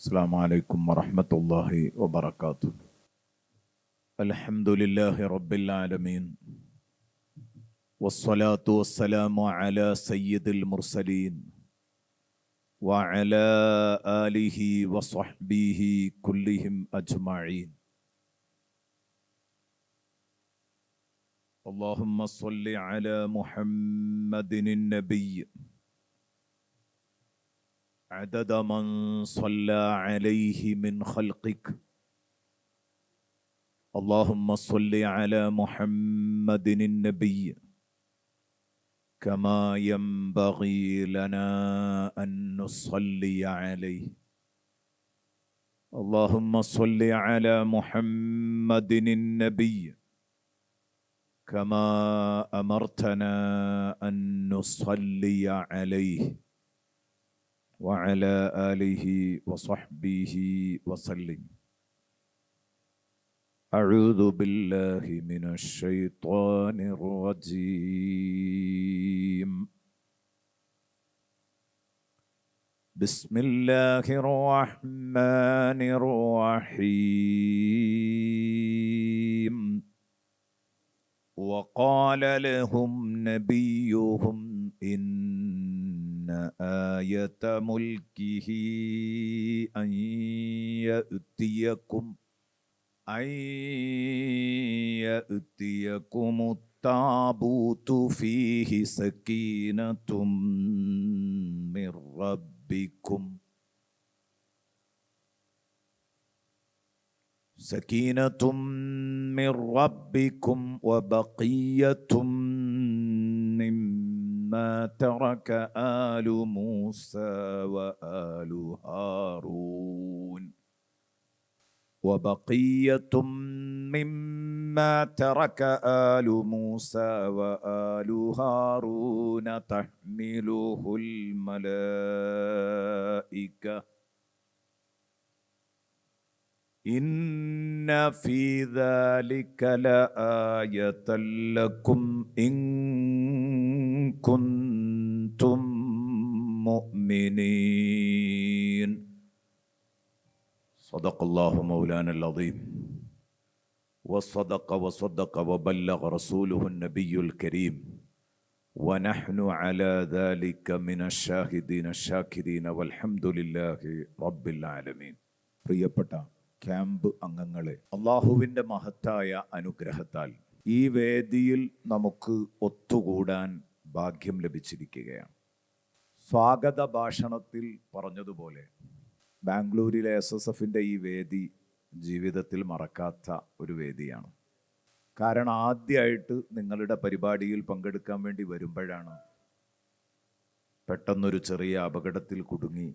السلام عليكم ورحمة الله وبركاته. الحمد لله رب العالمين، والصلاة والسلام على سيد المرسلين وعلى آله وصحبه كلهم أجمعين. اللهم صل على محمد النبي عدد من صلى عليه من خلقك. اللهم صل على محمد النبي كما ينبغي لنا أن نصلي عليه. اللهم صل على محمد النبي كما أمرتنا أن نصلي عليه وعلى آله وصحبه وسلم. أعوذ بالله من الشيطان الرجيم. بسم الله الرحمن الرحيم. وقال لهم نبيهم إن آية ملكه أن يأتيكم التابوت فيه سكينة من ربكم وبقية مما ترك آل موسى وآل هارون تحمله الملائكة إن في ذلك لآية لكم إن كنتم مؤمنين. صدق الله مولانا العظيم وصدق وبلغ رسوله النبي الكريم ونحن على ذلك من الشاهدين الشاكرين والحمد لله رب العالمين. പ്രിയപ്പെട്ട ക്യാമ്പ് അംഗങ്ങളെ, അള്ളാഹുവിൻ്റെ മഹത്തായ അനുഗ്രഹത്താൽ ഈ വേദിയിൽ നമുക്ക് ഒത്തുകൂടാൻ ഭാഗ്യം ലഭിച്ചിരിക്കുകയാണ്. സ്വാഗത ഭാഷണത്തിൽ പറഞ്ഞതുപോലെ ബാംഗ്ലൂരിലെ SSFൻ്റെ ഈ വേദി ജീവിതത്തിൽ മറക്കാത്ത ഒരു വേദിയാണ്. കാരണം ആദ്യമായിട്ട് നിങ്ങളുടെ പരിപാടിയിൽ പങ്കെടുക്കാൻ വേണ്ടി വരുമ്പോഴാണ് പെട്ടെന്നൊരു ചെറിയ അപകടത്തിൽ കുടുങ്ങി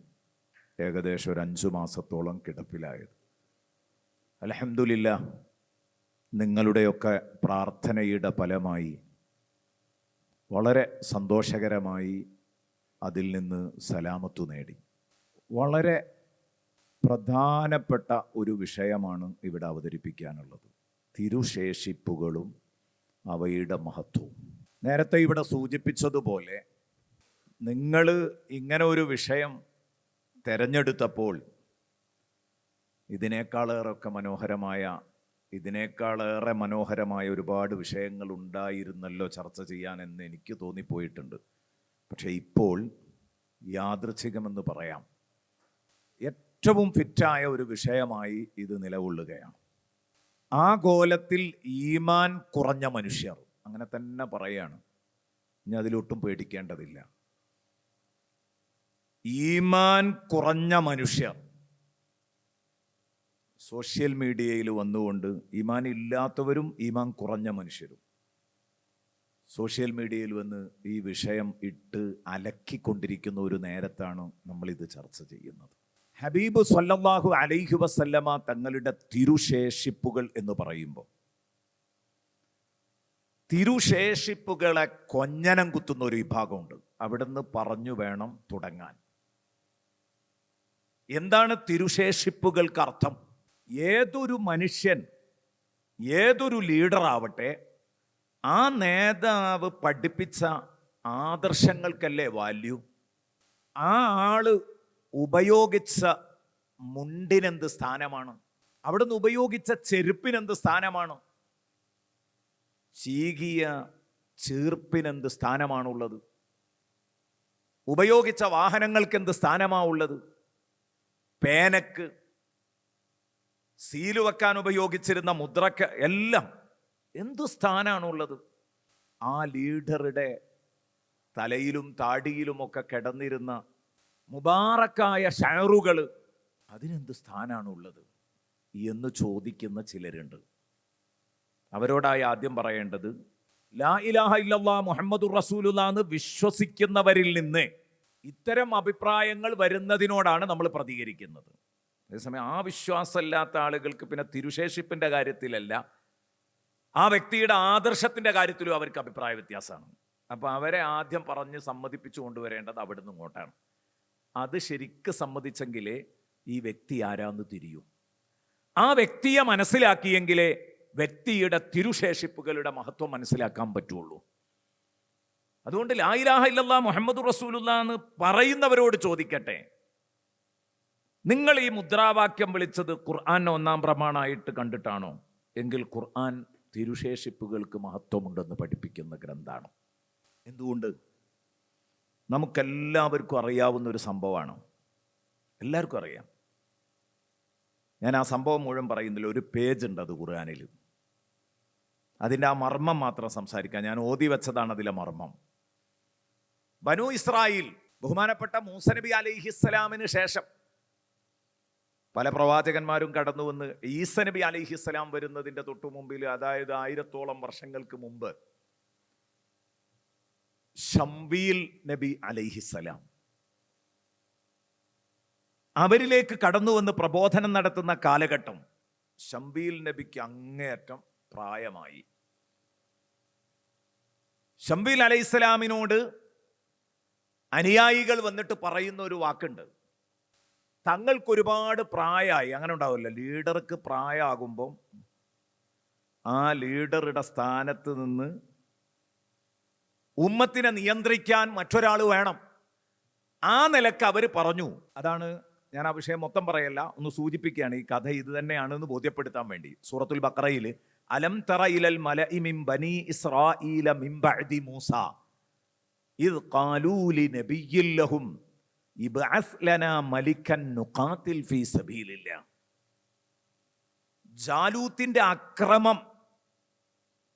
ഏകദേശം ഒരു 5 മാസത്തോളം കിടപ്പിലായത്. അൽഹംദുലില്ലാ, നിങ്ങളുടെയൊക്കെ പ്രാർത്ഥനയുടെ ഫലമായി വളരെ സന്തോഷകരമായി അതിൽ നിന്ന് സലാമത്തു നേടി. വളരെ പ്രധാനപ്പെട്ട ഒരു വിഷയമാണ് ഇവിടെ അവതരിപ്പിക്കാനുള്ളത്. തിരുശേഷിപ്പുകളും അവയുടെ മഹത്വവും. നേരത്തെ ഇവിടെ സൂചിപ്പിച്ചതുപോലെ നിങ്ങൾ ഇങ്ങനെ ഒരു വിഷയം തിരഞ്ഞെടുത്തപ്പോൾ ഇതിനേക്കാളേറെ മനോഹരമായ ഒരുപാട് വിഷയങ്ങൾ ഉണ്ടായിരുന്നല്ലോ ചർച്ച ചെയ്യാനെന്ന് എനിക്ക് തോന്നിപ്പോയിട്ടുണ്ട്. പക്ഷേ ഇപ്പോൾ യാദൃച്ഛികമെന്ന് പറയാം, ഏറ്റവും ഫിറ്റായ ഒരു വിഷയമായി ഇത് നിലകൊള്ളുകയാണ്. ആഗോളത്തിൽ ഈമാൻ കുറഞ്ഞ മനുഷ്യർ, അങ്ങനെ തന്നെ പറയാണ്, ഇനി അതിലൊട്ടും പേടിക്കേണ്ടതില്ല. ഈമാൻ കുറഞ്ഞ മനുഷ്യർ സോഷ്യൽ മീഡിയയിൽ വന്നുകൊണ്ട് ഈമാൻ ഇല്ലാത്തവരും ഈമാൻ കുറഞ്ഞ മനുഷ്യരും സോഷ്യൽ മീഡിയയിൽ വന്ന് ഈ വിഷയം ഇട്ട് അലക്കിക്കൊണ്ടിരിക്കുന്ന ഒരു നേരത്താണ് നമ്മളിത് ചർച്ച ചെയ്യുന്നത്. ഹബീബ് സ്വല്ലല്ലാഹു അലൈഹി വസല്ലമ തങ്ങളുടെ തിരുശേഷിപ്പുകൾ എന്ന് പറയുമ്പോൾ തിരുശേഷിപ്പുകളെ കൊഞ്ഞനം കുത്തുന്ന ഒരു വിഭാഗമുണ്ട്. അവിടുന്ന് പറഞ്ഞു വേണം തുടങ്ങാൻ. എന്താണ് തിരുശേഷിപ്പുകൾക്ക് അർത്ഥം? ഏതൊരു മനുഷ്യൻ, ഏതൊരു ലീഡറാവട്ടെ, ആ നേതാവ് പഠിപ്പിച്ച ആദർശങ്ങൾക്കല്ലേ വാല്യൂ. ആ ആള് ഉപയോഗിച്ച മുണ്ടിനെന്ത് സ്ഥാനമാണ്? അവിടുന്ന് ഉപയോഗിച്ച ചെരുപ്പിനെന്ത് സ്ഥാനമാണ്? ചീകിയ ചീർപ്പിനെന്ത് സ്ഥാനമാണുള്ളത്? ഉപയോഗിച്ച വാഹനങ്ങൾക്ക് എന്ത് സ്ഥാനമാണുള്ളത്? പേനക്ക്, സീല് വെക്കാൻ ഉപയോഗിച്ചിരുന്ന മുദ്രക്ക് എല്ലാം എന്ത് സ്ഥാനമാണുള്ളത്? ആ ലീഡറുടെ തലയിലും താടിയിലുമൊക്കെ കിടന്നിരുന്ന മുബാറക്കായ ഷഅറുകൾ അതിനെന്ത് സ്ഥാനമാണുള്ളത് എന്ന് ചോദിക്കുന്ന ചിലരുണ്ട്. അവരോടായി ആദ്യം പറയേണ്ടത്, ലാ ഇലാഹ ഇല്ലല്ലാഹ് മുഹമ്മദുർ റസൂലുള്ളാഹ് എന്ന് വിശ്വസിക്കുന്നവരിൽ നിന്ന് ഇത്തരം അഭിപ്രായങ്ങൾ വരുന്നതിനോടാണ് നമ്മൾ പ്രതികരിക്കുന്നത്. അതേസമയം ആ വിശ്വാസമില്ലാത്ത ആളുകൾക്ക് പിന്നെ തിരുശേഷിപ്പിൻ്റെ കാര്യത്തിലല്ല, ആ വ്യക്തിയുടെ ആദർശത്തിൻ്റെ കാര്യത്തിലും അവർക്ക് അഭിപ്രായ വ്യത്യാസമാണ്. അപ്പോൾ അവരെ ആദ്യം പറഞ്ഞ് സമ്മതിപ്പിച്ചു കൊണ്ടുവരേണ്ടത് അവിടുന്ന് ഇങ്ങോട്ടാണ്. അത് ശരിക്ക് സമ്മതിച്ചെങ്കിലേ ഈ വ്യക്തി ആരാന്ന് തിരിയൂ. ആ വ്യക്തിയെ മനസ്സിലാക്കിയെങ്കിലേ വ്യക്തിയുടെ തിരുശേഷിപ്പുകളുടെ മഹത്വം മനസ്സിലാക്കാൻ പറ്റുള്ളൂ. അതുകൊണ്ട് ലാ ഇലാഹ ഇല്ലല്ലാഹ് മുഹമ്മദുർ റസൂലുള്ളാഹ് എന്ന് പറയുന്നവരോട് ചോദിക്കട്ടെ, നിങ്ങൾ ഈ മുദ്രാവാക്യം വിളിച്ചത് ഖുർആൻ ഒന്നാം പ്രമാണമായിട്ട് കണ്ടിട്ടാണോ? എങ്കിൽ ഖുർആൻ തിരുശേഷിപ്പുകൾക്ക് മഹത്വമുണ്ടെന്ന് പഠിപ്പിക്കുന്ന ഗ്രന്ഥമാണ്. എന്തുകൊണ്ട്? നമുക്കെല്ലാവർക്കും അറിയാവുന്ന ഒരു സംഭവമാണ്, എല്ലാവർക്കും അറിയാം. ഞാൻ ആ സംഭവം മുഴുവൻ പറയുന്നില്ല, ഒരു പേജ് ഉണ്ട് അത് ഖുർആനിൽ. അതിൻ്റെ ആ മർമ്മം മാത്രം സംസാരിക്കാം. ഞാൻ ഓതി വെച്ചതാണ് അതിലെ മർമ്മം. ബനൂ ഇസ്രായേൽ, ബഹുമാനപ്പെട്ട മൂസ നബി അലൈഹിസ്സലാമിന് ശേഷം പല പ്രവാചകന്മാരും കടന്നു വന്ന് ഈസ നബി അലൈഹിസ്സലാം വരുന്നതിൻ്റെ തൊട്ടു മുമ്പിൽ, അതായത് 1000ഓളം വർഷങ്ങൾക്ക് മുമ്പ്, ശംവീൽ നബി അലൈഹിസ്സലാം അവരിലേക്ക് കടന്നു വന്ന് പ്രബോധനം നടത്തുന്ന കാലഘട്ടം. ശംവീൽ നബിക്ക് അങ്ങേയറ്റം പ്രായമായി. ശംവീൽ അലൈഹിസ്സലാമിനോട് അനുയായികൾ വന്നിട്ട് പറയുന്ന ഒരു വാക്കുണ്ട്, തങ്ങൾക്ക് ഒരുപാട് പ്രായമായി. അങ്ങനെ ഉണ്ടാവില്ല, ലീഡർക്ക് പ്രായമാകുമ്പം ആ ലീഡറുടെ സ്ഥാനത്ത് നിന്ന് ഉമ്മത്തിനെ നിയന്ത്രിക്കാൻ മറ്റൊരാൾ വേണം. ആ നിലക്ക് അവർ പറഞ്ഞു. അതാണ് ഞാൻ ആ വിഷയം മൊത്തം പറയല്ല, ഒന്ന് സൂചിപ്പിക്കുകയാണ്. ഈ കഥ ഇത് തന്നെയാണെന്ന് ബോധ്യപ്പെടുത്താൻ വേണ്ടി സൂറത്തുൽ ബഖറയിൽ അലം തറ ഇലൽ മലഇ മിൻ ബനി ഇസ്രായീല മിൻ ബഅദി മൂസ ഇദ് ഖാലൂ ലിനബിയ്യിൻ ലഹും ഇബ്അസ് ലനാ മലിക്കൻ നുഖാതിൽ ഫീ സബീലില്ലാഹ്. ജാലൂത്തിന്റെ അക്രമം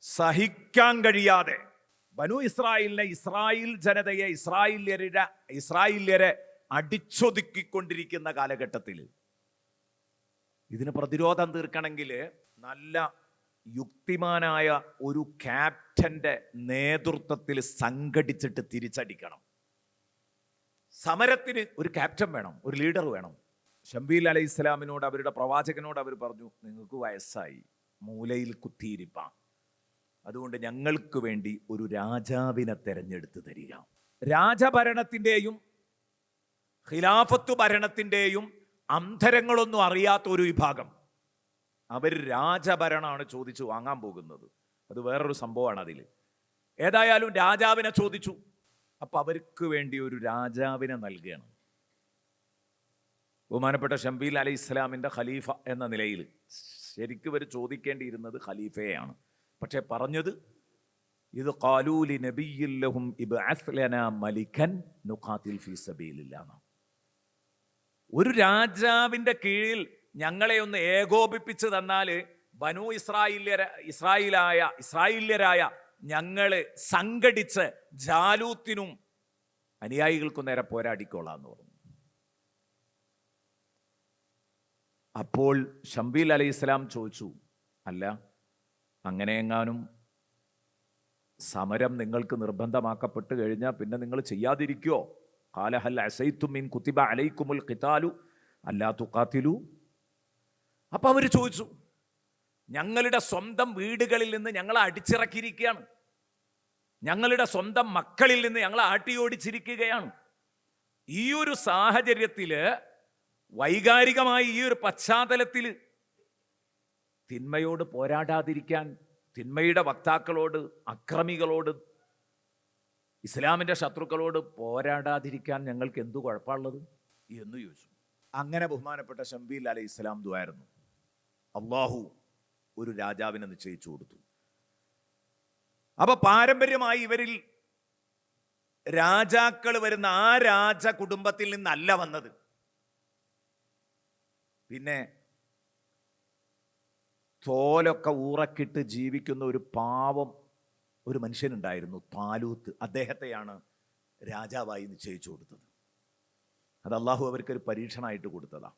സഹിക്കാൻ കഴിയാതെ ബനു ഇസ്രായേലിനെ, ഇസ്രായേൽ ജനതയെ, ഇസ്രായേല്യരെ അടിച്ചൊതുക്കിക്കൊണ്ടിരിക്കുന്ന കാലഘട്ടത്തിൽ ഇതിന് പ്രതിരോധം തീർക്കണമെങ്കിൽ നല്ല യുക്തിമാനായ ഒരു ക്യാപ്റ്റന്റെ നേതൃത്വത്തിൽ സംഘടിച്ചിട്ട് തിരിച്ചടിക്കണം. സമരത്തിന് ഒരു ക്യാപ്റ്റൻ വേണം, ഒരു ലീഡർ വേണം. ശംവീൽ അലൈഹി ഇസ്ലാമിനോട്, അവരുടെ പ്രവാചകനോട് അവർ പറഞ്ഞു, നിങ്ങൾക്ക് വയസ്സായി, മൂലയിൽ കുത്തിയിരിപ്പാം, അതുകൊണ്ട് ഞങ്ങൾക്ക് വേണ്ടി ഒരു രാജാവിനെ തെരഞ്ഞെടുത്ത് തരിക. രാജഭരണത്തിൻ്റെയും ഖിലാഫത്ത് ഭരണത്തിൻ്റെയും അന്തരങ്ങളൊന്നും അറിയാത്ത ഒരു വിഭാഗം, അവർ രാജഭരണമാണ് ചോദിച്ചു വാങ്ങാൻ പോകുന്നത്. അത് വേറൊരു സംഭവമാണ്. അതിൽ ഏതായാലും രാജാവിനെ ചോദിച്ചു. അപ്പൊ അവർക്ക് വേണ്ടി ഒരു രാജാവിനെ നൽകുകയാണ്. ബഹുമാനപ്പെട്ട ശംവീൽ അലൈഹി ഇസ്ലാമിൻ്റെ ഖലീഫ എന്ന നിലയിൽ ശരിക്കും ഇവർ ചോദിക്കേണ്ടിയിരുന്നത് ഖലീഫയെയാണ്. പക്ഷെ പറഞ്ഞത് ഇത് ഖാലൂ ലിനബിയ്യിൻ ലഹും ഇബ്അസ് ലനാ മലിക്കൻ നുഖാതിൽ ഫീ സബീലില്ലാഹ്. ഒരു രാജാവിൻ്റെ കീഴിൽ ഞങ്ങളെ ഒന്ന് ഏകോപിപ്പിച്ച് തന്നാൽ ബനൂ ഇസ്രായേല്യരായ ഞങ്ങള് സംഘടിച്ച് ജാലൂത്തിനും അനുയായികൾക്കും നേരെ പോരാടിക്കോളാന്ന് പറഞ്ഞു. അപ്പോൾ ശംവീൽ അലൈഹി ഇസ്ലാം ചോദിച്ചു, അല്ല, അങ്ങനെയെങ്ങാനും സമരം നിങ്ങൾക്ക് നിർബന്ധമാക്കപ്പെട്ട് കഴിഞ്ഞാൽ പിന്നെ നിങ്ങൾ ചെയ്യാതിരിക്കുമോ? ഖാല ഹൽ അസൈതും ഇൻ കുതിബ അലൈക്കുമുൽ ഖിതാലു അല്ലാ തുഖാതിലു. അപ്പൊ അവർ ചോദിച്ചു, ഞങ്ങളുടെ സ്വന്തം വീടുകളിൽ നിന്ന് ഞങ്ങളെ അടിച്ചിറക്കിയിരിക്കുകയാണ്, ഞങ്ങളുടെ സ്വന്തം മക്കളിൽ നിന്ന് ഞങ്ങളെ ആട്ടിയോടിച്ചിരിക്കുകയാണ്. ഈ ഒരു സാഹചര്യത്തിൽ, വൈകാരികമായി ഈ ഒരു പശ്ചാത്തലത്തിൽ തിന്മയോട് പോരാടാതിരിക്കാൻ, തിന്മയുടെ വക്താക്കളോട്, അക്രമികളോട്, ഇസ്ലാമിൻ്റെ ശത്രുക്കളോട് പോരാടാതിരിക്കാൻ ഞങ്ങൾക്ക് എന്തു കുഴപ്പമുള്ളത് എന്ന് ചോദിച്ചു. അങ്ങനെ ബഹുമാനപ്പെട്ട ശംബീൽ അലൈഹി ഇസ്ലാം ദുആയിരുന്നു. അള്ളാഹു ഒരു രാജാവിനെ നിശ്ചയിച്ചു കൊടുത്തു. അപ്പൊ പാരമ്പര്യമായി ഇവരിൽ രാജാക്കൾ വരുന്ന ആ രാജ കുടുംബത്തിൽ നിന്നല്ല വന്നത്. പിന്നെ തോലൊക്കെ ഊറക്കിട്ട് ജീവിക്കുന്ന ഒരു പാവം ഒരു മനുഷ്യനുണ്ടായിരുന്നു, താലൂത്ത്. അദ്ദേഹത്തെയാണ് രാജാവായി നിശ്ചയിച്ചു കൊടുത്തത്. അത് അള്ളാഹു അവർക്കൊരു പരീക്ഷണമായിട്ട് കൊടുത്തതാ.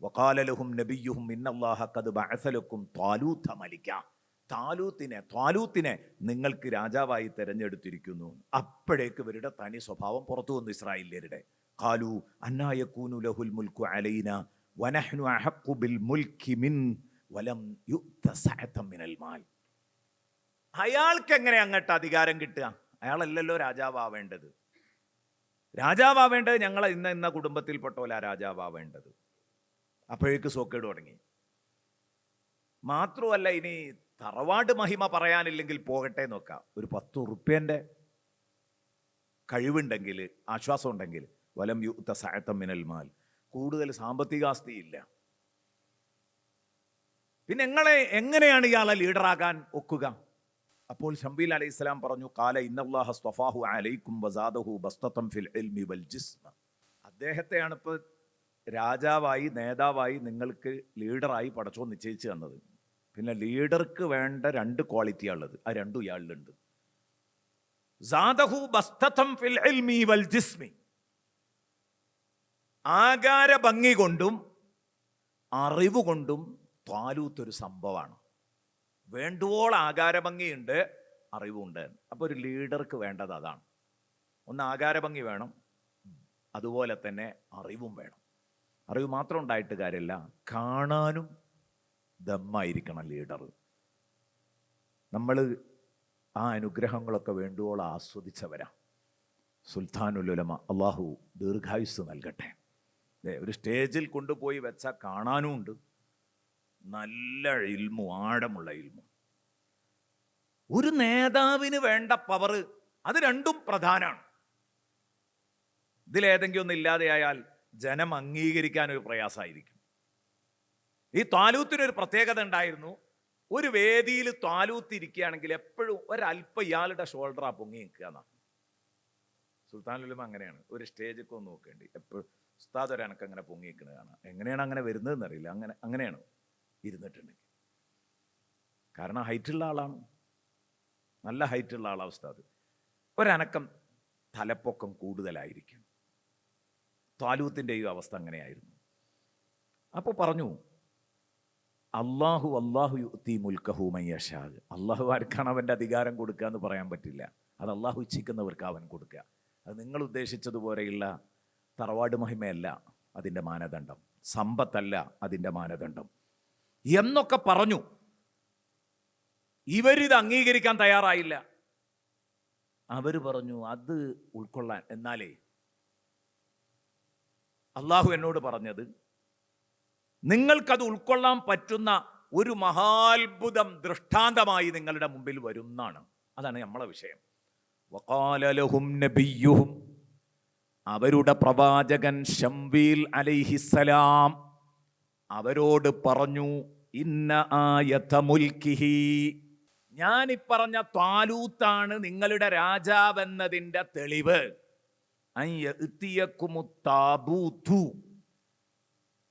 വഖാല ലഹും നബിയ്യുഹും ഇന്നല്ലാഹ ഖദ് ബഅസ ലക്കും താലൂത മലിക. താലൂത്തിനെ നിങ്ങൾക്ക് രാജാവായി തെരഞ്ഞെടുത്തിരിക്കുന്നു. അപ്പോഴേക്ക് ഇവരുടെ തനി സ്വഭാവം പുറത്തു വന്നു, ഇസ്രായേല്യരുടെ. ഖാലു അന്നാ യകൂനു ലഹുൽ മുൽക്കു അലൈനാ വനഹ്നു അഹഖു ബിൽ മുൽക്കി മിൻ വലം യുഅത സഅതൻ മിനൽ മാൽ. അയാൾക്ക് എങ്ങനെ അങ്ങോട്ട് അധികാരം കിട്ടുക? അയാളല്ലല്ലോ രാജാവാവേണ്ടത്. രാജാവാവേണ്ടത് ഞങ്ങളെ ഇന്ന കുടുംബത്തിൽപ്പെട്ടോല രാജാവാവേണ്ടത്. അപ്പോഴേക്ക് സോക്കേട് തുടങ്ങി. മാത്രമല്ല, ഇനി തറവാട് മഹിമ പറയാനില്ലെങ്കിൽ പോകട്ടെ നോക്കാം. ഒരു 10 ഉറുപ്പ്യൻ്റെ കഴിവുണ്ടെങ്കിൽ, ആശ്വാസം ഉണ്ടെങ്കിൽ, വലം യുഅത സഅതൻ മിനൽ മാൽ, കൂടുതൽ സാമ്പത്തികാസ്തിയില്ല. പിന്നെ എങ്ങനെയാണ് ഇയാളെ ലീഡറാകാൻ ഒക്കുക? അപ്പോൾ ശംബീൽ അലൈഹി ഇസ്ലാം പറഞ്ഞു, ഖാല ഇന്നല്ലാഹ സ്തഫാഹു അലൈക്കും വസാദഹു ബസ്തതൻ ഫിൽ ഇൽമി വൽ ജിസ്മ. അദ്ദേഹത്തെയാണ് ഇപ്പോൾ രാജാവായി, നേതാവായി, നിങ്ങൾക്ക് ലീഡറായി പടച്ചോൻ നിശ്ചയിച്ചു തന്നത്. പിന്നെ ലീഡർക്ക് വേണ്ട 2 ക്വാളിറ്റിയാണ് ഉള്ളത്. ആ 2 ഇയാളിലുണ്ട്. സാദഹു ബസ്തതൻ ഫിൽ ഇൽമി വൽ ജിസ്മി. ആകാര ഭംഗി കൊണ്ടും അറിവ് കൊണ്ടും ത്വാലൂത്ത് ഒരു സംഭവമാണ്. വേണ്ടുവോളം ആകാരഭംഗിയുണ്ട്, അറിവുണ്ട്. അപ്പോൾ ഒരു ലീഡർക്ക് വേണ്ടത് അതാണ്. ഒന്ന് ആകാരഭംഗി വേണം, അതുപോലെ തന്നെ അറിവും വേണം. അറിവ് മാത്രം ഉണ്ടായിട്ട് കാര്യമില്ല, കാണാനും ദമ്മായിരിക്കണം ലീഡർ. നമ്മൾ ആ അനുഗ്രഹങ്ങളൊക്കെ വേണ്ടുവോളം ആസ്വദിച്ചവരാ. സുൽത്താനുൽ ഉലമ, അള്ളാഹു ദീർഘായുസ് നൽകട്ടെ. ഒരു സ്റ്റേജിൽ കൊണ്ടുപോയി വെച്ചാൽ കാണാനും ഉണ്ട്, നല്ല ഇൽമും, ആഴമുള്ള ഇൽമും. ഒരു നേതാവിന് വേണ്ട പവർ, അത് 2ഉം പ്രധാനമാണ്. ഇതിലേതെങ്കിലും ഒന്നും ഇല്ലാതെയായാൽ ജനം അംഗീകരിക്കാൻ ഒരു പ്രയാസമായിരിക്കും. ഈ ത്വാലൂത്തിനൊരു പ്രത്യേകത ഉണ്ടായിരുന്നു. ഒരു വേദിയിൽ ത്വാലൂത്ത് ഇരിക്കുകയാണെങ്കിൽ എപ്പോഴും ഒരല്പം ഇയാളുടെ ഷോൾഡറാ പൊങ്ങി നിൽക്കുക എന്നാണ്. സുൽത്താനുൽ ഉലമ അങ്ങനെയാണ്. ഒരു സ്റ്റേജൊക്കെ ഒന്ന് നോക്കേണ്ടി, എപ്പോഴും ഉസ്താദ് ഒരു അനക്ക് അങ്ങനെ പൊങ്ങി നിൽക്കുന്നതാണ്. എങ്ങനെയാണ് അങ്ങനെ വരുന്നതെന്ന് അറിയില്ല. അങ്ങനെയാണ് ഇരുന്നിട്ടുണ്ടെങ്കിൽ. കാരണം ഹൈറ്റുള്ള ആളാണ്, നല്ല ഹൈറ്റുള്ള ആളാണ് ഉസ്താദ്. ഒരനക്കം തലപ്പൊക്കം കൂടുതലായിരിക്കും. ത്വാലൂത്തിൻ്റെയും അവസ്ഥ അങ്ങനെയായിരുന്നു. അപ്പോൾ പറഞ്ഞു, അള്ളാഹു യുഅ്തി മുൽക്കഹു മൻ യശാ. അള്ളാഹു ആർക്കാണ് അവൻ്റെ അധികാരം കൊടുക്കുക എന്ന് പറയാൻ പറ്റില്ല. അത് അള്ളാഹു ഇച്ഛിക്കുന്നവർക്ക് അവൻ കൊടുക്കുക. അത് നിങ്ങൾ ഉദ്ദേശിച്ചതുപോലെയുള്ള തറവാട് മഹിമയല്ല അതിൻ്റെ മാനദണ്ഡം, സമ്പത്തല്ല അതിൻ്റെ മാനദണ്ഡം എന്നൊക്കെ പറഞ്ഞു. ഇവരിത് അംഗീകരിക്കാൻ തയ്യാറായില്ല. അവർ പറഞ്ഞു, അത് ഉൾക്കൊള്ളാൻ, എന്നാലേ അള്ളാഹു എന്നോട് പറഞ്ഞത് നിങ്ങൾക്കത് ഉൾക്കൊള്ളാൻ പറ്റുന്ന ഒരു മഹാത്ഭുതം ദൃഷ്ടാന്തമായി നിങ്ങളുടെ മുമ്പിൽ വരുന്നാണ്. അതാണ് നമ്മളെ വിഷയം. വഖാല ലഹും നബിയ്യുഹും, അവരുടെ പ്രവാചകൻ ശംബീൽ അലൈഹിസ്സലാം അവരോട് പറഞ്ഞു, ഇന്ന ആയത മുൽക്കിഹി, ഞാനിപ്പറഞ്ഞ ത്വാലൂത്താണ് നിങ്ങളുടെ രാജാവെന്നതിൻ്റെ തെളിവ്. താബൂതു,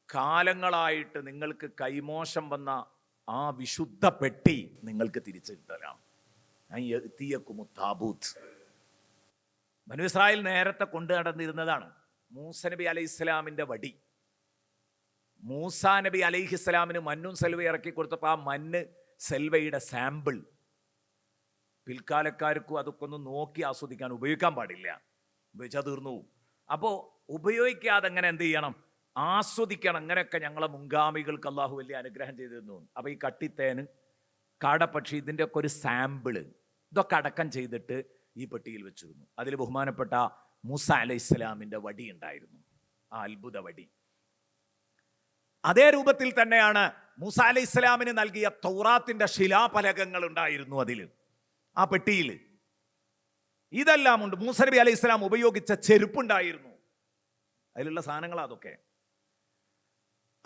കാലങ്ങളായിട്ട് നിങ്ങൾക്ക് കൈമോശം വന്ന ആ വിശുദ്ധ പെട്ടി നിങ്ങൾക്ക് തിരിച്ചു തരാം. താബൂത്ത് ബനൂ ഇസ്രായേൽ നേരത്തെ കൊണ്ടു നടന്നിരുന്നതാണ്. മൂസ നബി അലൈഹി ഇസ്ലാമിൻ്റെ വടി. മൂസാ നബി അലൈഹി ഇസ്ലാമിന് മന്നും സെൽവ ഇറക്കി കൊടുത്തപ്പോൾ ആ മണ്ണ് സെൽവയുടെ സാമ്പിൾ. പിൽക്കാലക്കാർക്കും അതൊക്കെ ഒന്ന് നോക്കി ആസ്വദിക്കാൻ, ഉപയോഗിക്കാൻ പാടില്ല, ഉപയോഗിച്ചാൽ തീർന്നു. അപ്പോൾ ഉപയോഗിക്കാതെ എങ്ങനെ എന്ത് ചെയ്യണം, ആസ്വദിക്കണം. അങ്ങനെയൊക്കെ ഞങ്ങളെ മുൻഗാമികൾക്ക് അള്ളാഹു വലിയ അനുഗ്രഹം ചെയ്തിരുന്നു. അപ്പോൾ ഈ കട്ടിത്തേന്, കാടപ്പക്ഷി, ഇതിൻ്റെയൊക്കെ ഒരു സാമ്പിള് ഇതൊക്കെ അടക്കം ചെയ്തിട്ട് ഈ പെട്ടിയിൽ വെച്ചിരുന്നു. അതിൽ ബഹുമാനപ്പെട്ട മൂസ അലൈഹി ഇസ്ലാമിൻ്റെ വടി ഉണ്ടായിരുന്നു, ആ അത്ഭുത വടി. അതേ രൂപത്തിൽ തന്നെയാണ് മൂസ അലൈഹി ഇസ്ലാമിന് നൽകിയ തൗറാത്തിന്റെ ശിലാഫലകങ്ങൾ ഉണ്ടായിരുന്നു അതിൽ, ആ പെട്ടിയിൽ. ഇതെല്ലാം ഉണ്ട്. മൂസ നബി അലൈഹി ഇസ്ലാം ഉപയോഗിച്ച ചെരുപ്പുണ്ടായിരുന്നു, അതിലുള്ള സാധനങ്ങൾ അതൊക്കെ.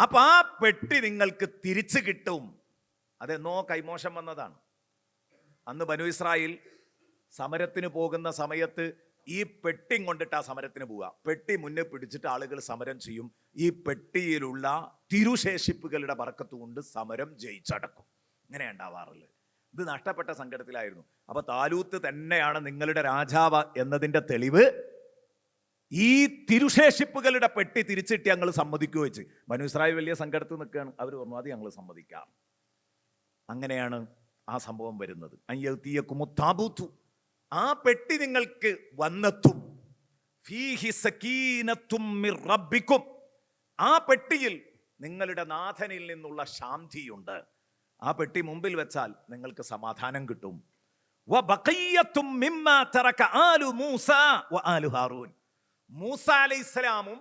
അപ്പൊ ആ പെട്ടി നിങ്ങൾക്ക് തിരിച്ചു കിട്ടും. അതെന്നോ കൈമോശം വന്നതാണ്. അന്ന് ബനു ഇസ്രായേൽ സമരത്തിന് പോകുന്ന സമയത്ത് ഈ പെട്ടി കൊണ്ടിട്ട് ആ സമരത്തിന് പോവുക. പെട്ടി മുന്നേ പിടിച്ചിട്ട് ആളുകൾ സമരം ചെയ്യും. ഈ പെട്ടിയിലുള്ള തിരുശേഷിപ്പുകളുടെ ബർക്കത്ത് കൊണ്ട് സമരം ജയിച്ചടക്കും. ഇങ്ങനെ ഉണ്ടാവാറുള്ളത്. ഇത് നഷ്ടപ്പെട്ട സങ്കടത്തിലായിരുന്നു. അപ്പൊ താലൂത്ത് തന്നെയാണ് നിങ്ങളുടെ രാജാവ് എന്നതിന്റെ തെളിവ് ഈ തിരുശേഷിപ്പുകളുടെ പെട്ടി തിരിച്ചിട്ട് ഞങ്ങൾ സമ്മതിക്കുകയോ വെച്ച്. ബനു ഇസ്രായേൽ വലിയ സങ്കടത്തിൽ നിൽക്കുകയാണ്. അവർ പറഞ്ഞു അത് ഞങ്ങൾ സമ്മതിക്കാം. അങ്ങനെയാണ് ആ സംഭവം വരുന്നത്. അയ്യത്തിയക്കുമുത്താബൂത്തു, ആ പെട്ടി നിങ്ങൾക്ക് വന്നെത്തും. ഫീഹി സകീനത്തും മിർ റബ്ബിക്കും, ആ പെട്ടിയിൽ നിങ്ങളുടെ നാഥനിൽ നിന്നുള്ള ശാന്തിയുണ്ട്. ആ പെട്ടി മുമ്പിൽ വെച്ചാൽ നിങ്ങൾക്ക് സമാധാനം കിട്ടും. വബഖിയ്യത്തും മിമ്മാ തറക ആലു മൂസ വആലു ഹാറൂൻ, മൂസ അലൈഹിസ്സലാമും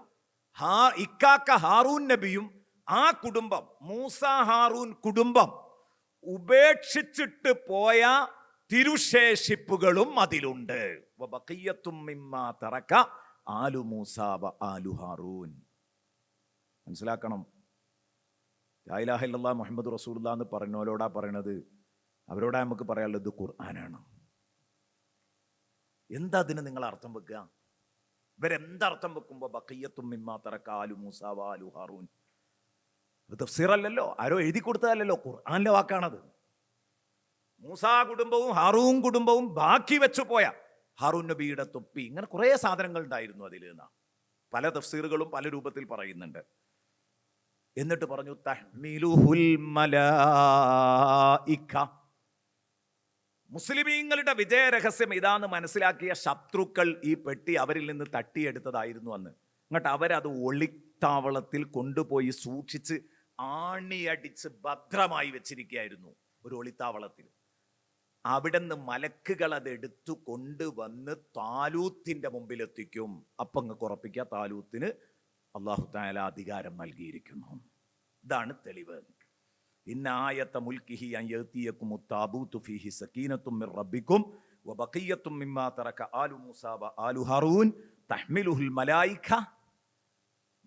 ഇക്കാക്ക ഹാറൂൻ നബിയും ആ കുടുംബം, മൂസ ഹാറൂൻ കുടുംബം ഉപേക്ഷിച്ചിട്ട് പോയ തിരുശേഷിപ്പുകളും അതിലുണ്ട്. വബഖിയ്യത്തും മിമ്മാ തറക ആലു മൂസ വആലു ഹാറൂൻ. മനസ്സിലാക്കണം, ലാ ഇലാഹ ഇല്ലല്ലാഹ് മുഹമ്മദ് റസൂലുള്ളാഹ് എന്ന് പറഞ്ഞോലോടാ പറയണത്. അവരോടാ നമുക്ക് പറയാനുള്ളത് ഖുർആനാണ്. എന്താ അതിന് നിങ്ങൾ അർത്ഥം വെക്കുക? ഇവരെന്തർത്ഥം വെക്കുമ്പോൾ ബഖിയ്യത്തും മിമ്മാ തറക ആലു മൂസ വആലു ഹാറൂൻ? തഫ്സീറല്ലല്ലോ, ആരോ എഴുതി കൊടുത്തതല്ലല്ലോ, ഖുർആനിലെ വാക്കാണത്. മൂസാ കുടുംബവും ഹാറൂൻ കുടുംബവും ബാക്കി വെച്ചു പോയ ഹാറൂൻ നബിയുടെ തൊപ്പി, ഇങ്ങനെ കുറേ സാധനങ്ങൾ ഉണ്ടായിരുന്നു അതിൽ എന്നാണ് പല തഫ്സീറുകളും പല രൂപത്തിൽ പറയുന്നുണ്ട്. എന്നിട്ട് പറഞ്ഞു തഹ്മിലുഹുൽ മലായിക, മുസ്ലിമീങ്ങളുടെ വിജയരഹസ്യം ഇതാന്ന് മനസ്സിലാക്കിയ ശത്രുക്കൾ ഈ പെട്ടി അവരിൽ നിന്ന് തട്ടിയെടുത്തതായിരുന്നു അന്ന്. എന്നിട്ട് അവരത് ഒളിത്താവളത്തിൽ കൊണ്ടുപോയി സൂക്ഷിച്ച് ആണിയടിച്ച് ഭദ്രമായി വെച്ചിരിക്കുകയായിരുന്നു ഒരു ഒളിത്താവളത്തിൽ. അവിടെ നിന്ന് മലക്കുകൾ അത് എടുത്തു കൊണ്ടുവന്ന് താലൂത്തിന്റെ മുമ്പിൽ എത്തിക്കും. അപ്പം അങ്ങ് ഉറപ്പിക്കുക, താലൂത്തിന് അല്ലാഹു തആല അധികാരം നൽകിയിരിക്കുന്നു. ഇതാണ് തെളിവ്. ഇന്ന ആയത മുൽക്കിഹി അൻ യഅതിയകും താബൂതു ഫീഹി സകീനത്തും മിർ റബ്ബിക്കും വബഖിയ്യത്തും മിമ്മാ തറക ആലു മൂസ വആലു ഹാറൂൻ തഹ്മിലുഹുൽ മലായിക,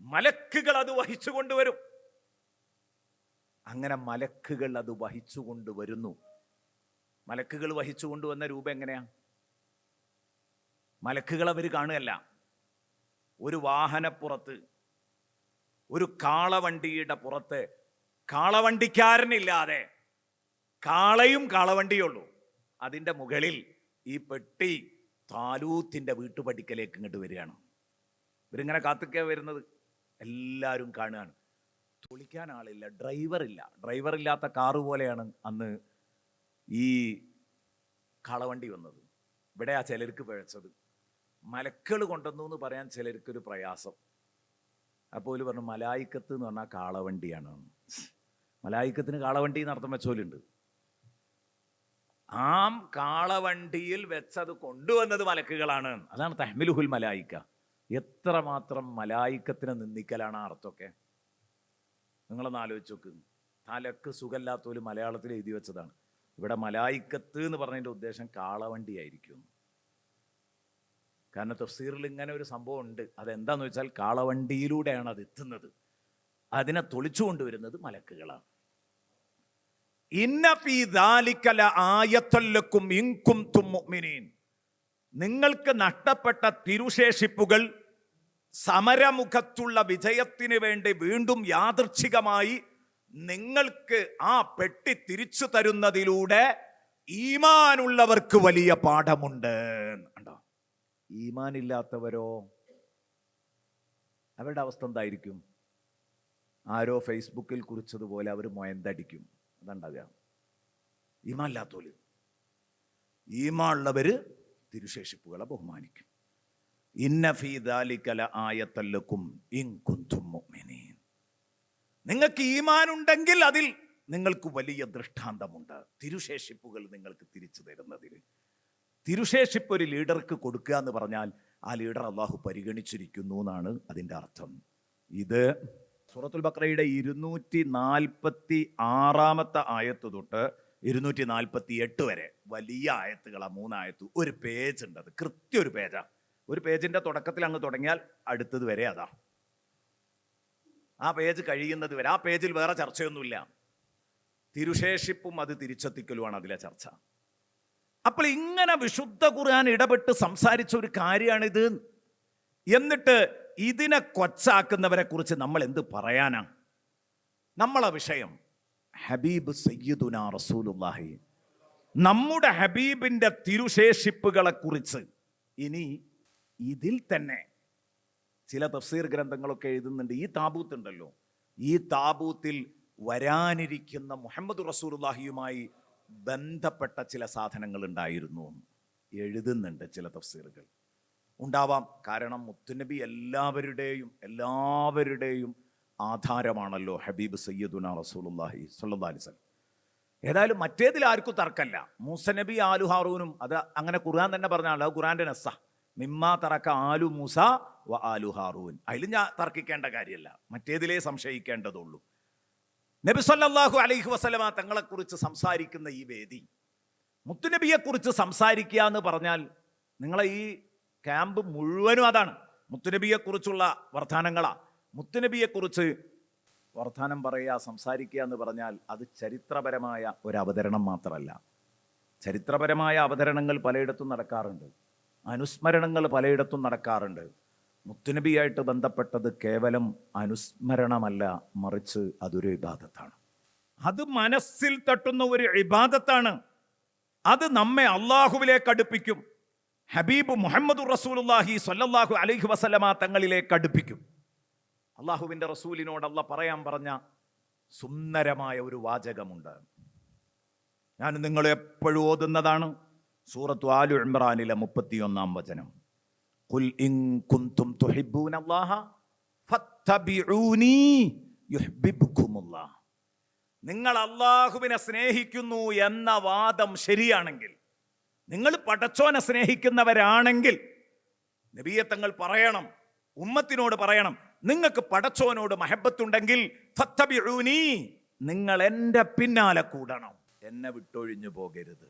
മലക്കുകൾ അത് വഹിച്ചു കൊണ്ടുവരും. അങ്ങനെ മലക്കുകൾ അത് വഹിച്ചു കൊണ്ടുവരുന്നു. മലക്കുകൾ വഹിച്ചു കൊണ്ടുവന്ന രൂപം എങ്ങനെയാ? മലക്കുകൾ അവർ കാണുകയല്ല, ഒരു വാഹനപ്പുറത്ത്, ഒരു കാളവണ്ടിയുടെ പുറത്ത്, കാളവണ്ടിക്കാരനില്ലാതെ കാളയും കാളവണ്ടിയുള്ളൂ, അതിൻ്റെ മുകളിൽ ഈ പെട്ടി താലൂത്തിന്റെ വീട്ടുപടിക്കലേക്ക് ഇങ്ങോട്ട് വരികയാണ്. ഇവരിങ്ങനെ കാത്തിക്കാ വരുന്നത്, എല്ലാവരും കാണുകയാണ്. പൊളിക്കാൻ ആളില്ല, ഡ്രൈവറില്ല. ഡ്രൈവറില്ലാത്ത കാറ് പോലെയാണ് അന്ന് ഈ കാളവണ്ടി വന്നത്. ഇവിടെയാ ചിലർക്ക് പിഴച്ചത്. മലക്കൾ കൊണ്ടുവന്നു എന്ന് പറയാൻ ചിലർക്കൊരു പ്രയാസം. അപ്പോൾ പറഞ്ഞു മലായിക്കത്ത് എന്ന് പറഞ്ഞാൽ കാളവണ്ടിയാണ്. മലായിക്കത്തിന് കാളവണ്ടി എന്ന് അർത്ഥം വെച്ചോലുണ്ട്. ആ കാളവണ്ടിയിൽ വെച്ചത് കൊണ്ടുവന്നത് മലക്കുകളാണ്. അതാണ് തഹ്മിലുഹുൽ മലായിക്ക. എത്രമാത്രം മലായിക്കത്തിനെ നിന്ദിക്കലാണ് ആ അർത്ഥമൊക്കെ. നിങ്ങളൊന്ന് ആലോചിച്ച് നോക്ക്. തലക്ക് സുഖമില്ലാത്തോല് മലയാളത്തിൽ എഴുതി വെച്ചതാണ്. ഇവിടെ മലായിക്കത്ത് എന്ന് പറഞ്ഞതിൻ്റെ ഉദ്ദേശം കാളവണ്ടി ആയിരിക്കും. കാരണം തഫ്സീറിൽ ഇങ്ങനെ ഒരു സംഭവം ഉണ്ട്. അതെന്താന്ന് വെച്ചാൽ കാളവണ്ടിയിലൂടെയാണ് അത് എത്തുന്നത്. അതിനെ തൊളിച്ചു കൊണ്ടുവരുന്നത് മലക്കുകളാണ്. ഇന്ന ഫീ ദാലിക ലആയത്തൻ ലക്കും ഇൻ കുൻതും മുഅ്മിനീൻ, നിങ്ങൾക്ക് നഷ്ടപ്പെട്ട തിരുശേഷിപ്പുകൾ സമരമുഖത്തുള്ള വിജയത്തിന് വേണ്ടി വീണ്ടും യാദൃച്ഛികമായി നിങ്ങൾക്ക് ആ പെട്ടി തിരിച്ചു തരുന്നതിലൂടെ ഈമാനുള്ളവർക്ക് വലിയ പാഠമുണ്ട്. കണ്ടോ? ഈമാനില്ലാത്തവരോ, അവരുടെ അവസ്ഥ എന്തായിരിക്കും? ആരോ ഫേസ്ബുക്കിൽ കുറിച്ചതുപോലെ അവർ മൊയന്തടിക്കും. അതുണ്ടാകുക. ഈമാനില്ലാത്തോല്. ഈമാനുള്ളവര് തിരുശേഷിപ്പുകളെ ബഹുമാനിക്കും. ഇന്ന ഫീ ദാലിക ലആയത്തൻ ലക്കും ഇൻ കുൻതും മുഅ്മിനീൻ, നിങ്ങൾക്ക് ഈമാനുണ്ടെങ്കിൽ അതിൽ നിങ്ങൾക്ക് വലിയ ദൃഷ്ടാന്തമുണ്ട്. തിരുശേഷിപ്പുകൾ നിങ്ങൾക്ക് തിരിച്ചു തരുന്നതിൽ. തിരുശേഷിപ്പ് ഒരു ലീഡർക്ക് കൊടുക്കുക എന്ന് പറഞ്ഞാൽ ആ ലീഡർ അള്ളാഹു പരിഗണിച്ചിരിക്കുന്നു എന്നാണ് അതിൻ്റെ അർത്ഥം. ഇത് സൂറത്തുൽ ബഖറയുടെ 246 ആയത്ത് തൊട്ട് 248 വരെ വലിയ ആയത്തുകളാണ്. 3 ആയത്ത്, ഒരു പേജ് ഉണ്ട്. അത് കൃത്യം ഒരു പേജാണ്. ഒരു പേജിന്റെ തുടക്കത്തിൽ അങ്ങ് തുടങ്ങിയാൽ അടുത്തത് വരെ അതാ. ആ പേജ് കഴിയുന്നത് വരെ. ആ പേജിൽ വേറെ ചർച്ചയൊന്നുമില്ല. തിരുശേഷിപ്പും അത് തിരിച്ചെത്തിക്കലുമാണ് അതിലെ ചർച്ച. അപ്പോൾ ഇങ്ങനെ വിശുദ്ധ ഖുർആൻ ഇടപെട്ട് സംസാരിച്ച ഒരു കാര്യമാണിത്. എന്നിട്ട് ഇതിനെ കൊച്ചാക്കുന്നവരെ കുറിച്ച് നമ്മൾ എന്ത് പറയാനാ? നമ്മളെ വിഷയം ഹബീബ് സയ്യിദുനാ റസൂലുള്ളാഹി, നമ്മുടെ ഹബീബിൻ്റെ തിരുശേഷിപ്പുകളെ കുറിച്ച്. ഇനി ഇതിൽ തന്നെ ചില തഫ്സീർ ഗ്രന്ഥങ്ങളൊക്കെ എഴുതുന്നുണ്ട്, ഈ താബൂത്ത് ഉണ്ടല്ലോ, ഈ താബൂത്തിൽ വരാനിരിക്കുന്ന മുഹമ്മദ് റസൂലുള്ളാഹിയുമായി ബന്ധപ്പെട്ട ചില സാധനങ്ങൾ ഉണ്ടായിരുന്നു എഴുതുന്നുണ്ട് ചില തഫ്സീറുകൾ. ഉണ്ടാവാം, കാരണം മുത്തുനബി എല്ലാവരുടെയും ആധാരമാണല്ലോ ഹബീബ് സയ്യിദുനാ റസൂലുള്ളാഹി സ്വല്ലല്ലാഹി അലൈഹി വസല്ലം. ഏതായാലും മറ്റേതിൽ ആർക്കും തർക്കമല്ല. മൂസ നബി ആലു ഹാറൂനും, അത് അങ്ങനെ ഖുർആൻ തന്നെ പറഞ്ഞാൽ അത് ഖുർആന്റെ നസ്സ, മിമ്മാ തറക്ക ആലു മൂസ വ ആലു ഹാറൂൻ. അതിൽ ഞാൻ തർക്കിക്കേണ്ട കാര്യമല്ല, മറ്റേതിലേ സംശയിക്കേണ്ടതുള്ളൂ. നബി സല്ലല്ലാഹു അലൈഹി വസല്ലമ തങ്ങളെക്കുറിച്ച് സംസാരിക്കുന്ന ഈ വേദി, മുത്തുനബിയെക്കുറിച്ച് സംസാരിക്കുക എന്ന് പറഞ്ഞാൽ നിങ്ങളെ ഈ ക്യാമ്പ് മുഴുവനും അതാണ്, മുത്തുനബിയെക്കുറിച്ചുള്ള വർത്തമാനങ്ങളാ. മുത്തുനബിയെക്കുറിച്ച് വർത്തമാനം പറയുക, സംസാരിക്കുക എന്ന് പറഞ്ഞാൽ അത് ചരിത്രപരമായ ഒരു അവതരണം മാത്രമല്ല. ചരിത്രപരമായ അവതരണങ്ങൾ പലയിടത്തും നടക്കാറുണ്ട്, അനുസ്മരണങ്ങൾ പലയിടത്തും നടക്കാറുണ്ട്. മുത്തുനബിയായിട്ട് ബന്ധപ്പെട്ടത് കേവലം അനുസ്മരണമല്ല, മറിച്ച് അതൊരു ഇബാദത്താണ്. അത് മനസ്സിൽ തട്ടുന്ന ഒരു ഇബാദത്താണ്. അത് നമ്മെ അള്ളാഹുവിലേക്ക് അടുപ്പിക്കും. ഹബീബ് മുഹമ്മദ് റസൂലുള്ളാഹി സ്വല്ലല്ലാഹു അലൈഹി വസല്ലമ തങ്ങളിലേക്ക് അടുപ്പിക്കും. അള്ളാഹുവിൻ്റെ റസൂലിനോട് അള്ളാഹ് പറയാൻ പറഞ്ഞ സുന്ദരമായ ഒരു വാചകമുണ്ട്. ഞാൻ നിങ്ങൾ എപ്പോഴും ഓതുന്നതാണ്. സൂറത്തു ആലു ഇംറാനിലെ 31-ാം വചനം. ഖുൽ ഇൻ കുൻതും തുഹിബ്ബൂനല്ലാഹ ഫത്തബിഊനി യുഹ്ബിബുകുമുല്ലാഹ്. നിങ്ങൾ അള്ളാഹുവിനെ സ്നേഹിക്കുന്നു എന്ന വാദം ശരിയാണെങ്കിൽ, നിങ്ങൾ പടച്ചോനെ സ്നേഹിക്കുന്നവരാണെങ്കിൽ, നബിയെ തങ്ങൾ പറയണം, ഉമ്മത്തിനോട് പറയണം, നിങ്ങൾക്ക് പടച്ചോനോട് മഹബത്തുണ്ടെങ്കിൽ ഫത്തബിഊനി, നിങ്ങൾ എൻ്റെ പിന്നാലെ കൂടണം, എന്നെ വിട്ടൊഴിഞ്ഞു പോകരുത്.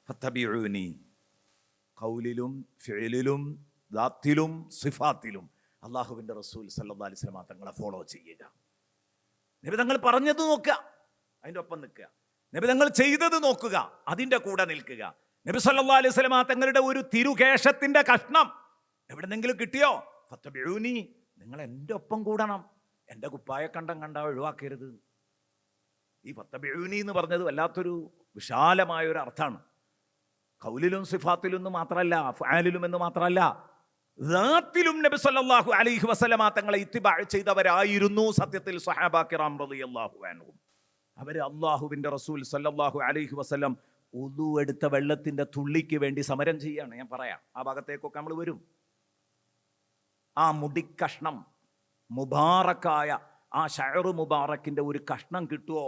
ഫത്തബിഊനി, ഖൗലിലും ഫിഅലിലും ദാത്തിലും സിഫാത്തിലും അള്ളാഹുവിൻ്റെ റസൂൽ സല്ലല്ലാഹു അലൈഹി വസല്ലം തങ്ങളെ ഫോളോ ചെയ്യുക. നബി തങ്ങൾ പറഞ്ഞത് നോക്കുക, അതിൻ്റെ ഒപ്പം നിൽക്കുക. നബി തങ്ങൾ ചെയ്തത് നോക്കുക, അതിൻ്റെ കൂടെ നിൽക്കുക. നബി സല്ലല്ലാഹു അലൈഹി വസല്ലം തങ്ങളുടെ ഒരു തിരുകേശത്തിൻ്റെ കഷ്ണം എവിടെന്നെങ്കിലും കിട്ടിയോ? ഫത്തബിഊനി, നിങ്ങൾ എൻ്റെ ഒപ്പം കൂടണം, എൻ്റെ കുപ്പായക്കണ്ടം കണ്ടാ ഒഴിവാക്കരുത്. ഈ ഫത്തബിഊനി എന്ന് പറഞ്ഞത് വല്ലാത്തൊരു വിശാലമായ ഒരു അർത്ഥമാണ്. ഖൗലിലും സിഫാത്തിലും എന്ന് മാത്രമല്ല, ഫഅലിലും എന്ന് മാത്രമല്ല, ദാത്തിലും നബി സല്ലല്ലാഹു അലൈഹി വസല്ലമ തങ്ങളെ ഇത്തിബാ ചെയ്തവരായിരുന്നു സത്യത്തിൽ സ്വഹാബ കിറാം റളിയല്ലാഹു അൻഹും. അവർ അള്ളാഹുവിൻ്റെ റസൂൽ സല്ലല്ലാഹു അലൈഹി വസല്ലം ഉദു എടുത്ത വെള്ളത്തിൻ്റെ തുള്ളിക്ക് വേണ്ടി സമരം ചെയ്യാണ്. ഞാൻ പറയാം, ആ ഭാഗത്തേക്കൊക്കെ നമ്മൾ വരും. ആ മുടിക്കഷ്ണം, മുബാറക്കായ ആ ഷഅറു മുബാറക്കിൻ്റെ ഒരു കഷ്ണം കിട്ടുമോ,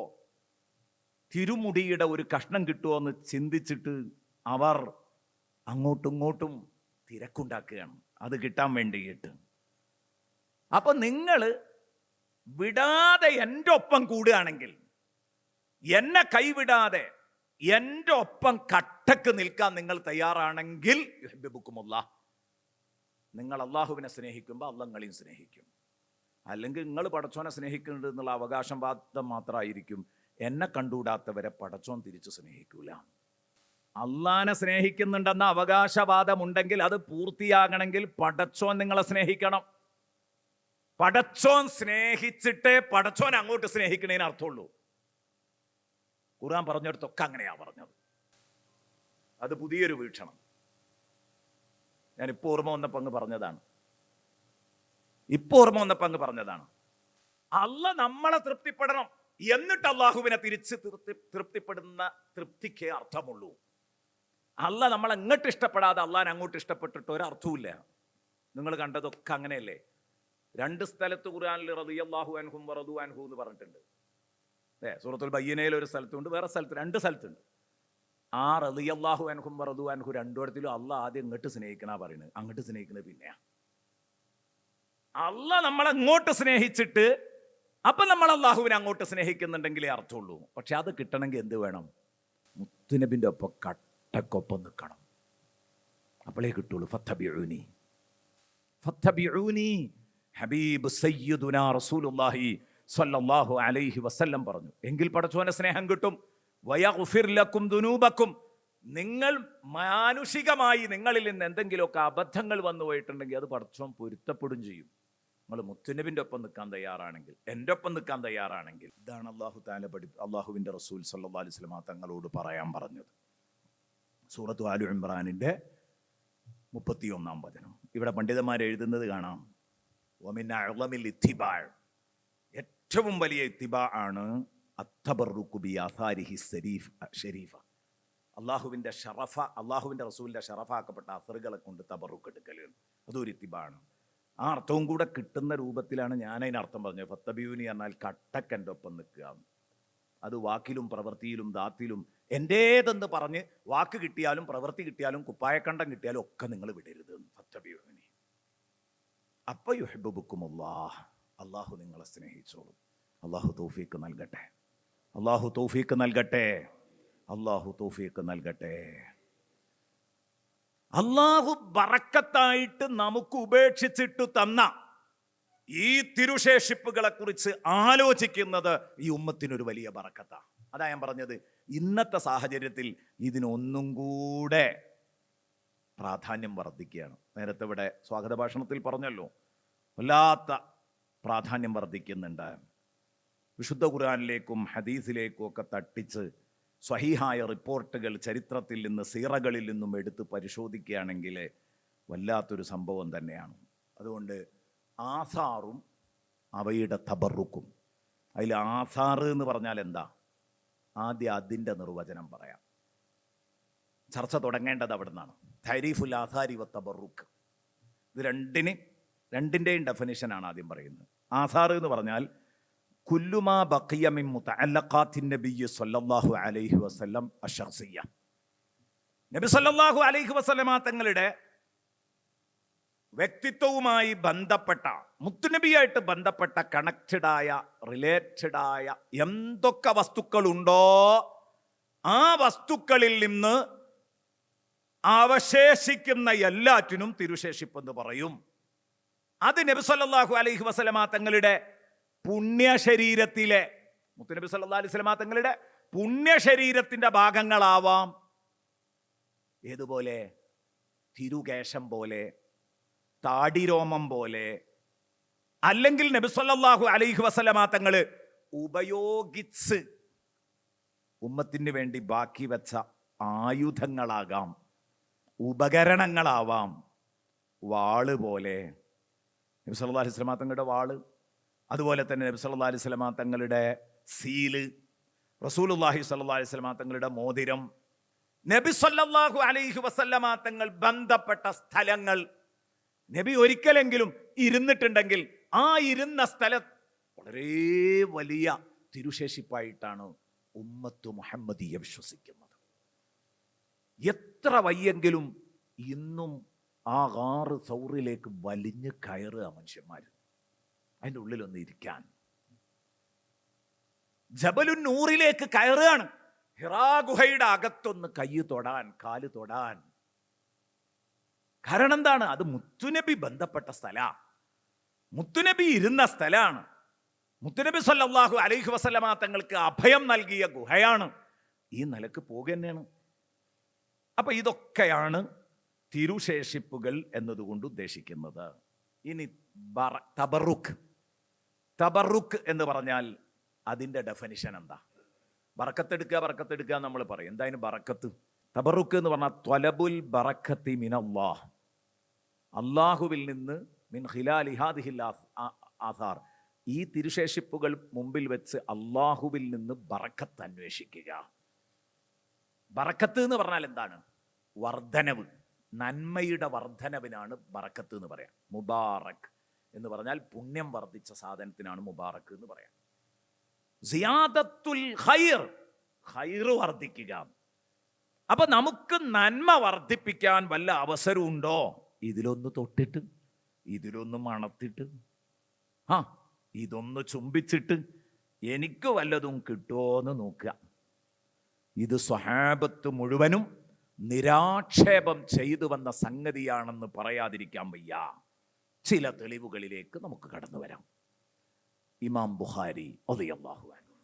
തിരുമുടിയുടെ ഒരു കഷ്ണം കിട്ടുമോ എന്ന് ചിന്തിച്ചിട്ട് അവർ അങ്ങോട്ടും ഇങ്ങോട്ടും തിരക്കുണ്ടാക്കുകയാണ് അത് കിട്ടാൻ വേണ്ടിയിട്ട്. അപ്പൊ നിങ്ങൾ വിടാതെ എൻ്റെ ഒപ്പം കൂടുകയാണെങ്കിൽ, എന്നെ കൈവിടാതെ എൻ്റെ ഒപ്പം കട്ടക്ക് നിൽക്കാൻ നിങ്ങൾ തയ്യാറാണെങ്കിൽ, യുഹ്ബിബുകുമുല്ലാഹ്, നിങ്ങൾ അള്ളാഹുവിനെ സ്നേഹിക്കുമ്പോൾ അള്ളാഹ് നിങ്ങളെയും സ്നേഹിക്കും. അല്ലെങ്കിൽ നിങ്ങൾ പടച്ചോനെ സ്നേഹിക്കുന്നുണ്ട് എന്നുള്ള അവകാശവാദം മാത്രമായിരിക്കും. എന്നെ കണ്ടുകൂടാത്തവരെ പടച്ചോൻ തിരിച്ചു സ്നേഹിക്കൂല. അള്ളാനെ സ്നേഹിക്കുന്നുണ്ടെന്ന അവകാശവാദം ഉണ്ടെങ്കിൽ അത് പൂർത്തിയാകണമെങ്കിൽ പടച്ചോൻ നിങ്ങളെ സ്നേഹിക്കണം. പടച്ചോൻ സ്നേഹിച്ചിട്ടേ പടച്ചോൻ അങ്ങോട്ട് സ്നേഹിക്കണേന് അർത്ഥമുള്ളൂ. ഖുർആൻ പറഞ്ഞെടുത്തൊക്കെ അങ്ങനെയാ പറഞ്ഞത്. അത് പുതിയൊരു വീക്ഷണം. ഞാനിപ്പോൾ ഓർമ്മ വന്നപ്പോൾ അങ്ങ് പറഞ്ഞതാണ്. അള്ളാഹ് നമ്മളെ തൃപ്തിപ്പെടണം, എന്നിട്ട് അള്ളാഹുവിനെ തിരിച്ച് തൃപ്തിപ്പെടുന്ന തൃപ്തിക്കേ അർത്ഥമുള്ളൂ. അള്ളാഹ് നമ്മളെ അങ്ങോട്ട് ഇഷ്ടപ്പെടാതെ അള്ളാഹിനെ അങ്ങോട്ട് ഇഷ്ടപ്പെട്ടിട്ട് ഒരർത്ഥവുമില്ല. നിങ്ങൾ കണ്ടതൊക്കെ അങ്ങനെയല്ലേ. 2 സ്ഥലത്ത് ഖുർആനിൽ റളിയല്ലാഹു അൻഹും വറദു അൻഹു എന്ന് പറഞ്ഞിട്ടുണ്ട്. സൂറത്തുൽ ബയ്യനയിൽ ഒരു സ്ഥലത്തുണ്ട്, വേറെ സ്ഥലത്ത് 2 സ്ഥലത്തുണ്ട്. ആ റളിയല്ലാഹു അൻഹും വറദു അൻഹു 2 ഇടത്തിലും അള്ളാഹ് ആദ്യം ഇങ്ങോട്ട് സ്നേഹിക്കണ പറയുന്നത്, അങ്ങോട്ട് സ്നേഹിക്കുന്നത് പിന്നെയാ. അള്ളാഹ് നമ്മളെ അങ്ങോട്ട് സ്നേഹിച്ചിട്ട് അപ്പം നമ്മൾ അള്ളാഹുവിനെ അങ്ങോട്ട് സ്നേഹിക്കുന്നുണ്ടെങ്കിലേ അർത്ഥമുള്ളൂ. പക്ഷെ അത് കിട്ടണമെങ്കിൽ എന്ത് വേണം? മുത്തുനബിൻ്റെ ഒപ്പം കട്ടക്കൊപ്പം നിൽക്കണം, അപ്പോഴേ കിട്ടുള്ളൂ. ഫത്തബിഊനി, ഹബീബ് സയ്യിദുനാ റസൂലുള്ളാഹി സ്വല്ലല്ലാഹു അലൈഹി വസല്ലം പറഞ്ഞു, എങ്കിൽ പടച്ചോനെ സ്നേഹം കിട്ടും. വയഗ്ഫിർ ലക്കും ദുനൂബക്കും, നിങ്ങൾ മാനുഷികമായി നിങ്ങളിൽ നിന്ന് എന്തെങ്കിലുമൊക്കെ അബദ്ധങ്ങൾ വന്നു പോയിട്ടുണ്ടെങ്കിൽ അത് പടച്ചോൻ പൊരുത്തപ്പെടും ചെയ്യും. നിങ്ങൾ മുത്തുനബിൻ്റെ ഒപ്പം നിൽക്കാൻ തയ്യാറാണെങ്കിൽ, എൻ്റെ ഒപ്പം നിൽക്കാൻ തയ്യാറാണെങ്കിൽ. ഇതാണ് അള്ളാഹു തആല അള്ളാഹുവിൻ്റെ റസൂൽ സല്ലല്ലാഹു അലൈഹി വസല്ലം തങ്ങളോട് പറയാൻ പറഞ്ഞത്. സൂറത്ത് ആലു ഇംറാനിൻ്റെ 31-ാം വചനം. ഇവിടെ പണ്ഡിതന്മാർ എഴുതുന്നത് കാണാം, വമിൻ അഅ്ളമിൽ ഇത്തിബാ, ഏറ്റവും വലിയ ഇത്തിബാ ആണ് അത്തബറുക്കു ബി ആസാരിഹി ഷരീഫ, അള്ളാഹുവിൻ്റെ ഷറഫ, അള്ളാഹുവിൻ്റെ റസൂലിൻ്റെ ഷറഫാക്കപ്പെട്ട അസറുകളെ കൊണ്ട് തബറുക്ക് എടുക്കൽ. അതൊരു ഇത്തിബാണ്. ആ അർത്ഥവും കൂടെ കിട്ടുന്ന രൂപത്തിലാണ് ഞാൻ അതിനർത്ഥം പറഞ്ഞത്. ഫത്തബിയൂനി എന്നാൽ കട്ടക്കൻ്റെ ഒപ്പം നിൽക്കുക. അത് വാക്കിലും പ്രവൃത്തിയിലും ദാത്തിലും എൻ്റേതെന്ന് പറഞ്ഞ് വാക്ക് കിട്ടിയാലും പ്രവൃത്തി കിട്ടിയാലും കുപ്പായക്കണ്ടം കിട്ടിയാലും ഒക്കെ നിങ്ങൾ വിടരുത്. ഫത്തബിയൂനി അപ്പോൾ യുഹിബ്ബുക്കുമുല്ലാഹ്, അള്ളാഹു നിങ്ങളെ സ്നേഹിച്ചോളും. അള്ളാഹു തൗഫീക്ക് നൽകട്ടെ, അള്ളാഹു തൗഫീക്ക് നൽകട്ടെ, അള്ളാഹു തൗഫീക്ക് നൽകട്ടെ. അള്ളാഹു ബറക്കത്തായിട്ട് നമുക്ക് ഉപേക്ഷിച്ചിട്ട് തന്ന ഈ തിരുശേഷിപ്പുകളെ കുറിച്ച് ആലോചിക്കുന്നത് ഈ ഉമ്മത്തിനൊരു വലിയ ബറക്കത്താണ്. അതാ ഞാൻ പറഞ്ഞത്, ഇന്നത്തെ സാഹചര്യത്തിൽ ഇതിനൊന്നും കൂടെ പ്രാധാന്യം വർദ്ധിക്കുകയാണ്. നേരത്തെ ഇവിടെ സ്വാഗത ഭാഷണത്തിൽ പറഞ്ഞല്ലോ, വല്ലാത്ത പ്രാധാന്യം വർദ്ധിക്കുന്നുണ്ട്. വിശുദ്ധ ഖുർആനിലേക്കും ഹദീസിലേക്കും ഒക്കെ തട്ടിച്ച് സ്വഹീഹായ റിപ്പോർട്ടുകൾ ചരിത്രത്തിൽ നിന്ന്, സീറകളിൽ നിന്നും എടുത്ത് പരിശോധിക്കുകയാണെങ്കിൽ വല്ലാത്തൊരു സംഭവം തന്നെയാണ്. അതുകൊണ്ട് ആസാറും അവയുടെ തബറുക്കും, അതിൽ ആസാറ് എന്ന് പറഞ്ഞാൽ എന്താ, ആദ്യം അതിൻ്റെ നിർവചനം പറയാം. ചർച്ച തുടങ്ങേണ്ടത് അവിടെ നിന്നാണ്. തരീഫുൽ ആസാരി വ തബറുക്ക്, ഇത് രണ്ടിൻ്റെയും ഡെഫിനിഷനാണ് ആദ്യം പറയുന്നത്. ആസാറ് എന്ന് പറഞ്ഞാൽ കുല്ലുമാ ബഖിയ മിൻ മുതഅല്ലഖാത്തിൻ നബിയ്യി സ്വല്ലല്ലാഹു അലൈഹി വസല്ലം അശ്ശഖ്സിയ്യ, നബി സ്വല്ലല്ലാഹു അലൈഹി വസല്ലമ തങ്ങളുടെ വ്യക്തിത്വവുമായി ബന്ധപ്പെട്ട, മുത്തുനബിയായിട്ട് ബന്ധപ്പെട്ട കണക്റ്റഡായ, റിലേറ്റഡായ എന്തൊക്കെ വസ്തുക്കളുണ്ടോ ആ വസ്തുക്കളിൽ നിന്ന് അവശേഷിക്കുന്ന എല്ലാറ്റിനും തിരുശേഷിപ്പെന്ന് പറയും. അത് നബി സല്ലല്ലാഹു അലൈഹി വസല്ലമ തങ്ങളുടെ പുണ്യശരീരത്തിലെ, മുത്തുനബി സല്ലല്ലാഹു അലൈഹി വസല്ലമ തങ്ങളുടെ പുണ്യശരീരത്തിൻ്റെ ഭാഗങ്ങളാവാം. ഏതുപോലെ? തിരുകേശം പോലെ, താടിരോമം പോലെ, അല്ലെങ്കിൽ നബി സല്ലല്ലാഹു അലൈഹി വസല്ലമ തങ്ങൾ ഉപയോഗിച്ച് ഉമ്മത്തിന് വേണ്ടി ബാക്കി വെച്ച ആയുധങ്ങളാകാം, ഉപകരണങ്ങളാവാം. വാള് പോലെ നബി സല്ലല്ലാഹു അലൈഹി വസല്ലമ തങ്ങളുടെ വാള്, അതുപോലെ തന്നെ നബി സല്ലല്ലാഹു അലൈഹി വസല്ലമ തങ്ങളുടെ സീല്, റസൂലുള്ളാഹി സ്വല്ലല്ലാഹു അലൈഹി വസല്ലമ തങ്ങളുടെ മോതിരം, നബി സല്ലല്ലാഹു അലൈഹി വസല്ലമ തങ്ങൾ ബന്ധപ്പെട്ട സ്ഥലങ്ങൾ. നബി ഒരിക്കലെങ്കിലും ഇരുന്നിട്ടുണ്ടെങ്കിൽ ആ ഇരുന്ന സ്ഥലം വളരെ വലിയ തിരുശേഷിപ്പായിട്ടാണ് ഉമ്മത്ത് മുഹമ്മദിയ വിശ്വസിക്കുന്നത്. എത്ര വയ്യെങ്കിലും ഇന്നും ആ 6 സൗറിലേക്ക് വലിഞ്ഞ് കയറുക മനുഷ്യന്മാർ, അതിൻ്റെ ഉള്ളിലൊന്ന് ഇരിക്കാൻ. ജബലുൻ നൂറിലേക്ക് കയറുകയാണ്, ഹിറാ ഗുഹയുടെ അകത്തൊന്ന് കൈ തൊടാൻ, കാല് തൊടാൻ. കാരണം എന്താണ്? അത് മുത്തുനബി ബന്ധപ്പെട്ട സ്ഥലമാണ്, മുത്തുനബി ഇരുന്ന സ്ഥലമാണ്, മുത്തുനബി സല്ലല്ലാഹു അലൈഹി വസല്ലമ തങ്ങൾക്ക് അഭയം നൽകിയ ഗുഹയാണ്. ഈ നിലക്ക് പോകുക തന്നെയാണ്. അപ്പൊ ഇതൊക്കെയാണ് തിരുശേഷിപ്പുകൾ എന്നതുകൊണ്ട് ഉദ്ദേശിക്കുന്നത്. ഇനി തബറുക്ക്, തബറുക്ക് എന്ന് പറഞ്ഞാൽ അതിൻ്റെ ഡെഫിനിഷൻ എന്താ? ബറക്കത്തെടുക്കുക നമ്മൾ പറയും. എന്തായാലും ബറക്കത്ത്, തബറുക്ക് എന്ന് പറഞ്ഞാൽ ത്വലബുൽ ബറക്കത്തി മിനല്ലാഹ്, അള്ളാഹുവിൽ നിന്ന്, മിൻ ഖിലാലി ഹാദിഹിൽ ആസാർ, ഈ തിരുശേഷിപ്പുകൾ മുമ്പിൽ വെച്ച് അള്ളാഹുവിൽ നിന്ന് ബറക്കത്ത് അന്വേഷിക്കുക. ബറക്കത്ത് എന്ന് പറഞ്ഞാൽ എന്താണ്? വർധനവ്, നന്മയുടെ വർധനവിനാണ് ബറക്കത്ത് എന്ന് പറയാം. മുബാറക് എന്ന് പറഞ്ഞാൽ പുണ്യം വർദ്ധിച്ച സാധനത്തിനാണ് മുബാറക്ക് എന്ന് പറയാം. സിയാദത്തുൽ ഖൈർ, ഖൈർ വർദ്ധിക്കുക. അപ്പൊ നമുക്ക് നന്മ വർദ്ധിപ്പിക്കാൻ വല്ല അവസരമുണ്ടോ? ഇതിലൊന്ന് തൊട്ടിട്ട്, ഇതിലൊന്ന് മണത്തിട്ട്, ഇതൊന്ന് ചുംബിച്ചിട്ട് എനിക്ക് വല്ലതും കിട്ടുമോന്ന് നോക്കുക. ഇത് സ്വഹാബത്ത് മുഴുവനും നിരാക്ഷേപം ചെയ്തു വന്ന സംഗതിയാണെന്ന് പറയാതിരിക്കാൻ വയ്യ. ചില തെളിവുകളിലേക്ക് നമുക്ക് കടന്നു വരാം. ഇമാം ബുഖാരി റളിയല്ലാഹു അൻഹു.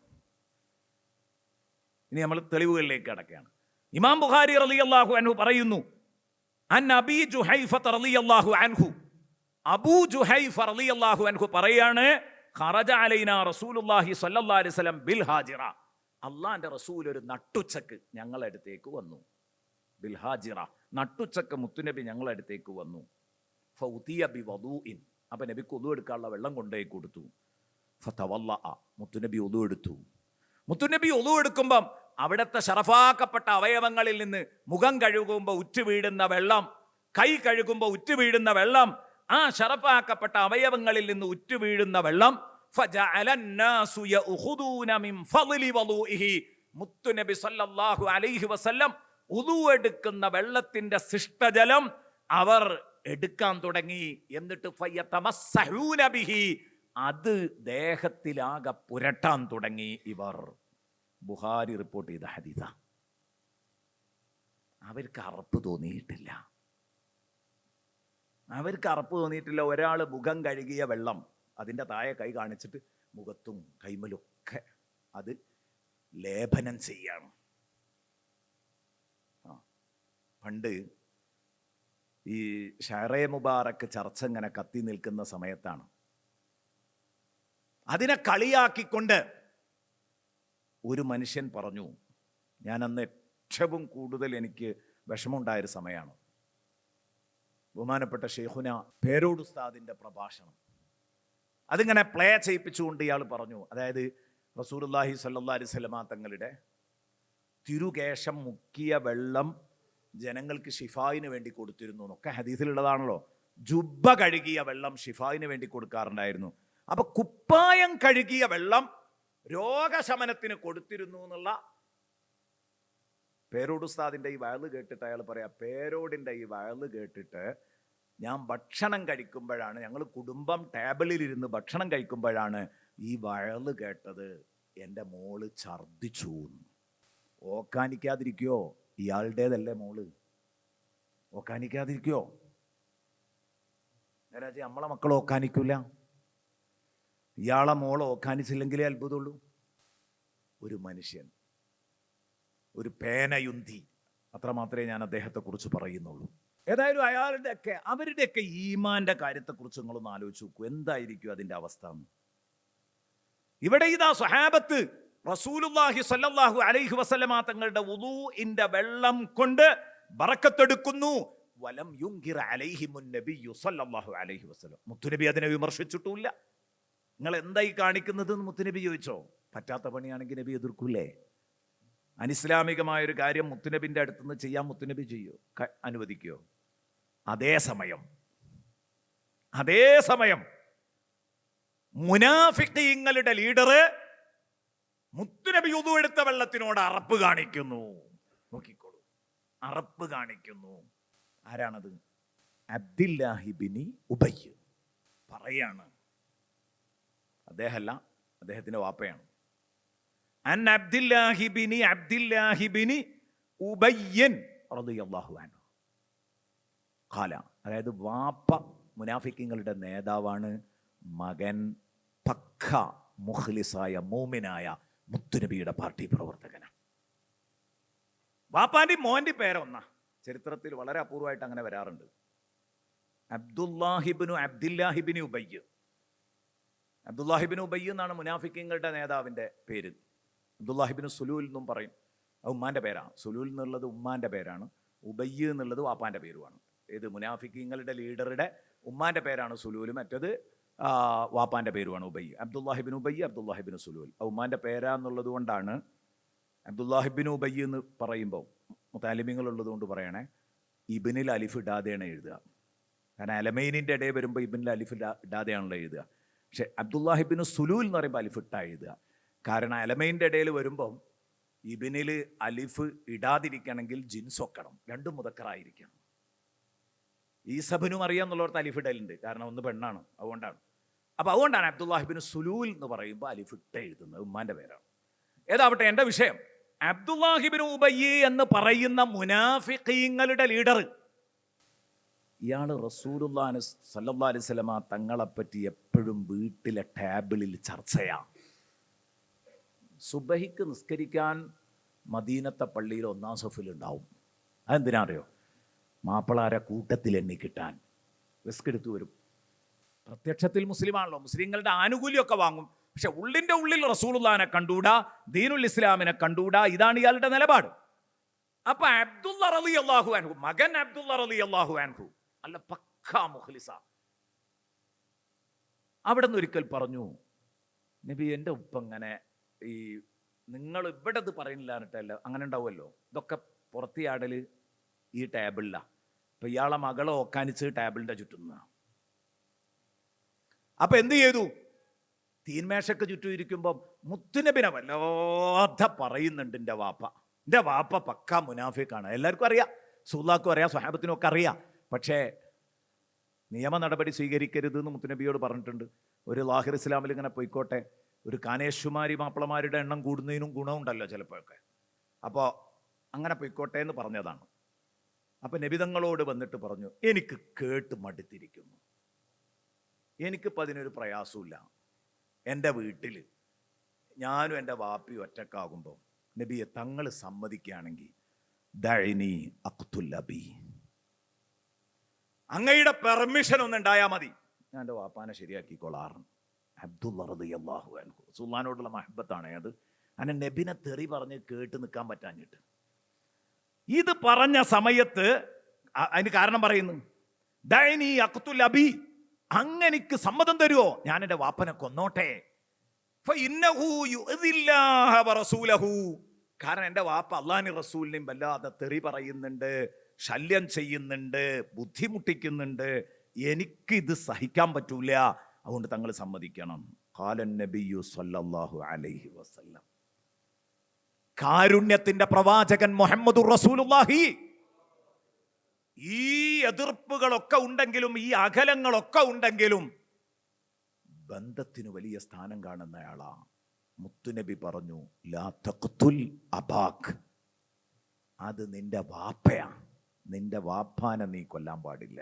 ഇനി നമ്മൾ തെളിവുകളിലേക്ക് കടക്കുകയാണ്. ഇമാം ബുഖാരി റളിയല്ലാഹു അൻഹു പറയുന്നു, അൻ അബീ ജുഹൈഫ റളിയല്ലാഹു അൻഹു, അബൂ ജുഹൈഫ റളിയല്ലാഹു അൻഹു പറയാണ്, ഖറജ അലൈനാ റസൂലുള്ളാഹി സ്വല്ലല്ലാഹു അലൈഹി വസല്ലം ബിൽ ഹാജിറ, അള്ളാന്റെ റസൂൽ ഒരു നട്ടുച്ചക്ക് ഞങ്ങളുടെ അടുത്തേക്ക് വന്നു. ബിൽ ഹാജിറ, നട്ടുച്ചക്ക് മുത്തുനബി ഞങ്ങളുടെ അടുത്തേക്ക് വന്നു. ഫൗതിയ ബി വദൂഇൻ, അപ്പൊ നബിക്ക് ഉദു എടുക്കാനുള്ള വെള്ളം കൊണ്ടുപോയി കൊടുത്തു. ഫതവല്ലഅ, മുത്തുനബി ഉദു എടുത്തു. മുത്തുനബി ഉദു എടുക്കുമ്പം അവിടുത്തെ ശറഫാക്കപ്പെട്ട അവയവങ്ങളിൽ നിന്ന് മുഖം കഴുകുമ്പോൾ ഉറ്റുവീഴുന്ന വെള്ളം, കൈ കഴുകുമ്പോൾ ഉറ്റുവീഴുന്ന വെള്ളം, ആ ശറഫാക്കപ്പെട്ട അവയവങ്ങളിൽ നിന്ന് ഉറ്റുവീഴുന്ന വെള്ളം, മുത്തുനബി സല്ലല്ലാഹു അലൈഹി വസല്ലം ഉദു എടുക്കുന്ന വെള്ളത്തിന്റെ ശിഷ്ടജലം അവർ എടുക്കാൻ തുടങ്ങി. എന്നിട്ട് ഫയതമസ്സഹൂന ബിഹി, അത് ദേഹത്തിലാകെ പുരട്ടാൻ തുടങ്ങി ഇവർ. ബുഖാരി റിപ്പോർട്ട് ചെയ്ത ഹദീസ. അവർക്ക് അറപ്പ് തോന്നിയിട്ടില്ല. ഒരാൾ മുഖം കഴുകിയ വെള്ളം അതിൻ്റെ താഴെ കൈ കാണിച്ചിട്ട് മുഖത്തും കൈമലൊക്കെ അത് ലേപനം ചെയ്യാണ്. പണ്ട് ഈ ഷഹറെ മുബാറക്ക് ചർച്ച ഇങ്ങനെ കത്തി നിൽക്കുന്ന സമയത്താണ് അതിനെ കളിയാക്കിക്കൊണ്ട് ഒരു മനുഷ്യൻ പറഞ്ഞു, ഞാൻ അന്ന് ഏറ്റവും കൂടുതൽ എനിക്ക് വിഷമമുണ്ടായൊരു സമയമാണ്, ബഹുമാനപ്പെട്ട ഷെയ്ഖുന പേരോട് ഉസ്താദിൻ്റെ പ്രഭാഷണം. അതിങ്ങനെ പ്ലേ ചെയ്യിപ്പിച്ചുകൊണ്ട് ഇയാൾ പറഞ്ഞു, അതായത് റസൂലുള്ളാഹി സ്വല്ലല്ലാഹു അലൈഹി വസല്ലമ തങ്ങളുടെ തിരുകേശം മുക്കിയ വെള്ളം ജനങ്ങൾക്ക് ഷിഫായിന് വേണ്ടി കൊടുത്തിരുന്നു എന്നൊക്കെ ഹദീസിലുള്ളതാണല്ലോ. ജുബ്ബ കഴുകിയ വെള്ളം ഷിഫായിന് വേണ്ടി കൊടുക്കാറുണ്ടായിരുന്നു. അപ്പൊ കുപ്പായം കഴുകിയ വെള്ളം രോഗശമനത്തിന് കൊടുത്തിരുന്നു എന്നുള്ള പേരോട് ഉസ്താദിന്റെ ഈ വയല് കേട്ടിട്ട് അയാൾ പറയാ, പേരോടിന്റെ ഈ വയല് കേട്ടിട്ട് ഞാൻ ഭക്ഷണം കഴിക്കുമ്പോഴാണ്, ഞങ്ങൾ കുടുംബം ടേബിളിലിരുന്ന് ഭക്ഷണം കഴിക്കുമ്പോഴാണ് ഈ വയല് കേട്ടത്. എൻ്റെ മോള് ഛർദിച്ചു. ഓക്കാനിക്കാതിരിക്കോ? ഇയാളുടേതല്ലേ മോള്, ഓക്കാനിക്കാതിരിക്കോ? നേരാജി നമ്മളെ മക്കൾ ഓക്കാനിക്കൂല, ഇയാളെ മോളെ ഓക്കാനിച്ചില്ലെങ്കിലേ അത്ഭുതമുള്ളൂ. ഒരു മനുഷ്യൻ, ഒരു പേനയുന്തി, അത്രമാത്രമേ ഞാൻ അദ്ദേഹത്തെക്കുറിച്ച് പറയുന്നുള്ളൂ. ഏതായാലും അവരുടെയൊക്കെ ഈമാന്റെ കാര്യത്തെക്കുറിച്ച് നിങ്ങളൊന്ന് ആലോചിച്ച് നോക്കൂ, എന്തായിരിക്കും അതിൻ്റെ അവസ്ഥ. ഇവിടെ ഇതാ സ്വഹാബത്ത് റസൂലുള്ളാഹി സ്വല്ലല്ലാഹു അലൈഹി വസല്ലമ തങ്ങളുടെ വുളൂഇന്റെ വെള്ളം കൊണ്ട് ബറക്കത്തെടുക്കുന്നു. വലം യുൻകിർ അലൈഹിമുൻ നബിയ്യു സ്വല്ലല്ലാഹു അലൈഹി വസല്ലം, മുത്തുനബി അതിനെ വിമർശിച്ചിട്ടുമില്ല. നിങ്ങൾ എന്തായി കാണിക്കുന്നത് എന്ന് മുത്തുനബി ചോദിച്ചോ? പറ്റാത്ത പണിയാണെങ്കിൽ നബി എതിർക്കൂലേ? അനിസ്ലാമികമായൊരു കാര്യം മുത്തുനബിന്റെ അടുത്തുനിന്ന് ചെയ്യാൻ മുത്തുനബി ചെയ്യോ? അനുവദിക്കോ? അതേസമയം മുനാഫിഖീങ്ങളുടെ ലീഡർ മുത്തുനബി ഉദു എടുത്ത വെള്ളത്തിനോട് അറപ്പ് കാണിക്കുന്നു. നോക്കിക്കോളൂ, അറപ്പ് കാണിക്കുന്നു. ആരാണത്? അബ്ദുല്ലാഹി ബിനി ഉബയ്യ് പറയാണ്. അദ്ദേഹമല്ല, അദ്ദേഹത്തിന്റെ വാപ്പയാണ്. അൻ അബ്ദുല്ലാഹി ബിനി ഉബയ്യൻ റളിയല്ലാഹു അൻഹു ഖാല, അതായത് വാപ്പ മുനാഫിക്കീങ്ങളുടെ നേതാവാണ്, മകൻ പക്ക മുഖ്ലിസായ മോമിനായ മുത്തുനബിയുടെ പാർട്ടി പ്രവർത്തകനാണ്. വാപ്പാന്റെ മോന്റെ പേരൊന്നാ. ചരിത്രത്തിൽ വളരെ അപൂർവമായിട്ട് അങ്ങനെ വരാറുണ്ട്. അബ്ദുല്ലാഹിബിന് ഉബയ്യ്. അബ്ദുല്ലാഹിബിൻ ഉബയ്യ് എന്നാണ് മുനാഫിക്കീങ്ങളുടെ നേതാവിൻ്റെ പേര്. അബ്ദുല്ലാഹിബിന് സുലൂൽ എന്നും പറയും. അത് ഉമ്മാൻ്റെ പേരാണ്. സുലൂൽ എന്നുള്ളത് ഉമ്മാൻ്റെ പേരാണ്, ഉബയ്യ് എന്നുള്ളത് വാപ്പാൻ്റെ പേരുമാണ്. ഇത് മുനാഫിക്കീങ്ങളുടെ ലീഡറുടെ ഉമ്മാൻ്റെ പേരാണ് സുലൂൽ, മറ്റത് വാപ്പാൻ്റെ പേരുമാണ് ഉബയ്യ്. അബ്ദുല്ലാഹിബിൻ ഉബയ്യ്, അബ്ദുല്ലാഹിബിൻ സുലൂൽ. ഉമ്മാൻ്റെ പേരാന്നുള്ളത് കൊണ്ടാണ് അബ്ദുല്ലാഹിബിൻ ഉബയ്യ് എന്ന് പറയുമ്പോൾ മുതാലിമീങ്ങളുള്ളത് കൊണ്ട് പറയണേ, ഇബിനിൽ അലിഫ് ഇടാതെയാണ് എഴുതുക. കാരണം അലമൈനിൻ്റെ ഇടയിൽ വരുമ്പോൾ ഇബിനിൽ അലിഫ് ഇടാതെയാണല്ലോ എഴുതുക. പക്ഷെ അബ്ദുല്ലാഹിബിൻ സുലൂൽ എന്ന് പറയുമ്പോൾ അലിഫ് ഇട്ടാ എഴുതുക. കാരണം അലമൈൻ്റെ ഇടയിൽ വരുമ്പം ഇബിനിൽ അലിഫ് ഇടാതിരിക്കണമെങ്കിൽ ജിൻസ് വെക്കണം, രണ്ടും മുതക്കറായിരിക്കണം. ഈസബിനും അറിയാമെന്നുള്ളവർക്ക് അലിഫ് ഇടലുണ്ട്, കാരണം ഒന്ന് പെണ്ണാണ്, അതുകൊണ്ടാണ്. അപ്പോൾ അതുകൊണ്ടാണ് അബ്ദുല്ലാഹിബിൻ സുലൂൽ എന്ന് പറയുമ്പോൾ അലിഫ് ഇട്ട് എഴുതുന്നത്, ഉമ്മാൻ്റെ പേരാണ്. ഏതാവട്ടെ, എൻ്റെ വിഷയം അബ്ദുല്ലാഹിബിൻ ഉബയ്യ് എന്ന് പറയുന്ന മുനാഫിഖീങ്ങളുടെ ലീഡർ ഇയാൾ റസൂലുള്ളാഹി സ്വല്ലല്ലാഹു അലൈഹി വസല്ലമ തങ്ങളെപ്പറ്റി എപ്പോഴും വീട്ടിലെ ടേബിളിൽ ചർച്ചയാണ്. സുബഹിക്ക് നിസ്കരിക്കാൻ മദീനത്തെ പള്ളിയിൽ 1-ാം സഫിലുണ്ടാവും. അതെന്തിനാ അറിയോ? മാപ്പിളാരെ കൂട്ടത്തിൽ എണ്ണി കിട്ടാൻ റിസ്ക് എടുത്തു വരും. പ്രത്യക്ഷത്തിൽ മുസ്ലിമാണല്ലോ, മുസ്ലിങ്ങളുടെ ആനുകൂല്യമൊക്കെ വാങ്ങും. പക്ഷെ ഉള്ളിൻ്റെ ഉള്ളിൽ റസൂലുള്ളാഹിനെ കണ്ടൂടാ, ദീനുൽ ഇസ്ലാമിനെ കണ്ടൂടാ. ഇതാണ് ഇയാളുടെ നിലപാട്. അപ്പൊ അബ്ദുള്ള റളിയല്ലാഹു അൻഹു, മകൻ അബ്ദുള്ള റളിയല്ലാഹു അൻഹു അല്ല പക്കാ മുഖ്ലിസ, അവിടെ നിന്ന് ഒരിക്കൽ പറഞ്ഞു, നബി എൻ്റെ ഉപ്പ ഇങ്ങനെ ഈ നിങ്ങൾ ഇവിടെ ഇത് പറയുന്നില്ല എന്നിട്ടല്ല, അങ്ങനെ ഉണ്ടാവുമല്ലോ, ഇതൊക്കെ പുറത്തിയാടൽ ഈ ടേബിളിലാണ്. ഇപ്പൊ ഇയാളെ മകളെ ഓക്കാനിച്ച് ടേബിളിൻ്റെ ചുറ്റും നിന്നാണ്. അപ്പൊ എന്ത് ചെയ്തു? തീന്മേശക്ക് ചുറ്റും ഇരിക്കുമ്പം മുത്തുനബിനെ വല്ലാതെ പറയുന്നുണ്ട് എൻ്റെ വാപ്പ. എൻ്റെ വാപ്പ പക്കാ മുനാഫിക്കാണ്. എല്ലാവർക്കും അറിയാം, റസൂലുള്ളാഹിക്കും അറിയാം, സ്വഹാബത്തിനും ഒക്കെ അറിയാം. പക്ഷേ നിയമ നടപടി സ്വീകരിക്കരുത് എന്ന് മുത്തുനബിയോട് പറഞ്ഞിട്ടുണ്ട്. ഒരു ലാഹിർ ഇസ്ലാമിൽ ഇങ്ങനെ പോയിക്കോട്ടെ, ഒരു കാനേഷുമാരി മാപ്പിളമാരുടെ എണ്ണം കൂടുന്നതിനും ഗുണമുണ്ടല്ലോ ചിലപ്പോഴൊക്കെ. അപ്പോൾ അങ്ങനെ പോയിക്കോട്ടെ എന്ന് പറഞ്ഞതാണ്. അപ്പം നബിതങ്ങളോട് വന്നിട്ട് പറഞ്ഞു, എനിക്ക് കേട്ട് മടുത്തിരിക്കുന്നു, എനിക്കിപ്പോൾ അതിനൊരു പ്രയാസമില്ല. എൻ്റെ വീട്ടിൽ ഞാനും എൻ്റെ വാപ്പിയും ഒറ്റക്കാകുമ്പോൾ നബിയെ തങ്ങൾ സമ്മതിക്കുകയാണെങ്കിൽ ദഅനി അഖ്തുൽ അബി, അങ്ങയുടെ പെർമിഷൻ ഒന്നുണ്ടായാൽ മതി, ഞാൻ എൻ്റെ വാപ്പാനെ ശരിയാക്കിക്കോളാറുണ്ട്. അബ്ദുള്ള റളിയല്ലാഹു അൻഹു, റസൂലുള്ളാഹിനോടുള്ള മഹബത്താണ് അത്. അങ്ങനെ നബിനെ തെറി പറഞ്ഞ് കേട്ട് നിൽക്കാൻ പറ്റാഞ്ഞിട്ട് ഇത് പറഞ്ഞ സമയത്ത് അതിന് കാരണം പറയുന്നു, ദഅനി അഖ്തുൽ അബി, അങ്ങനെക്ക് സമ്മതം തരുമോ ഞാൻ എൻ്റെ വാപ്പനെ കൊന്നോട്ടെ? ഫഇന്നഹു യുഅ്ദില്ലാഹ വറസൂലഹു, കാരണം എൻ്റെ വാപ്പ അല്ലാഹുവിനെയും റസൂലിനെയും വല്ലാതെ തെറി പറയുന്നുണ്ട്, ശല്യം ചെയ്യുന്നുണ്ട്, ബുദ്ധിമുട്ടിക്കുന്നുണ്ട്, എനിക്കിത് സഹിക്കാൻ പറ്റൂല, അതുകൊണ്ട് തങ്ങൾ സമ്മതിക്കണം. ഖാലൻ നബിയ്യു സ്വല്ലല്ലാഹു അലൈഹി വസല്ലം, കാരുണ്യത്തിന്റെ പ്രവാചകൻ മുഹമ്മദുർ റസൂലുള്ളാഹി, ഈ എതിർപ്പുകളൊക്കെ ഉണ്ടെങ്കിലും ഈ അകലങ്ങളൊക്കെ ഉണ്ടെങ്കിലും ബന്ധത്തിന് വലിയ സ്ഥാനം കാണുന്നയാളാ. മുത്തുനബി പറഞ്ഞു, ലാ തഖ്തുൽ അബാക്, അത് നിന്റെ വാപ്പയാ, നിന്റെ വാപ്പാനെ നീ കൊല്ലാൻ പാടില്ല.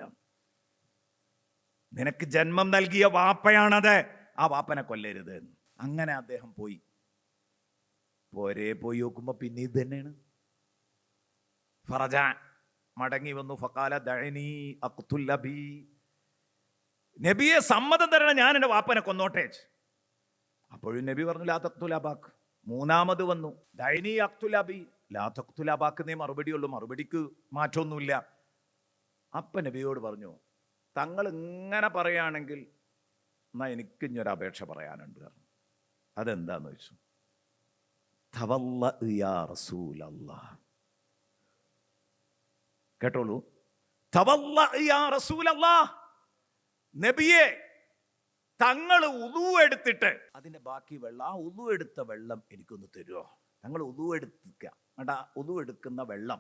നിനക്ക് ജന്മം നൽകിയ വാപ്പയാണത്, ആ വാപ്പനെ കൊല്ലരുത്. അങ്ങനെ അദ്ദേഹം പോയി നോക്കുമ്പോ പിന്നെ ഇത് തന്നെയാണ്. ഫറജ, മടങ്ങി വന്നു. ഫഖാല ദഅനി അഖ്തുൽ അബി, നബിയെ സമ്മതം തരണം, ഞാൻ എൻ്റെ വാപ്പനെ കൊന്നോട്ടെ. അപ്പോഴും നബി പറഞ്ഞു ലാ തഖ്തുൽ അബാക്. മൂന്നാമത് വന്നു, ദഅനി അഖ്തുൽ അബി, ലാ തഖ്തുൽ അബാക് എന്നേ മറുപടിയുള്ളൂ, മറുപടിക്ക് മാറ്റമൊന്നുമില്ല. അപ്പ നബിയോട് പറഞ്ഞു, തങ്ങൾ ഇങ്ങനെ പറയുകയാണെങ്കിൽ എന്നാ എനിക്ക് ഇനിയൊരു അപേക്ഷ പറയാനുണ്ട്. അതെന്താന്ന് ചോദിച്ചു. തവല്ല യാ റസൂലല്ലാഹ്, കേട്ടോളൂ, തവല്ല യാ റസൂലല്ലാഹ്, നബിയെ തങ്ങൾ ഉളു എടുത്തിട്ട് അതിന്റെ ബാക്കി വെള്ളം, ആ ഉളു എടുത്ത വെള്ളം എനിക്കൊന്ന് തരുമോ? തങ്ങൾ ഉളു എടുക്കുക, ഉളു എടുക്കുന്ന വെള്ളം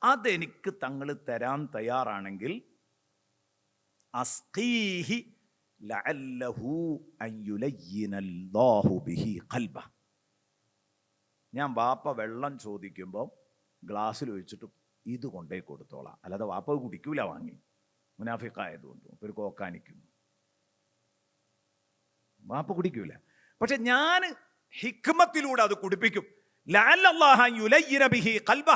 അതെനിക്ക് തങ്ങൾ തരാൻ തയ്യാറാണെങ്കിൽ അസ്ഖീഹി ലഅല്ലഹു അൻ യുലയ്യിനല്ലാഹു ബിഹി ഖൽബ, ഞാൻ വാപ്പ വെള്ളം ചോദിക്കുമ്പോൾ ഗ്ലാസ്സിൽ ഒഴിച്ചിട്ട് ഇത് കൊണ്ടേ കൊടുത്തോളാം, അല്ലാതെ വാപ്പ കുടിക്കൂല, വാങ്ങി മുനാഫിക്കായതുകൊണ്ട് ഒരു കോക്കാനിക്കും, വാപ്പ കുടിക്കൂല. പക്ഷെ ഞാൻ ഹിക്മത്തിലൂടെ അത് കുടിപ്പിക്കും. ലഅല്ലല്ലാഹു അൻ യുലയ്യിന ബിഹി ഖൽബ,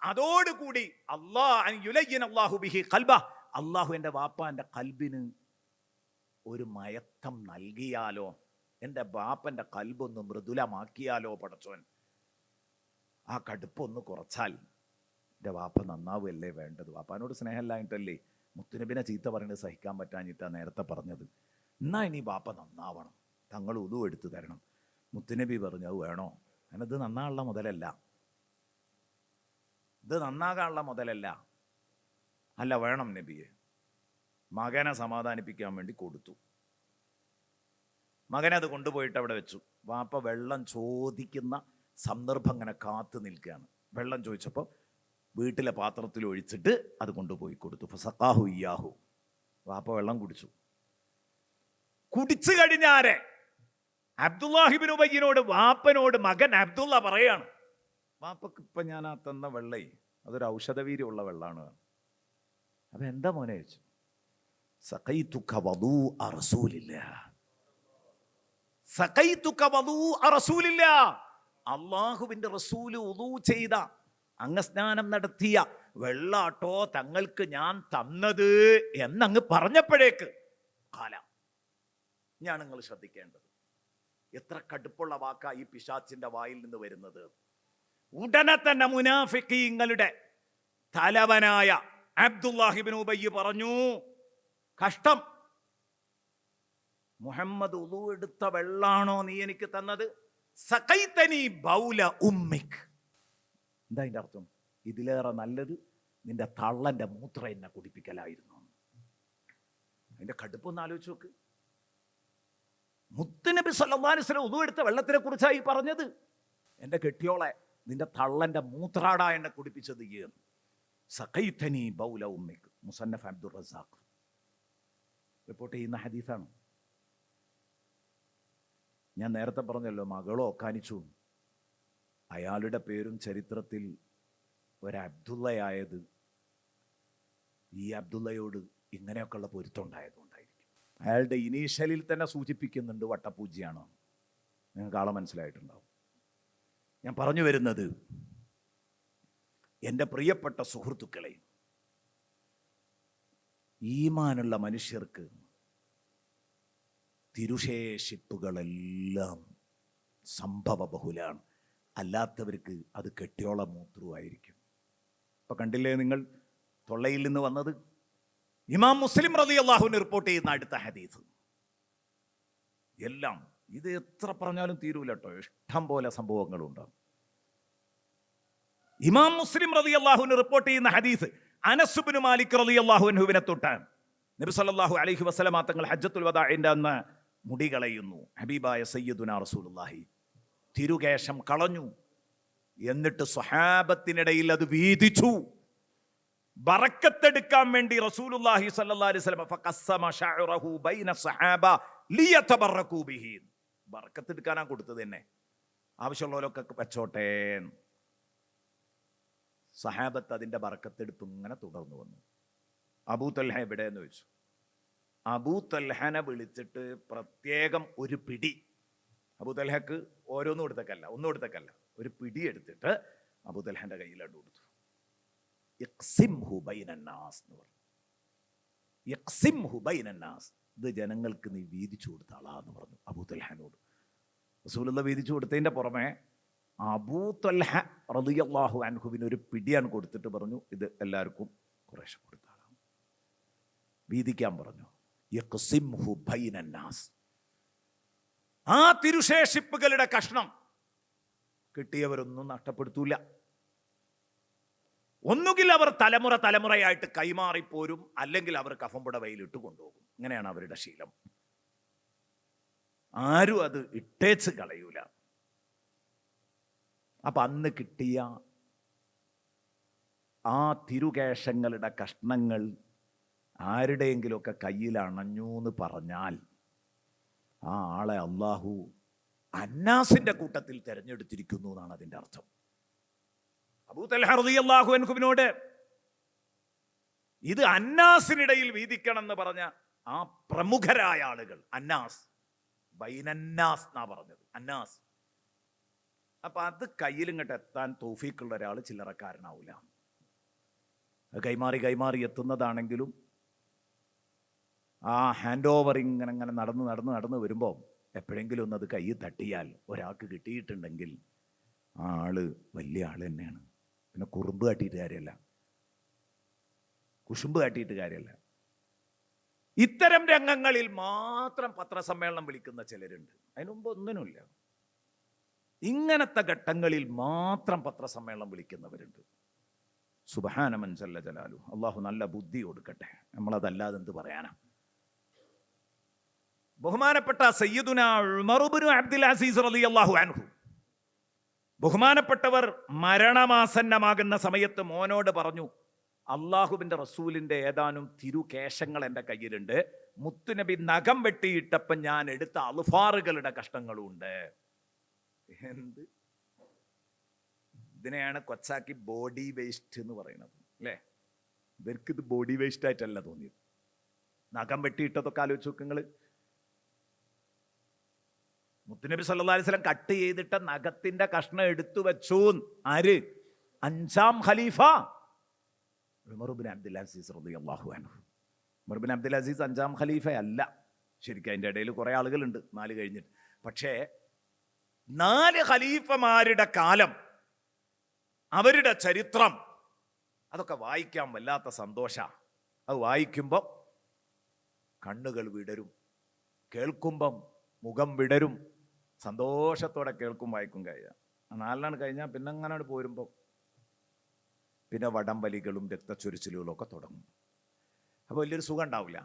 അതോടുകൂടി അല്ലാഹു ബിഹി ഖൽബ, അള്ളാഹു എൻ്റെ വാപ്പാൻ്റെ കൽബിന് ഒരു മയത്തം നൽകിയാലോ, എൻ്റെ ബാപ്പൻ്റെ കൽബൊന്ന് മൃദുലമാക്കിയാലോ പടച്ചോൻ, ആ കടുപ്പൊന്ന് കുറച്ചാൽ എൻ്റെ വാപ്പ നന്നാവുകയല്ലേ വേണ്ടത്. വാപ്പാനോട് സ്നേഹമില്ലായിട്ടല്ലേ മുത്തുനബിനെ ചീത്ത പറയുന്നത് സഹിക്കാൻ പറ്റാഞ്ഞിട്ടാണ് നേരത്തെ പറഞ്ഞത്. എന്നാ ഇനി വാപ്പ നന്നാവണം, തങ്ങൾ ഉദു എടുത്തു തരണം. മുത്തുനബി പറഞ്ഞു, അത് വേണോ? അതിനത് നന്നാകാനുള്ള മുതലല്ല, ഇത് നന്നാകാനുള്ള മുതലല്ല. അല്ല വേണം നബിയെ. മകനെ സമാധാനിപ്പിക്കാൻ വേണ്ടി കൊടുത്തു. മകനെ അത് കൊണ്ടുപോയിട്ട് അവിടെ വെച്ചു. വാപ്പ വെള്ളം ചോദിക്കുന്ന സന്ദർഭം അങ്ങനെ കാത്തു നിൽക്കുകയാണ്. വെള്ളം ചോദിച്ചപ്പോൾ വീട്ടിലെ പാത്രത്തിൽ ഒഴിച്ചിട്ട് അത് കൊണ്ടുപോയി കൊടുത്തു. ഫസഖാഹു ഇയ്യാഹു, വാപ്പ വെള്ളം കുടിച്ചു. കുടിച്ചു കഴിഞ്ഞാരെ അബ്ദുല്ലാഹിബ്നു ഉബയ്യിനോട് വാപ്പനോട് മകൻ അബ്ദുള്ള പറയാണ്, വാപ്പക്ക് ഇപ്പം ഞാൻ ആ തന്ന വെള്ളേ അതൊരു ഔഷധവീര്യമുള്ള വെള്ളമാണ്. അപ്പൊ എന്താ മോനെ ചോദിച്ചു. സഖൈതുക വദൂഅ റസൂലില്ലാഹ്, സഖൈതുക വദൂഅ റസൂലില്ലാഹ്, അല്ലാഹുവിന്റെ റസൂല് വുളൂ ചെയ്ത, അംഗസ്നാനം നടത്തിയ വെള്ളാട്ടോ തങ്ങൾക്ക് ഞാൻ തന്നത് എന്നങ്ങ് പറഞ്ഞപ്പോഴേക്ക് കാല. ഞാൻ നിങ്ങൾ ശ്രദ്ധിക്കേണ്ടത്, എത്ര കടുപ്പുള്ള വാക്കാ ഈ പിശാച്ചിന്റെ വായിൽ നിന്ന് വരുന്നത്. ഉടനെ തന്നെ മുനാഫിക്കീങ്ങളുടെ തലവനായ അബ്ദുല്ലാഹി ഇബ്നു ഉബയ്യ് പറഞ്ഞു, കഷ്ടം, മുഹമ്മദ് ഉളൂ എടുത്ത വെള്ളാണോ നീ എനിക്ക് തന്നത്? സഖൈതനി ബൗല ഉമ്മിക്. എന്താ അതിന്റെ അർത്ഥം? ഇതിലേറെ നല്ലത് നിന്റെ തള്ളന്റെ മൂത്രം എന്നെ കുടിപ്പിക്കലായിരുന്നു. അതിന്റെ കടുപ്പൊന്ന് ആലോചിച്ച് നോക്ക്. മുത്തുനബി സല്ലല്ലാഹു അലൈഹി വസല്ലം ഉളൂ എടുത്ത വെള്ളത്തിനെ കുറിച്ചായി പറഞ്ഞത്. എന്റെ കെട്ടിയോളെ, നിന്റെ തള്ളന്റെ മൂത്രാടാ എന്നെ കുടിപ്പിച്ചത് എന്ന്. സഖൈതനി ബൗല ഉമ്മിക്, മുസന്നഫ് അബ്ദുർ റസാഖ് റിപ്പോർട്ട് ചെയ്യുന്ന ഹദീസാണ്. ഞാൻ നേരത്തെ പറഞ്ഞല്ലോ, മകളോ ഒക്കാനിച്ചു. അയാളുടെ പേരും ചരിത്രത്തിൽ ഒരു അബ്ദുള്ളയായത് ഈ അബ്ദുള്ളയോട് ഇങ്ങനെയൊക്കെയുള്ള പൊരുത്തം ഉണ്ടായതുകൊണ്ടായിരിക്കും. അയാളുടെ ഇനീഷ്യലിൽ തന്നെ സൂചിപ്പിക്കുന്നുണ്ട് വട്ടപ്പൂജ്യാണ്. നിങ്ങൾക്ക് ആളെ മനസ്സിലായിട്ടുണ്ടാവും. ഞാൻ പറഞ്ഞു വരുന്നത്, എൻ്റെ പ്രിയപ്പെട്ട സുഹൃത്തുക്കളെ, ഈമാനുള്ള മനുഷ്യർക്ക് തിരുശേഷിപ്പുകളെല്ലാം സംഭവ ബഹുലാണ്. അല്ലാത്തവർക്ക് അത് കെട്ടിയോള മൂത്രമായിരിക്കും. ഇപ്പൊ കണ്ടില്ലേ നിങ്ങൾ, തൊള്ളയിൽ നിന്ന് വന്നത് ഇമാം മുസ്ലിം റളിയല്ലാഹു അൻഹു റിപ്പോർട്ട് ചെയ്യുന്ന അടുത്ത ഹദീസ്. എല്ലാം ഇത് എത്ര പറഞ്ഞാലും തീരൂല കേട്ടോ, ഇഷ്ടം പോലെ സംഭവങ്ങളുണ്ടാകും. ഇമാം മുസ്ലിം റളിയല്ലാഹു അൻഹു റിപ്പോർട്ട് ചെയ്യുന്ന ഹദീസ്, അനസ് ഇബ്നു മാലിക് റളിയല്ലാഹു അൻഹുവിനെ തൊട്ടാണ്. നബി സല്ലല്ലാഹു അലൈഹി വസല്ലമ തങ്ങൾ ഹജ്ജത്തുൽ വദാഇന്റെ അന്ന് മുടി കളയുന്നു. ഹബീബായ സയ്യിദുനാ റസൂലുള്ളാഹി തിരുകേശം കളഞ്ഞു. എന്നിട്ട് സ്വഹാബത്തിനിടയിൽ അത് വീതിച്ചു. ബറക്കത്തെടുക്കാൻ വേണ്ടി റസൂലുള്ളാഹി സ്വല്ലല്ലാഹു അലൈഹി വസല്ലം ഫഖസ്സമ ശഅറഹു ബൈന സ്വഹാബ ലിയതബറകൂ ബിഹി. ബറക്കത്തെടുക്കാനാ കൊടുത്തത് തന്നെ, ആവശ്യമുള്ളവരൊക്കെ വെച്ചോട്ടെ. സഹാബത്ത് അതിന്റെ ബറക്കത്തെടുപ്പ് ഇങ്ങനെ തുടർന്നു വന്നു. അബൂ തൽഹ എവിടെയെന്ന് ചോദിച്ചു. അബൂ തൽഹനെ വിളിച്ചിട്ട് പ്രത്യേകം ഒരു പിടി, അബൂ തൽഹക്ക് ഓരോന്നും കൊടുത്തേക്കല്ല, ഒന്നും കൊടുത്തേക്കല്ല, ഒരു പിടി എടുത്തിട്ട് അബൂ തൽഹന്റെ കയ്യിലോട്ട് കൊടുത്തു. ഇഖ്സിംഹു ബൈനന്നാസ് എന്ന് പറഞ്ഞു. ഇഖ്സിംഹു ബൈനന്നാസ്, ഇത് ജനങ്ങൾക്ക് നീ വീതിച്ചു കൊടുത്താളാന്ന് പറഞ്ഞു അബൂ തൽഹനോട്. റസൂലുള്ളാഹി വീതിച്ചു കൊടുത്തതിന്റെ പുറമെ അബൂ തൽഹ റളിയല്ലാഹു അൻഹുവിന് ഒരു പിടിയാണ് കൊടുത്തിട്ട് പറഞ്ഞു, ഇത് എല്ലാവർക്കും കുറേശ്ശെ കൊടുത്താളാം. വീതിക്കാൻ പറഞ്ഞു. ഇഖ്സിംഹു ബൈനന്നാസ്. ആ തിരുശേഷിപ്പുകളുടെ കഷ്ണം കിട്ടിയവരൊന്നും നഷ്ടപ്പെടുത്തൂല. ഒന്നുകിൽ അവർ തലമുറ തലമുറയായിട്ട് കൈമാറിപ്പോരും, അല്ലെങ്കിൽ അവർ കഫംപുടവയിലിട്ട് കൊണ്ടുപോകും. ഇങ്ങനെയാണ് അവരുടെ ശീലം. ആരും അത് ഇട്ടേച്ച് കളയൂല. അപ്പൊ അന്ന് കിട്ടിയ ആ തിരുകേശങ്ങളുടെ കഷ്ണങ്ങൾ ആരുടെയെങ്കിലുമൊക്കെ കയ്യിൽ അണഞ്ഞു എന്ന് പറഞ്ഞാൽ ആ ആളെ അള്ളാഹു അന്നാസിന്റെ കൂട്ടത്തിൽ തെരഞ്ഞെടുത്തിരിക്കുന്നു എന്നാണ് അതിന്റെ അർത്ഥം. അബൂ തൽഹ റളിയല്ലാഹു അൻഹുവിനോട് ഇത് അന്നാസിനിടയിൽ വീതിക്കണം എന്ന് പറഞ്ഞ ആ പ്രമുഖരായ ആളുകൾ, അന്നാസ് ബൈനന്നാസ് എന്നാ പറഞ്ഞത്, അന്നാസ്. അപ്പൊ അത് കയ്യിൽ ഇങ്ങോട്ട് എത്താൻ തൗഫീഖുള്ള ഒരാൾ ചില്ലറക്കാരനാവില്ല. കൈമാറി കൈമാറി എത്തുന്നതാണെങ്കിലും ആ ഹാൻഡ് ഓവർ ഇങ്ങനെ നടന്ന് വരുമ്പോൾ എപ്പോഴെങ്കിലും ഒന്ന് അത് കയ്യിൽ തട്ടിയാൽ ഒരാൾക്ക് കിട്ടിയിട്ടുണ്ടെങ്കിൽ ആ ആള് വലിയ ആൾ തന്നെയാണ്. പിന്നെ കുറുമ്പ് കാട്ടിയിട്ട് കാര്യമല്ല, കുശുമ്പ് കാട്ടിയിട്ട് കാര്യമല്ല. ഇത്തരം രംഗങ്ങളിൽ മാത്രം പത്രസമ്മേളനം വിളിക്കുന്ന ചിലരുണ്ട്. അതിനു മുമ്പ് ഒന്നിനുമില്ല. ഇങ്ങനത്തെ ഘട്ടങ്ങളിൽ മാത്രം പത്രസമ്മേളനം വിളിക്കുന്നവരുണ്ട്. സുബ്ഹാന മൻ ജല്ല ജലാലു. അള്ളാഹു നല്ല ബുദ്ധി കൊടുക്കട്ടെ. നമ്മളതല്ലാതെ എന്ത് പറയാനാ. ബഹുമാനപ്പെട്ട സയ്യിദുനാ ഉമർ ഇബ്നു അബ്ദുൽ അസീസ് റളിയല്ലാഹു അൻഹു, ബഹുമാനപ്പെട്ടവർ മരണമാസന്നമാകുന്ന സമയത്ത് മോനോട് പറഞ്ഞു, അള്ളാഹുവിന്റെ റസൂലിന്റെ ഏതാനും തിരുകേശങ്ങൾ എൻ്റെ കയ്യിലുണ്ട്. മുത്തുനബി നഖം വെട്ടിയിട്ടപ്പം ഞാൻ എടുത്ത അൽഫാറുകളുടെ കഷ്ണങ്ങളും ഉണ്ട്. എന്ത്, ഇതിനെയാണ് കൊച്ചാക്കി ബോഡി വേസ്റ്റ് എന്ന് പറയുന്നത് അല്ലേ? ഇവർക്കിത് ബോഡി വേസ്റ്റ് ആയിട്ടല്ല തോന്നിയത്. നഖം വെട്ടിയിട്ടതൊക്കെ ആലോചിച്ച് നോക്ക് നിങ്ങൾ. മുത്തുനബി സല്ലല്ലാഹു അലൈഹി വസല്ലം കട്ട് ചെയ്തിട്ട നഖത്തിന്റെ കഷ്ണം എടുത്തു വെച്ചു. ആര്? 5ാം ഖലീഫ ഉമർ ഇബ്നു അബ്ദുൽ അസീസ് റളിയല്ലാഹു അൻഹു. ഉമർ ഇബ്നു അബ്ദുൽ അസീസ് 5ാം ഖലീഫ അല്ല ശരിക്കും. അതിൻ്റെ ഇടയിൽ കുറേ ആളുകളുണ്ട് 4 കഴിഞ്ഞിട്ട്. പക്ഷേ 4 ഖലീഫമാരുടെ കാലം, അവരുടെ ചരിത്രം, അതൊക്കെ വായിക്കാൻ വല്ലാത്ത സന്തോഷമാണ്. അത് വായിക്കുമ്പം കണ്ണുകൾ വിടരും, കേൾക്കുമ്പം മുഖം വിടരും. സന്തോഷത്തോടെ കേൾക്കും വായിക്കും കഴിയുക. 4 കഴിഞ്ഞാൽ പിന്നെ അങ്ങനെ പോരുമ്പോൾ പിന്നെ വടംവലികളും രക്തച്ചൊരിച്ചിലുകളും ഒക്കെ തുടങ്ങും. അപ്പോൾ വലിയൊരു സുഖം ഉണ്ടാവില്ല.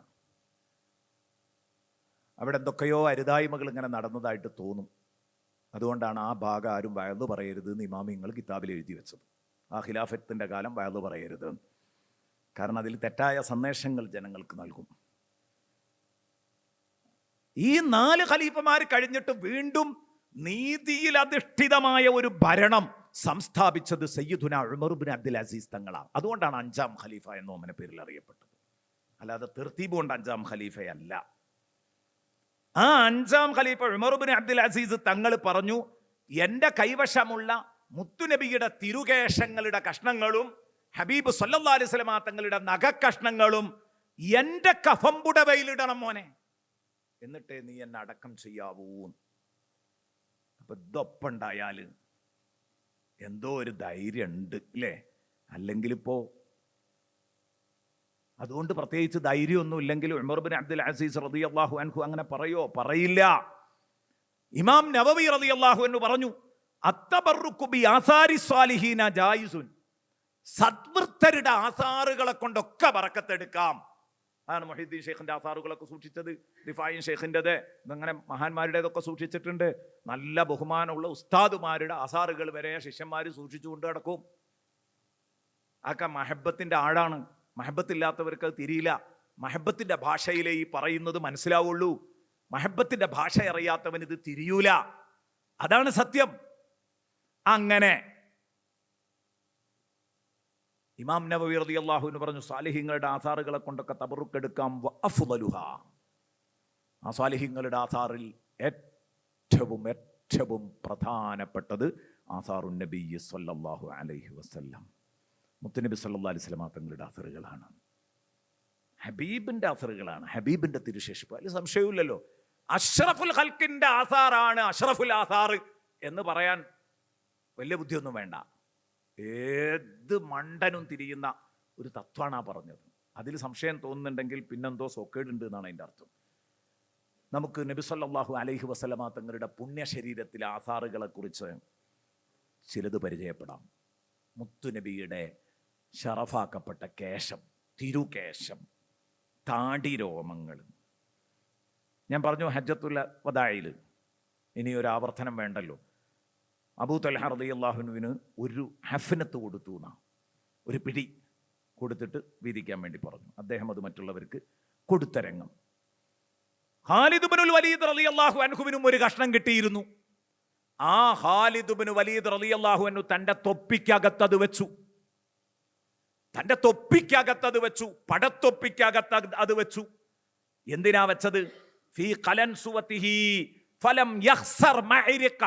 അവിടെ എന്തൊക്കെയോ അരുതായ്മകൾ ഇങ്ങനെ നടന്നതായിട്ട് തോന്നും. അതുകൊണ്ടാണ് ആ ഭാഗം ആരും വയലു പറയരുത് എന്ന് ഇമാമിങ്ങൾ കിതാബിൽ എഴുതി വെച്ചത്. ആ ഖിലാഫത്തിൻ്റെ കാലം വയലു പറയരുത്. കാരണം അതിൽ തെറ്റായ സന്ദേശങ്ങൾ ജനങ്ങൾക്ക് നൽകും. ഈ 4 ഖലീഫമാർ കഴിഞ്ഞിട്ട് വീണ്ടും നീതിയിൽ അധിഷ്ഠിതമായ ഒരു ഭരണം സംസ്ഥാപിച്ചത് സയ്യിദുന ഉമർ ഇബ്നു അബ്ദുൽ അസീസ് തങ്ങളാണ്. അതുകൊണ്ടാണ് 5ാം ഖലീഫ എന്ന ഓമന പേരിൽ അറിയപ്പെട്ടത്. അല്ലാതെ തെർത്തീബ് കൊണ്ട് 5ാം ഖലീഫയല്ല. ആ 5ാം ഖലീഫ ഉമർ ഇബ്നു അബ്ദുൽ അസീസ് തങ്ങൾ പറഞ്ഞു, എൻ്റെ കൈവശമുള്ള മുത്തുനബിയുടെ തിരുകേശങ്ങളുടെ കഷ്ണങ്ങളും ഹബീബ് സല്ലല്ലാഹു അലൈഹി വസല്ലം തങ്ങളുടെ നഖക്കഷ്ണങ്ങളും എൻ്റെ കഫംപുടവയിലിടണം മോനെ, എന്നിട്ടേ നീ എന്നെ അടക്കം ചെയ്യാവൂ. അപ്പൊ ഇതൊപ്പുണ്ടായാൽ എന്തോ ഒരു ധൈര്യം ഉണ്ട് അല്ലേ? അല്ലെങ്കിൽ ഇപ്പോ അതുകൊണ്ട് പ്രത്യേകിച്ച് ധൈര്യമൊന്നും ഇല്ലെങ്കിൽ ഉമർ ഇബ്നു അബ്ദുൽ അസീസ് റളിയല്ലാഹു അൻഹു അങ്ങനെ പറയോ? പറയില്ല. ഇമാം നവവി റളിയല്ലാഹു അൻഹു പറഞ്ഞു, അത്തബറുക്കു ബി ആസാരി സ്വാലിഹീന ജായിസുൻ. സദ്വൃത്തരുടെ ആസാറുകളെ കൊണ്ടൊക്കെ ബറക്കത്തെടുക്കാം. അതാണ് മുഹീദ്ദീൻ ഷെയ്ഖിന്റെ ആസാറുകളൊക്കെ സൂക്ഷിച്ചത്. റിഫായിൻ ഷെയ്ഖിൻ്റെത്, അങ്ങനെ മഹാന്മാരുടേതൊക്കെ സൂക്ഷിച്ചിട്ടുണ്ട്. നല്ല ബഹുമാനമുള്ള ഉസ്താദുമാരുടെ ആസാറുകൾ വരെ ശിഷ്യന്മാർ സൂക്ഷിച്ചു കൊണ്ട് നടക്കും. അതൊക്കെ മഹബത്തിന്റെ ആഴാണ്. മഹബത്തില്ലാത്തവർക്ക് അത് തിരിയില്ല. മഹബത്തിന്റെ ഭാഷയിലേ ഈ പറയുന്നത് മനസ്സിലാവുള്ളൂ. മഹബത്തിന്റെ ഭാഷ അറിയാത്തവൻ ഇത് തിരിയൂല. അതാണ് സത്യം. അങ്ങനെ ഇമാം നവവി റളിയല്ലാഹു അൻഹു പറഞ്ഞു, സാലിഹ്യങ്ങളുടെ ആസാറുകളെ കൊണ്ടൊക്കെ തബറുക്കെടുക്കാം. വഅഫ്ളലുഹാ, ആ സാലിഹ്യങ്ങളുടെ ആസാറിൽ ഏറ്റവും ഏറ്റവും പ്രധാനപ്പെട്ടത് ആസാറുൻ നബി സല്ലല്ലാഹു അലൈഹി വസല്ലം, മുത്തുനബി സല്ലല്ലാഹു അലൈഹി വസല്ലം തങ്ങളുടെ ആസറുകളാണ്. ഹബീബിന്റെ ആസറുകളാണ്, ഹബീബിന്റെ തിരുശേഷിപ്പ്. അതിൽ സംശയമില്ലല്ലോ. അഷ്റഫുൽ ഖൽക്കിന്റെ ആസാറാണ് അഷ്റഫുൽ ആസാർ എന്ന് പറയാൻ വലിയ ബുദ്ധിയൊന്നും വേണ്ട. ഏത് മണ്ടനും തിരിയുന്ന ഒരു തത്വമാണ് ആ പറഞ്ഞത്. അതിൽ സംശയം തോന്നുന്നുണ്ടെങ്കിൽ പിന്നെന്തോ സോക്കേടുണ്ട് എന്നാണ് അതിൻ്റെ അർത്ഥം. നമുക്ക് നബി സല്ലല്ലാഹു അലൈഹി വസല്ലമ തങ്ങളുടെ പുണ്യ ശരീരത്തിലെ ആസാറുകളെ കുറിച്ച് ചിലത് പരിചയപ്പെടാം. മുത്തുനബിയുടെ ഷറഫാക്കപ്പെട്ട കേശം, തിരുകേശം, താടി രോമങ്ങൾ. ഞാൻ പറഞ്ഞു ഹജ്ജത്തുൽ വദാഇൽ ഇനി ഒരു ആവർത്തനം വേണ്ടല്ലോ. അബൂ തൽഹ റളിയല്ലാഹു അൻഹുവിന് ഒരു ഹഫ്നത്ത് കൊടുത്തു എന്നാ, ഒരു പിടി കൊടുത്തിട്ട് വീതിക്കാൻ വേണ്ടി പറഞ്ഞു. അദ്ദേഹം അത് മറ്റുള്ളവർക്ക് കൊടുത്ത രംഗം. ഖാലിദ് ഇബ്നുൽ വലീദ് റളിയല്ലാഹു അൻഹുവിനും ഒരു കഷ്ണം കിട്ടിയിരുന്നു. ആ ഖാലിദ് ഇബ്നു വലീദ് റളിയല്ലാഹു അൻഹു തന്റെ തൊപ്പിക്കകത്തത് വെച്ചു. തന്റെ തൊപ്പിക്കകത്തത് വെച്ചു, പടത്തൊപ്പിക്കകത്ത് അത് വെച്ചു. എന്തിനാ വെച്ചത്? ഫീ ഖലൻസുവതിഹി ഫലം യഖ്സർ മഅരിക.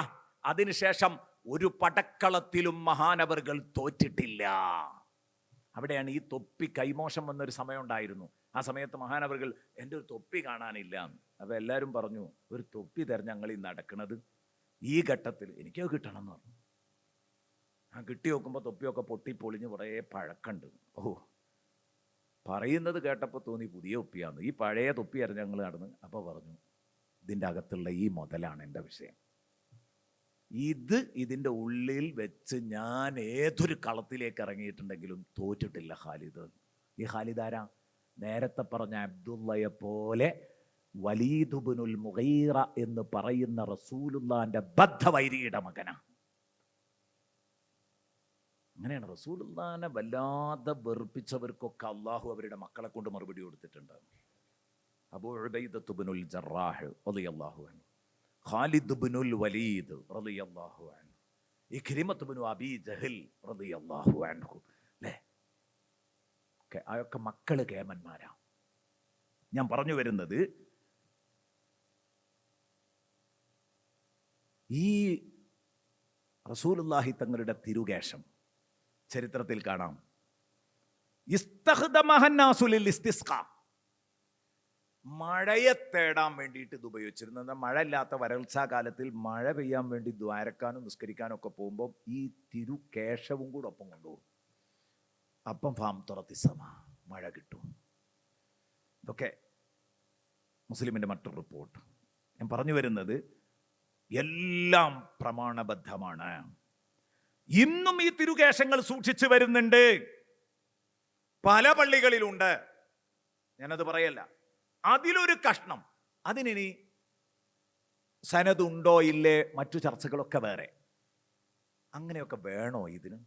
അതിനുശേഷം ഒരു പടക്കളത്തിലും മഹാനവറുകൾ തോറ്റിട്ടില്ല. അവിടെയാണ് ഈ തൊപ്പി കൈമോശം വന്നൊരു സമയം ഉണ്ടായിരുന്നു. ആ സമയത്ത് മഹാനവറുകൾ എൻ്റെ ഒരു തൊപ്പി കാണാനില്ല. അപ്പോൾ എല്ലാവരും പറഞ്ഞു, ഒരു തൊപ്പി തരം ഞങ്ങൾ ഈ നടക്കുന്നത് ഈ ഘട്ടത്തിൽ എനിക്കത് കിട്ടണം എന്ന് പറഞ്ഞു. ആ കിട്ടി നോക്കുമ്പോൾ തൊപ്പിയൊക്കെ പൊട്ടിപ്പൊളിഞ്ഞ് കുറേ പഴക്കമുണ്ട്. ഓ, പറയുന്നത് കേട്ടപ്പോൾ തോന്നി പുതിയ തൊപ്പിയാന്ന്. ഈ പഴയ തൊപ്പി ആയിരുന്നു ഞങ്ങൾ നടന്ന്. അപ്പോൾ പറഞ്ഞു, ഇതിൻ്റെ അകത്തുള്ള ഈ മുതലാണ് എൻ്റെ വിഷയം. ഇതിൻ്റെ ഉള്ളിൽ വെച്ച് ഞാൻ ഏതൊരു കളത്തിലേക്ക് ഇറങ്ങിയിട്ടുണ്ടെങ്കിലും തോറ്റിട്ടില്ല ഖാലിദ്. ഈ ഖാലിദ് ആരാ? നേരത്തെ പറഞ്ഞ അബ്ദുള്ളയെ പോലെ വലീദ് ഇബ്നുൽ മുഗീറ എന്ന് പറയുന്ന റസൂലുള്ളാന്റെ ബദ്ധവൈരിയുടെ മകനാ. അങ്ങനെയാണ് റസൂലുള്ളാനെ വല്ലാതെ വെറുപ്പിച്ചവർക്കൊക്കെ അള്ളാഹു അവരുടെ മക്കളെ കൊണ്ട് മറുപടി കൊടുത്തിട്ടുണ്ട്. അബൂ ഉബൈദത്ത് ഇബ്നുൽ ജറാഹ് റളിയല്ലാഹു അൻഹു, ഖാലിദ് ഇബ്നുൽ വലീദ് റളിയല്ലാഹു അൻഹു, ഇക്രിമത്ത് ഇബ്നു അബീ ജഹൽ റളിയല്ലാഹു അൻഹു. അല്ലേ? അതൊക്കെ മക്കള് കേമന്മാരാ. ഞാൻ പറഞ്ഞു വരുന്നത്, ഈ റസൂലുള്ളാഹി തങ്ങളുടെ തിരുകേശം ചരിത്രത്തിൽ കാണാം. മഴയെ തേടാൻ വേണ്ടിയിട്ട് ഇത് ഉപയോഗിച്ചിരുന്നത്. മഴ ഇല്ലാത്ത വരൾച്ചാ കാലത്തിൽ മഴ പെയ്യാൻ വേണ്ടി ദ്വാരക്കാനും നിസ്കരിക്കാനും ഒക്കെ പോകുമ്പോൾ ഈ തിരുകേശവും കൂടെ ഒപ്പം കൊണ്ടുപോകും. അപ്പം ഫാം തുറത്തിസമ, മഴ കിട്ടും. ഇതൊക്കെ മുസ്ലിമിൻ്റെ മറ്റൊരു റിപ്പോർട്ട്. ഞാൻ പറഞ്ഞു വരുന്നത്, എല്ലാം പ്രമാണബദ്ധമാണ്. ഇന്നും ഈ തിരുകേശങ്ങൾ സൂക്ഷിച്ചു വരുന്നുണ്ട്, പല പള്ളികളിലുണ്ട്. ഞാനത് പറയല്ല. അതിലൊരു കഷ്ണം, അതിനി സനതുണ്ടോ ഇല്ലേ, മറ്റു ചർച്ചകളൊക്കെ വേറെ. അങ്ങനെയൊക്കെ വേണോ ഇതിന്?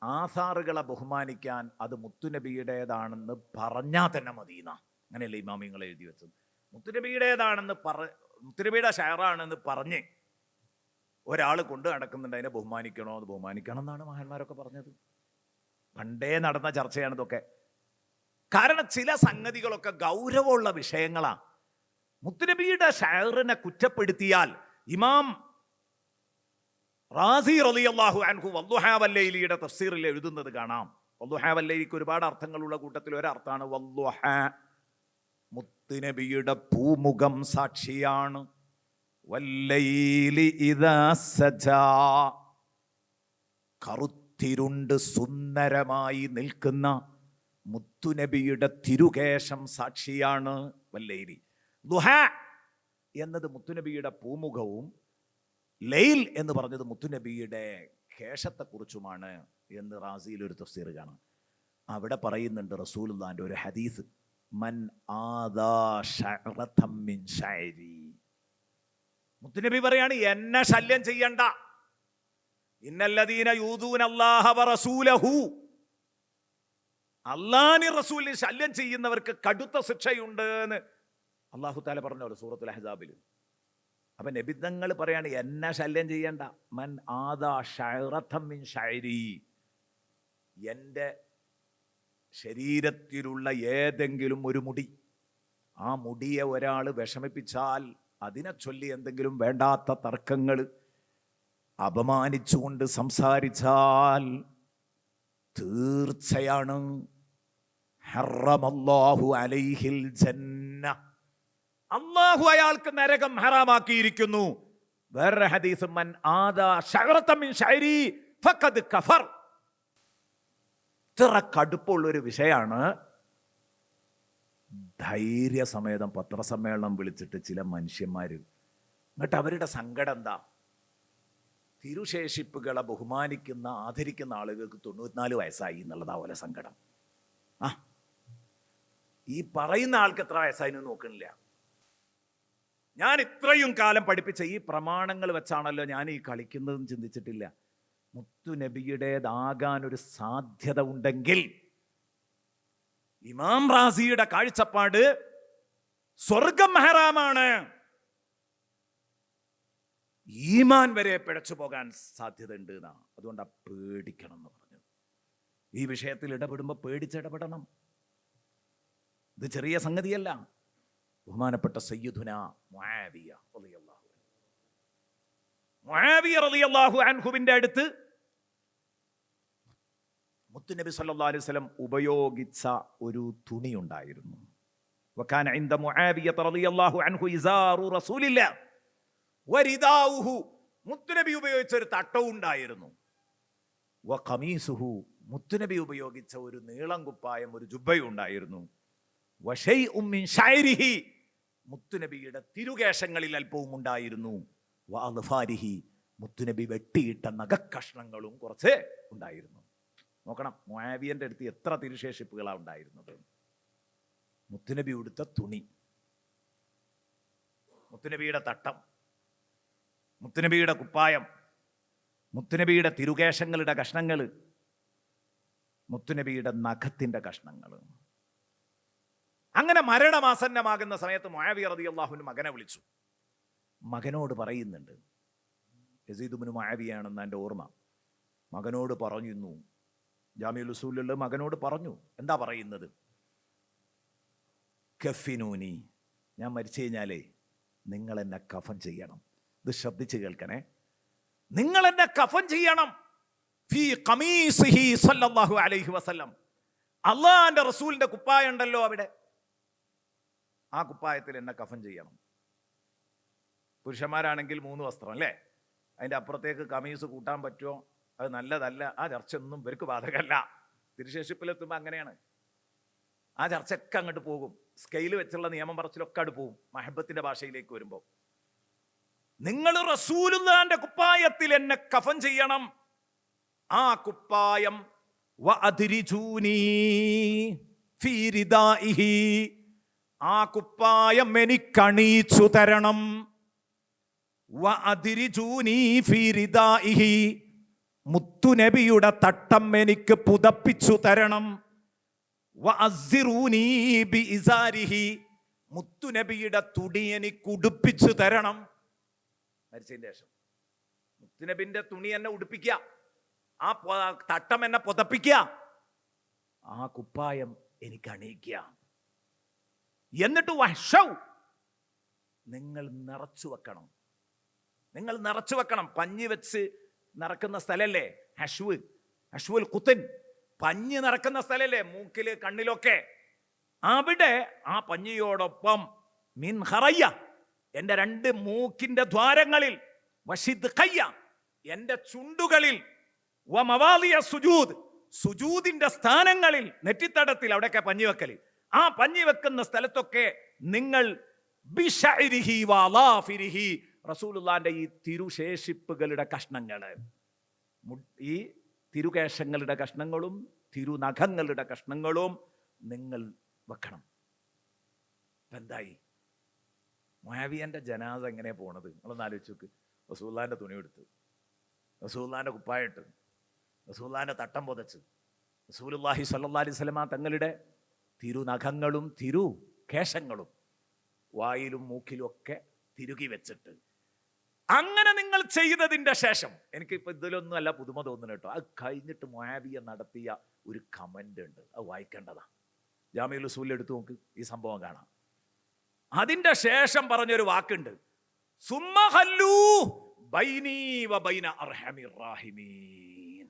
ആസാറുകളെ ബഹുമാനിക്കാൻ അത് മുത്തുനബിയുടേതാണെന്ന് പറഞ്ഞാൽ തന്നെ മദീന. അങ്ങനെയല്ലേ ഇമാമിങ്ങൾ എഴുതി വെച്ചത്. മുത്തുനബിയുടെ ഷെയറാണെന്ന് പറഞ്ഞ് ഒരാൾ കൊണ്ട് നടക്കുന്നുണ്ട്, അതിനെ ബഹുമാനിക്കണോ? അത് ബഹുമാനിക്കണം എന്നാണ് മഹാന്മാരൊക്കെ പറഞ്ഞത്. പണ്ടേ നടന്ന ചർച്ചയാണ് ഇതൊക്കെ. കാരണം ചില സംഗതികളൊക്കെ ഗൗരവമുള്ള വിഷയങ്ങളാണ്. മുത്തുനബിയുടെ ഷെയറിനെ കുറ്റപ്പെടുത്തിയാൽ ഇമാം റാസി റളിയല്ലാഹു അൻഹു വദ്ദുഹാ വല്ലൈലിയുടെ തഫ്സീറിൽ എഴുതുന്നത് കാണാം. വദ്ദുഹാ വല്ലൈലിക്ക് ഒരുപാട് അർത്ഥങ്ങളുള്ള കൂട്ടത്തിൽ ഒരർത്ഥാണ് വദ്ദുഹാ. മുത്തുനബിയുടെ പൂമുഖം സാക്ഷിയാണ്. വല്ലൈലി ഇദാ സജാ, കറുത്തിരുണ്ട് സുന്ദരമായി നിൽക്കുന്ന മുത്തുനബിയുടെ തിരുകേശം സാക്ഷിയാണ്. വല്ലൈലി, ദുഹ എന്നത് മുത്തുനബിയുടെ പൂമുഖവും ലൈൽ എന്ന് പറഞ്ഞത് മുത്തുനബിയുടെ കേശത്തെക്കുറിച്ചുമാണ് എന്ന് റാസിയിൽ ഒരു തഫ്സീർ കാണാം. അവിടെ പറയുന്നുണ്ട് റസൂലുള്ളാഹിന്റെ ഒരു ഹദീസ്, മൻ ആദാ ശഅറതം മിൻ ശഅരി. മുത്തുനബി പറയാണ്, എന്നെ ശല്യം ചെയ്യണ്ട. ഇന്നല്ലദീന യൂദൂന അല്ലാഹ വറസൂലഹു, അല്ലാഹുവിനെ റസൂലിനെ ശല്യം ചെയ്യുന്നവർക്ക് കടുത്ത ശിക്ഷയുണ്ട് എന്ന് അല്ലാഹു തആല പറഞ്ഞല്ലോ സൂറത്തുൽ അഹ്സാബിൽ. അപ്പൊ നബിതങ്ങൾ പറയാണ്, എന്നെ ശല്യം ചെയ്യണ്ട. മൻ ആദാ ശഅറതം മിൻ ശഅരി, എൻ്റെ ശരീരത്തിലുള്ള ഏതെങ്കിലും ഒരു മുടി, ആ മുടിയെ ഒരാൾ വിഷമിപ്പിച്ചാൽ, അതിനെ ചൊല്ലി എന്തെങ്കിലും വേണ്ടാത്ത തർക്കങ്ങൾ അപമാനിച്ചുകൊണ്ട് സംസാരിച്ചാൽ, തീർച്ചയാണ് ഹറമല്ലാഹു അലൈഹിൽ ജന്ന, അല്ലാഹു അയാൾക്ക് നരകം ഹറാമാക്കിയിരിക്കുന്നു. വേറെ ഹദീസ്, മൻ ആദാ ശഅറതം മിൻ ശഅരി ഫഖദ് കഫർ. ഇത്ര കടുപ്പുള്ളൊരു വിഷയമാണ്. ധൈര്യസമേതം പത്രസമ്മേളനം വിളിച്ചിട്ട് ചില മനുഷ്യന്മാർ, എന്നിട്ട് അവരുടെ സങ്കടം എന്താ? തിരുശേഷിപ്പുകളെ ബഹുമാനിക്കുന്ന ആദരിക്കുന്ന ആളുകൾക്ക് 94 വയസ്സായി എന്നുള്ളതാ പോലെ സങ്കടം. ഈ പറയുന്ന ആൾക്ക് എത്ര വയസ്സായി നോക്കണില്ല. ഞാൻ ഇത്രയും കാലം പഠിപ്പിച്ച ഈ പ്രമാണങ്ങൾ വെച്ചാണല്ലോ ഞാൻ ഈ കളിക്കുന്നതെന്ന് ചിന്തിച്ചിട്ടില്ല. മുത്തുനബിയുടേതാകാൻ ഒരു സാധ്യത ഉണ്ടെങ്കിൽ ഇമാം റാസിയുടെ കാഴ്ചപ്പാട് സ്വർഗം ഹറാമാണ്, ഈമാൻ വരെ പിഴച്ചു പോകാൻ സാധ്യത ഉണ്ട് എന്നാ. അതുകൊണ്ടാ പേടിക്കണം എന്ന് പറഞ്ഞു. ഈ വിഷയത്തിൽ ഇടപെടുമ്പോൾ പേടിച്ചിടപെടണം. ഇത് ചെറിയ സംഗതിയല്ല. ബഹുമാനപ്പെട്ട സയ്യിദുനാ മുആവിയ റളിയല്ലാഹു അൻഹുവിന്റെ അടുത്ത് മുത്തുനബി സല്ലല്ലാഹു അലൈഹി വസല്ലം ഉപയോഗിച്ച ഒരു തുണി ഉണ്ടായിരുന്നു. വകാന ഇൻദ മുആവിയ റളിയല്ലാഹു അൻഹു ഇസാറു റസൂലില്ലാഹ് വരിദാഉഹു, മുത്തുനബി ഉപയോഗിച്ച ഒരു തട്ടവും ഉണ്ടായിരുന്നു. വഖമീസുഹു, മുത്തുനബി ഉപയോഗിച്ച ഒരു നീളം കുപ്പായം, ഒരു ജുബ്ബയും ഉണ്ടായിരുന്നു. വശൈഉം മിൻ ശഅരിഹി, മുത്തുനബിയുടെ തിരുകേശങ്ങളിൽ അല്പവും ഉണ്ടായിരുന്നു. വഅദ്ഫാരിഹി, മുത്തുനബി വെട്ടിയിട്ട നഖക്കഷ്ണങ്ങളും കുറച്ച് ഉണ്ടായിരുന്നു. നോക്കണം, മുആവിയന്റെ അടുത്ത് എത്ര തിരുശേഷിപ്പുകളാണ് ഉണ്ടായിരുന്നത്. മുത്തുനബി ഉടുത്ത തുണി, മുത്തുനബിയുടെ തട്ടം, മുത്തുനബിയുടെ കുപ്പായം, മുത്തുനബിയുടെ തിരുകേശങ്ങളുടെ കഷ്ണങ്ങൾ, മുത്തുനബിയുടെ നഖത്തിന്റെ കഷ്ണങ്ങൾ. അങ്ങനെ മരണമാസന്നമാകുന്ന സമയത്ത് മുആവിയ റളിയല്ലാഹു അൻഹു മകനെ വിളിച്ചു. മകനോട് പറയുന്നുണ്ട്, യസീദ് ഇബ്നു മുആവിയ ആണെന്ന് എൻ്റെ ഓർമ്മ. മകനോട് പറയുന്നു, ജാമിഉൽ ഉസൂലിലുള്ള മകനോട് പറഞ്ഞു. എന്താ പറയുന്നത്? കഫിനൂനി, ഞാൻ മരിച്ചു കഴിഞ്ഞാലേ നിങ്ങൾ എന്നെ കഫൻ ചെയ്യണം. ഇത് ശ്രദ്ധിച്ച് കേൾക്കണേ. നിങ്ങൾ എന്നെ കഫൻ ചെയ്യണം. ഫീ ഖമീസിഹി സല്ലല്ലാഹു അലൈഹി വസല്ലം. അള്ളാഹിന്റെ റസൂലിന്റെ കുപ്പായം ഉണ്ടല്ലോ അവിടെ, ആ കുപ്പായത്തിൽ എന്നെ കഫൻ ചെയ്യണം. പുരുഷന്മാരാണെങ്കിൽ 3 വസ്ത്രം അല്ലേ, അതിൻ്റെ അപ്പുറത്തേക്ക് കമീസ് കൂട്ടാൻ പറ്റുമോ? അത് നല്ലതല്ല. ആ ചർച്ച ഒന്നും ഇവർക്ക് ബാധകമല്ല. തിരുശേഷിപ്പിലെത്തുമ്പോൾ അങ്ങനെയാണ്. ആ ചർച്ചയൊക്കെ അങ്ങോട്ട് പോകും. സ്കെയിൽ വെച്ചുള്ള നിയമം പറച്ചിലൊക്കെ അങ്ങോട്ട് പോകും. മഹബത്തിന്റെ ഭാഷയിലേക്ക് വരുമ്പോൾ, നിങ്ങൾ റസൂലുള്ളാഹിന്റെ കുപ്പായത്തിൽ എന്നെ കഫൻ ചെയ്യണം. ആ കുപ്പായം വഅദ്രിജൂനി ഫീ റിദാഇഹി, ആ കുപ്പായം എനിക്കണിയിച്ചു തരണം. വഅദ്രിജൂനി ഫീ റിദാഇഹി, മുത്തുനബിയുടെ തട്ടം എനിക്ക് പുതപ്പിച്ചു തരണം. വഅസ്സിറൂനി ബിഇസാരിഹി, മുത്തുനബിയുടെ തുണി എനിക്ക് ഉടുപ്പിച്ചു തരണം. മരിച്ചതിന് ശേഷം മുത്തുനബിന്റെ തുണി എന്നെ ഉടുപ്പിക്കുക, ആ തട്ടം എന്നെ പുതപ്പിക്കുക, ആ കുപ്പായം എനിക്ക് അണിയിക്കുക. എന്നിട്ട് വഹ്ശൗ, നിങ്ങൾ നിറച്ചു വെക്കണം. നിങ്ങൾ നിറച്ചു വെക്കണം. പഞ്ഞി വെച്ച് നിറക്കുന്ന സ്ഥലല്ലേ ഹഷ്വ്, ഹഷ്വുൽ ഖുതൻ, പഞ്ഞി നിറക്കുന്ന സ്ഥലല്ലേ, മൂക്കില് കണ്ണിലൊക്കെ. അവിടെ ആ പഞ്ഞിയോടൊപ്പം മിൻ ഖറയ്യ, എന്റെ 2 മൂക്കിന്റെ ദ്വാരങ്ങളിൽ, വശിദ് ഖയ്യ, എന്റെ ചുണ്ടുകളിൽ, വമവാലിയ സുജൂദ്, സുജൂദിന്റെ സ്ഥാനങ്ങളിൽ, നെറ്റിത്തടത്തിൽ, അവിടെയൊക്കെ പഞ്ഞി വെക്കൽ. ആ പഞ്ഞി വെക്കുന്ന സ്ഥലത്തൊക്കെ നിങ്ങൾ ബിശഅരിഹി വലാഫിരിഹി, റസൂലുള്ളാഹിന്റെ ഈ തിരുശേഷിപ്പുകളുടെ കഷ്ണങ്ങൾ, ഈ തിരുകേശങ്ങളുടെ കഷ്ണങ്ങളും തിരുനഖങ്ങളുടെ കഷ്ണങ്ങളും നിങ്ങൾ വെക്കണം. എന്തായി? മുആവിയന്റെ ജനാസ എങ്ങനെ പോണത്? നിങ്ങളൊന്ന് ആലോചിച്ച് നോക്ക്. റസൂലുള്ളാഹിന്റെ തുണി എടുത്ത്, റസൂലുള്ളാഹിന്റെ കുപ്പായിട്ട്, റസൂലുള്ളാഹിന്റെ തട്ടം പുതച്ച്, റസൂലുള്ളാഹി സ്വല്ലല്ലാഹി അലൈഹി വസല്ലമ തങ്ങളുടെ തിരുനഖങ്ങളും തിരുകേശങ്ങളും വായിലും മൂക്കിലും ഒക്കെ തിരുകി വെച്ചിട്ട്, അങ്ങനെ നിങ്ങൾ ചെയ്തതിന്റെ ശേഷം, എനിക്കിപ്പോൾ ഇതിലൊന്നും അല്ല പുതുമ തോന്നുന്നു കേട്ടോ, അത് കഴിഞ്ഞിട്ട് മുആവിയ നടത്തിയ ഒരു കമന്റ് ഉണ്ട്, അത് വായിക്കേണ്ടതാ. ജാമിഉൽ ഉസൂൽ എടുത്തു നോക്ക്, ഈ സംഭവം കാണാം. അതിന്റെ ശേഷം പറഞ്ഞൊരു വാക്കുണ്ട്, സുമ്മ ഖല്ലൂ ബൈനി വബൈന അർഹമിർ റാഹിമീൻ.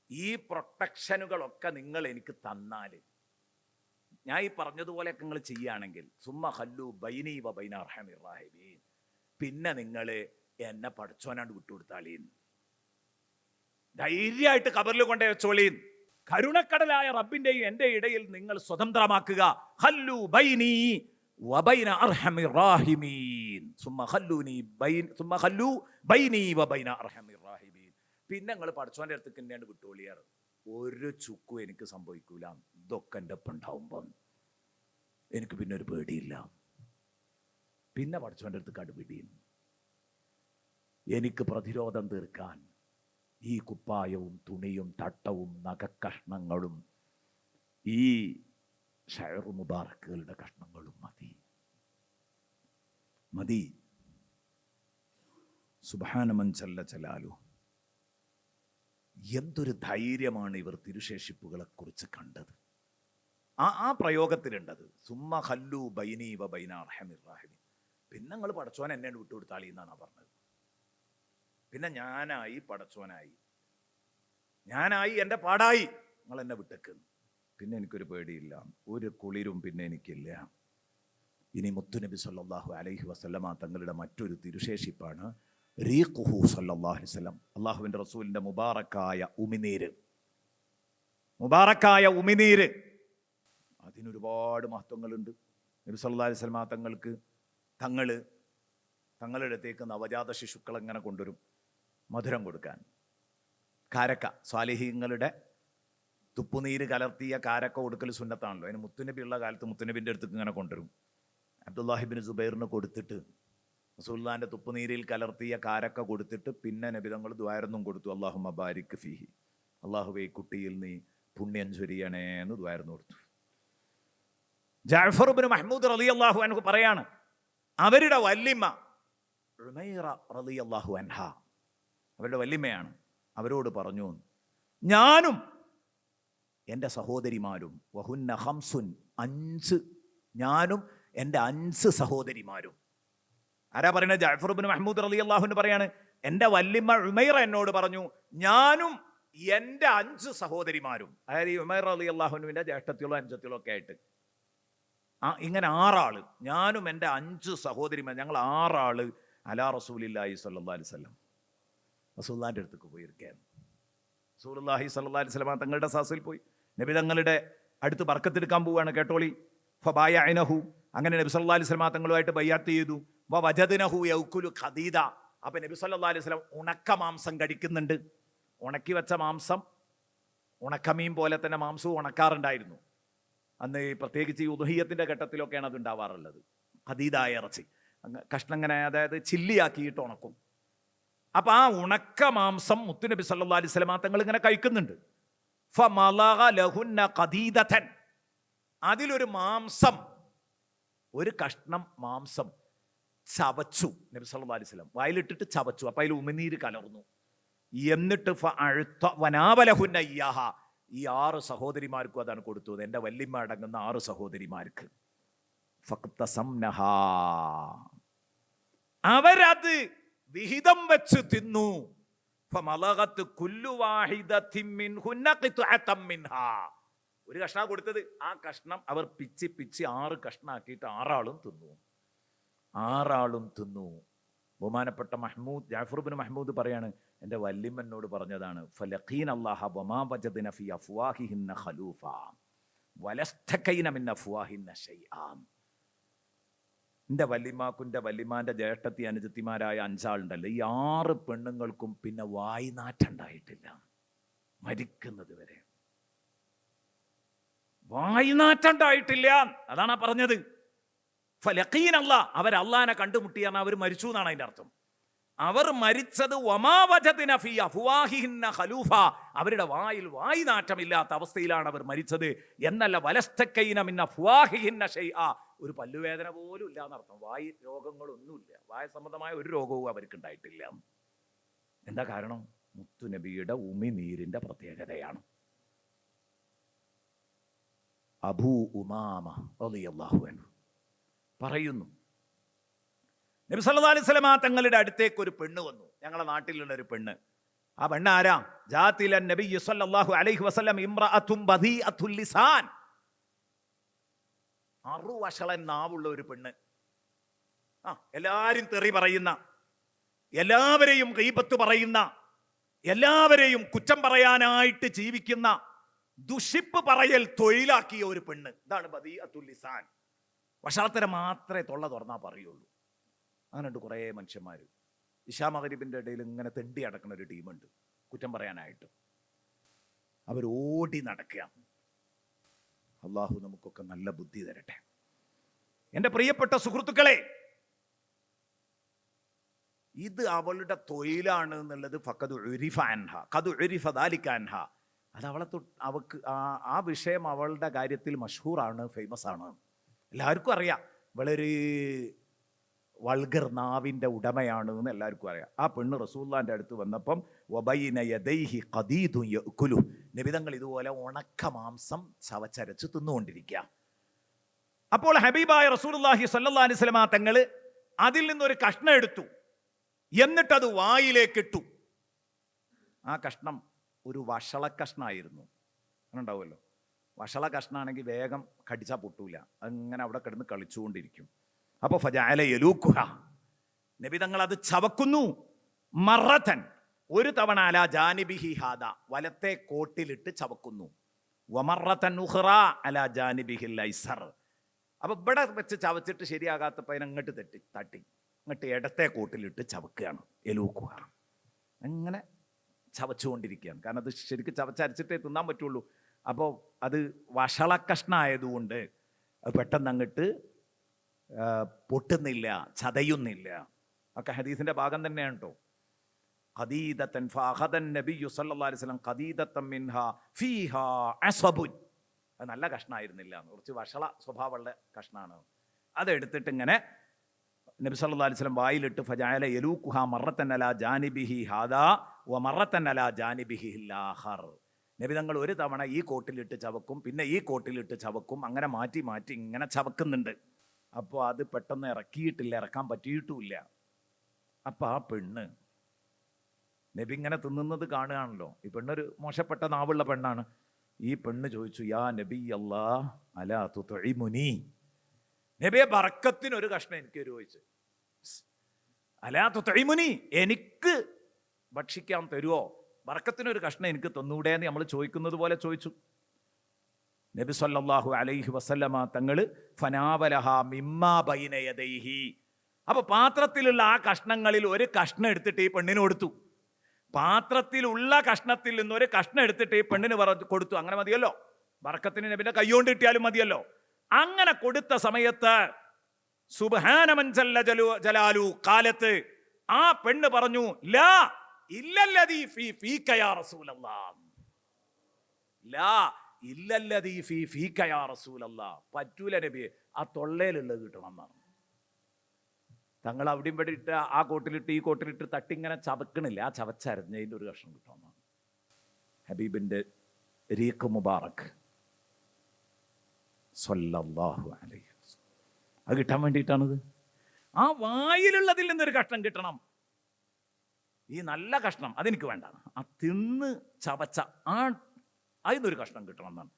ഈ പ്രൊട്ടക്ഷനുകളൊക്കെ നിങ്ങൾ എനിക്ക് തന്നാല്, ഞാൻ ഈ പറഞ്ഞതുപോലെയൊക്കെ നിങ്ങൾ ചെയ്യുകയാണെങ്കിൽ, സുമ്മ ഖല്ലൂ ബൈനി വബൈന അർഹമിർ റാഹിമീൻ, പിന്നെ നിങ്ങൾ എന്നെ പഠിച്ചോനാണ്ട് വിട്ടുകൊടുത്താളീൻ, ധൈര്യമായിട്ട് ഖബറിൽ കൊണ്ടേ വെച്ചോളീൻ. കരുണക്കടലായ റബ്ബിന്റെയും എൻ്റെ ഇടയിൽ നിങ്ങൾ സ്വതന്ത്രമാക്കുക. ഖല്ലൂ ബൈനി വബൈന അർഹമിർ റാഹിമീൻ, സുമ്മ ഖല്ലൂ ബൈനി വബൈന അർഹമിർ റാഹിമീൻ. പിന്നെ നിങ്ങൾ പഠിച്ചോന്റെ അടുത്തേക്ക് എന്നെയാണ് വിട്ടോളിയാറ്. ഒരു ചുക്കും എനിക്ക് സംഭവിക്കൂല. ഇതൊക്കെ എൻ്റെ ഒപ്പം ഉണ്ടാവുമ്പം എനിക്ക് പിന്നെ ഒരു പേടിയില്ല. പിന്നെ പഠിച്ചോന്റെ അടുത്ത് കടുപിടിയും. എനിക്ക് പ്രതിരോധം തീർക്കാൻ ഈ കുപ്പായവും തുണിയും തട്ടവും നഖക്കഷ്ണങ്ങളും ഈ ഷഅർ മുബാറക്കുകളുടെ കഷ്ണങ്ങളും മതി. സുബ്ഹാന മൻ ജല്ല ജലാലു. എന്തൊരു ധൈര്യമാണ് ഇവർ തിരുശേഷിപ്പുകളെ കുറിച്ച് കണ്ടത്. ആ പ്രയോഗത്തിലുണ്ടത്, സുമ്മ ഖല്ലൂ ബൈനി വബൈന അർഹമിർ റാഹിമീൻ. പിന്നെ നിങ്ങൾ പടച്ചോൻ എന്നെ വിട്ടുകൊടുത്താളി എന്നാണ് പറഞ്ഞത്. പിന്നെ ഞാനായി, പടച്ചോനായി, ഞാനായി, എൻ്റെ പാടായി, നിങ്ങൾ എന്നെ വിട്ടേക്ക്. പിന്നെ എനിക്കൊരു പേടിയില്ല, ഒരു കുളിരും പിന്നെ എനിക്കില്ല. ഇനി മുത്തുനബി സല്ലല്ലാഹു അലൈഹി വസല്ലമ തങ്ങളുടെ മറ്റൊരു തിരുശേഷിപ്പാണ് റീഖുഹു സല്ലല്ലാഹു അലൈഹി വസല്ലം, അള്ളാഹുവിൻ്റെ റസൂലിൻ്റെ മുബാറക്കായ ഉമിനീര്. അതിനൊരുപാട് മഹത്വങ്ങളുണ്ട്. നബി സല്ലല്ലാഹു അലൈഹി വസല്ലമ തങ്ങൾക്ക് തങ്ങളുടെ അടുത്തേക്ക് നവജാത ശിശുക്കൾ എങ്ങനെ കൊണ്ടുവരും? മധുരം കൊടുക്കാൻ കാരക്ക, സ്വാലിഹീങ്ങളുടെ തുപ്പുനീര് കലർത്തിയ കാരക്ക കൊടുക്കൽ സുന്നത്താണല്ലോ. അതിന് മുത്തുനബി ഉള്ള കാലത്ത് മുത്തുനബിൻ്റെ അടുത്തേക്ക് ഇങ്ങനെ കൊണ്ടുവരും. അബ്ദുല്ലാഹിബിൻ സുബൈറിന് കൊടുത്തിട്ട്, റസൂലുള്ളാഹിന്റെ തുപ്പുനീരിൽ കലർത്തിയ കാരക്ക കൊടുത്തിട്ട് പിന്നെ നബി തങ്ങൾ ദുആയൊന്നും കൊടുത്തു, അല്ലാഹുമ്മ ബാരിക് ഫീഹി, അല്ലാഹുവേ കുട്ടിയിൽ നീ പുണ്യം ചൊരിയണേ എന്ന് ദുആയൊന്നു കൊടുത്തു. ജഅഫർ ഇബ്നു മഹ്മൂദ് റളിയല്ലാഹു അൻഹു പറയാണ്, അവരുടെ വല്ലിമ്മ ഉമൈറ റളിയല്ലാഹു അൻഹ, അവരുടെ വല്ലിമ്മയാണ്, അവരോട് പറഞ്ഞു, ഞാനും എൻ്റെ സഹോദരിമാരും, വഹുന്ന ഹംസുൻ, 5, ഞാനും എൻ്റെ 5 സഹോദരിമാരും. ആരാ പറയുന്നത്? ജഅഫർ ഇബ്നു മഹ്മൂദ് റളിയല്ലാഹു അൻഹു പറയാണ്, എൻ്റെ വല്ലിമ്മ ഉമൈറ എന്നോട് പറഞ്ഞു, ഞാനും എൻ്റെ 5 സഹോദരിമാരും, അതായത് ഈ ഉമൈർ റളിയല്ലാഹു അൻഹുവിൻ്റെ ജ്യേഷ്ഠത്തികളോ അഞ്ചത്തികളോ ഒക്കെ ആയിട്ട് ഇങ്ങനെ 6 ആള്, ഞാനും എൻ്റെ 5 സഹോദരിമാർ, ഞങ്ങൾ 6 ആള് അലാ റസൂലില്ലാഹി സ്വല്ലല്ലാഹി അലൈഹി വസല്ലം, റസൂലുള്ളാഹിൻ്റെ അടുത്തേക്ക് പോയിരിക്കുകയാണ്. റസൂലുള്ളാഹി സ്വല്ലല്ലാഹി അലൈഹി വസല്ലം തങ്ങളുടെ സദസ്സിൽ പോയി നബി തങ്ങളുടെ അടുത്ത് ബർക്കത്തെടുക്കാൻ പോവുകയാണ്. കേട്ടോളി. ഫബായഅനഹു, അങ്ങനെ നബി സല്ലല്ലാഹി അലൈഹി വസല്ലം തങ്ങളുമായിട്ട് ബൈഅത്ത് ചെയ്തു. വവജദനഹു യൗകുലു ഖദീദ, അപ്പം നബി സല്ലല്ലാഹി അലൈഹി വസല്ലം ഉണക്ക മാംസം കഴിക്കുന്നുണ്ട്. ഉണക്കി വെച്ച മാംസം, ഉണക്കമീൻ പോലെ തന്നെ മാംസവും ഉണക്കാറുണ്ടായിരുന്നു അന്ന്. പ്രത്യേകിച്ച് ഈ ഉദ്ഹിയ്യത്തിൻ്റെ ഘട്ടത്തിലൊക്കെയാണ് അത് ഉണ്ടാവാറുള്ളത്. ഖദീദായ ഇറച്ചി കഷ്ണം ഇങ്ങനെ, അതായത് ചില്ലിയാക്കിയിട്ട് ഉണക്കും. അപ്പം ആ ഉണക്ക മാംസം മുത്തുനബി സല്ലല്ലാഹി അലൈഹി വസല്ലം തങ്ങൾ ഇങ്ങനെ കഴിക്കുന്നുണ്ട്. ഫമലഗ ലഹുന്ന ഖദീദതൻ, അതിലൊരു മാംസം, ഒരു കഷ്ണം മാംസം ചവച്ചു നബി സല്ലല്ലാഹു അലൈഹി വസല്ലം, വായിലിട്ടിട്ട് ചവച്ചു. അപ്പം അതിൽ ഉമിനീര് കലർന്നു. എന്നിട്ട് വനാവലഹുന്ന ഇയ്യാഹ, ഈ 6 സഹോദരിമാർക്കും അതാണ് കൊടുത്തത്, എൻ്റെ വല്ലിമ്മ അടങ്ങുന്ന 6 സഹോദരിമാർക്ക്. ഫഖ്തസംനഹാ, അവരത് വിഹിതം വെച്ച് തിന്നു. ഫമലഗത് കുല്ലു വാഹിദത്തിൻ മിൻഹുന്ന ഖിത്അതൻ മിൻഹാ, ഒരു കഷ്ണം കൊടുത്തത്, ആ കഷ്ണം അവർ പിച്ചി 6 കഷ്ണാക്കിയിട്ട് 6 ആളും തിന്നു. 6 ആളും തിന്നു. ബഹുമാനപ്പെട്ട ജഅഫർ ഇബ്നു മഹ്മൂദ് പറയാണ്, എൻ്റെ വല്ലിമ്മനോട് പറഞ്ഞതാണ്, ഫലഖീന അല്ലാഹ വമാ വജദ്ന ഫീ അഫ്വാഹിഹിന്ന ഖലൂഫ വലസ്തകൈന മിൻ അഫ്വാഹിന്ന ശൈആ. എൻ്റെ വല്ലിമാക്കും എൻ്റെ വല്ലിമാൻ്റെ ജ്യേഷ്ഠത്തി അനുജത്തിമാരായ 5 ആളുണ്ടല്ലോ, ഈ 6 പെണ്ണുങ്ങൾക്കും പിന്നെ വായ്നാറ്റുണ്ടായിട്ടില്ല മരിക്കുന്നത് വരെ. വായ്നാറ്റുണ്ടായിട്ടില്ല, അതാണ് പറഞ്ഞത്. ഫലഖീന അല്ലാ, അവർ അള്ളാനെ കണ്ടുമുട്ടിയാണ്, അവർ മരിച്ചു എന്നാണ് അതിൻ്റെ അർത്ഥം. അവർ മരിച്ചത് വമാ വജദ്ന ഫീ അഫ്വാഹിഹിന്ന ഖലൂഫ, അവരുടെ വായിൽ വായ്നാറ്റമില്ലാത്ത അവസ്ഥയിലാണ് അവർ മരിച്ചത് എന്നല്ല. വലസ്തകൈന മിൻ അഫ്വാഹിഹിന്ന ശൈആ, ഒരു പല്ലുവേദന പോലും ഇല്ല എന്നർത്ഥം. വായ് രോഗങ്ങളൊന്നുമില്ല, വായ സംബന്ധമായ ഒരു രോഗവും അവർക്ക് ഉണ്ടായിട്ടില്ല. എന്താ കാരണം? മുത്തുനബിയുടെ ഉമിനീരിന്റെ പ്രത്യേകതയാണ്. അബൂ ഉമാമ റളിയല്ലാഹു അൻഹു പറയുന്നു, നബി സല്ലല്ലാഹു അലൈഹി വസല്ലം തങ്ങളുടെ അടുത്തേക്ക് ഒരു പെണ്ണ് വന്നു, ഞങ്ങളുടെ നാട്ടിലുള്ള ഒരു പെണ്ണ്. ആ പെണ്ണ് ആരാ? ജാതില നബി സല്ലല്ലാഹു അലൈഹി വസല്ലം ഇംറഅത്തും ബദീഅത്തുൽ ലിസാൻ, അറുവഷളൻ നാവുള്ള ഒരു പെണ്ണ്. എല്ലാവരും തെറി പറയുന്ന, എല്ലാവരെയും ഗീബത്ത് പറയുന്ന, എല്ലാവരെയും കുറ്റം പറയാനായിട്ട് ജീവിക്കുന്ന, ദുഷിപ്പ് പറയൽ തൊഴിലാക്കിയ ഒരു പെണ്ണ്. ഇതാണ് ബദീഅത്തുൽ ലിസാൻ. വഷളത്തരം മാത്രമേ തൊള്ള തുറന്നാൽ പറയുള്ളൂ. അങ്ങനെയുണ്ട് കുറേ മനുഷ്യന്മാർ. ഇശാ മഗ്‌രിബിൻ്റെ ഇടയിൽ ഇങ്ങനെ തെണ്ടി അടക്കുന്ന ഒരു ടീമുണ്ട് കുറ്റം പറയാനായിട്ട്. അവർ ഓടി നടക്കുക. അള്ളാഹു നമുക്കൊക്കെ നല്ല ബുദ്ധി തരട്ടെ. എൻ്റെ പ്രിയപ്പെട്ട സുഹൃത്തുക്കളെ, ഇത് അവളുടെ തൊഴിലാണ് എന്നുള്ളത് ഫഖദ് ഉരിഫ അൻഹ, ഖദ് ഉരിഫ ദാലിക അൻഹ. അത് അവൾക്ക് ആ വിഷയം അവളുടെ കാര്യത്തിൽ മഷ്ഹൂറാണ്, ഫേമസ് ആണ്, എല്ലാവർക്കും അറിയാം. വളരെ വൾഗർ നാവിൻ്റെ ഉടമയാണ് എന്ന് എല്ലാവർക്കും അറിയാം. ആ പെണ്ണ് റസൂലുള്ളാഹിൻ്റെ അടുത്ത് വന്നപ്പം വബൈന യദൈഹി ഖദീദുൻ യഅകുലു, നബിതങ്ങൾ ഇതുപോലെ ഉണക്ക മാംസം ചവച്ചരച്ച് തിന്നുകൊണ്ടിരിക്കുക. അപ്പോൾ ഹബീബായ റസൂലുള്ളാഹി സ്വല്ലല്ലാഹി അലൈഹി വസല്ലം തങ്ങൾ അതിൽ നിന്നൊരു കഷ്ണം എടുത്തു, എന്നിട്ടത് വായിലേക്കിട്ടു. ആ കഷ്ണം ഒരു വഷള കഷ്ണമായിരുന്നു. അങ്ങനെ ഉണ്ടാവുമല്ലോ, വഷള കഷ്ണമാണെങ്കിൽ വേഗം കടിച്ചാൽ പൊട്ടൂല, അങ്ങനെ അവിടെ കിടന്ന് കളിച്ചുകൊണ്ടിരിക്കും. അപ്പോൾ ഫജഅല യലൂക്കുഹ, നബി തങ്ങൾ അത് ചവക്കുന്നു. മറത്തൻ, ഒരു തവണ അലാ ജാനിബിഹി ഹാദ, വലത്തെ കോട്ടിലിട്ട് ചവക്കുന്നു. വമറത്തൻ ഉഖ്റ അലാ ജാനിബിഹിൽ ഐസർ, അപ്പോൾ ഇവിടെ വെച്ച് ചവച്ചിട്ട് ശരിയാകാത്തപ്പോൾ അതിനങ്ങോട്ട് തട്ടി അങ്ങോട്ട് ഇടത്തെ കോട്ടിലിട്ട് ചവക്കുകയാണ്. യലൂക്കുഹ, അങ്ങനെ ചവച്ചുകൊണ്ടിരിക്കുകയാണ്. കാരണം അത് ശരിക്കും ചവച്ചരച്ചിട്ടേ തിന്നാൻ പറ്റുള്ളൂ. അപ്പോൾ അത് വഷള കഷ്ണമായതുകൊണ്ട് അത് പെട്ടെന്ന് അങ്ങോട്ട് പൊട്ടുന്നില്ല, ചതയുന്നില്ല. ഒക്കെ ഹദീസിന്റെ ഭാഗം തന്നെയാണ് കേട്ടോ. ഖദീദതൻ ഫഅഖദൻ നബിയ്യു സല്ലല്ലാഹു അലൈഹി വസല്ലം ഖദീദതൻ മിൻഹാ ഫീഹാ അസ്ബുൻ, അത് നല്ല കഷ്ണമായിരുന്നില്ല, കുറച്ച് വഷള സ്വഭാവമുള്ള കഷ്ണമാണ്. അതെടുത്തിട്ട് ഇങ്ങനെ നബി സല്ലല്ലാഹു അലൈഹി വസല്ലം വായിലിട്ട് ഫജഅല യലൂഖുഹാ മറത്തൻ അലാ ജാനിബിഹി ഹാദാ വ മറത്തൻ അലാ ജാനിബിഹി ആഖർ, നബി തങ്ങൾ ഒരു തവണ ഈ കോട്ടിലിട്ട് ചവക്കും, പിന്നെ ഈ കോട്ടിലിട്ട് ചവക്കും, അങ്ങനെ മാറ്റി മാറ്റി ഇങ്ങനെ ചവക്കുന്നുണ്ട്. അപ്പോൾ അത് പെട്ടെന്ന് ഇറക്കിയിട്ടില്ല, ഇറക്കാൻ പറ്റിയിട്ടുമില്ല. അപ്പം ആ പെണ്ണ് നബി ഇങ്ങനെ തിന്നുന്നത് കാണുകയാണല്ലോ. ഈ പെണ്ണൊരു മോശപ്പെട്ട നാവുള്ള പെണ്ണാണ്. ഈ പെണ്ണ് ചോദിച്ചു, യാ നബി അല്ലാ അലാ തുത്ഇമുനി, നബിയെ ബറക്കത്തിനൊരു കഷ്ണം എനിക്ക് ചോദിച്ചു. അലാ തുത്ഇമുനി, എനിക്ക് ഭക്ഷിക്കാൻ തരുമോ, ബറക്കത്തിനൊരു കഷ്ണം എനിക്ക് തന്നൂടെ എന്ന് നമ്മൾ ചോദിക്കുന്നത് പോലെ ചോദിച്ചു. നബി സല്ലല്ലാഹു അലൈഹി വസല്ലമ തങ്ങൾ ഫനാവലഹ മിമ്മാ ബൈന യദൈഹി, അപ്പൊ പാത്രത്തിലുള്ള ആ കഷ്ണങ്ങളിൽ ഒരു കഷ്ണം എടുത്തിട്ട് ഈ പെണ്ണിന് കൊടുത്തു. പാത്രത്തിലുള്ള കഷ്ണത്തിൽ നിന്ന് ഒരു കഷ്ണം എടുത്തിട്ട് ഈ പെണ്ണിന് കൊടുത്തു. അങ്ങനെ മതിയല്ലോ, ബറക്കത്തിന് നബിന്റെ കൈകൊണ്ട് കിട്ടിയാലും മതിയല്ലോ. അങ്ങനെ കൊടുത്ത സമയത്ത് സുബ്ഹാന മൻ ജല്ല ജലാലു കാലത്ത് ആ പെണ്ണ് പറഞ്ഞു, ലാ ഇല്ലല്ലദീ ഫീ ഫീക യാ റസൂലല്ലാഹ്, ലാ ഇല്ലല്ലദീ ഫീ ഫീക യാ റസൂലല്ലാഹ്, പറ്റൂല നബിയെ, ആ തൊള്ളയിലുള്ളത് കിട്ടണം എന്നാണ്. തങ്ങൾ അവിടെയും ഇവിടെ ഇട്ട് ആ കോട്ടിലിട്ട് ഈ കോട്ടിലിട്ട് തട്ടിങ്ങനെ ചവക്കണില്ല, ആ ചവച്ചരഞ്ഞതിൻ്റെ ഒരു കഷ്ണം കിട്ടണമെന്നാണ്. ഹബീബിൻ്റെ റീഖ് മുബാറക് സ്വല്ലല്ലാഹു അലൈഹി വസല്ലം, അത് കിട്ടാൻ വേണ്ടിയിട്ടാണിത്. ആ വായിലുള്ളതിൽ നിന്നൊരു കഷ്ണം കിട്ടണം, ഈ നല്ല കഷ്ണം അതെനിക്ക് വേണ്ട, ആ തിന്ന് ചവച്ച ആ അതിന്നൊരു കഷ്ണം കിട്ടണം എന്നാണ്.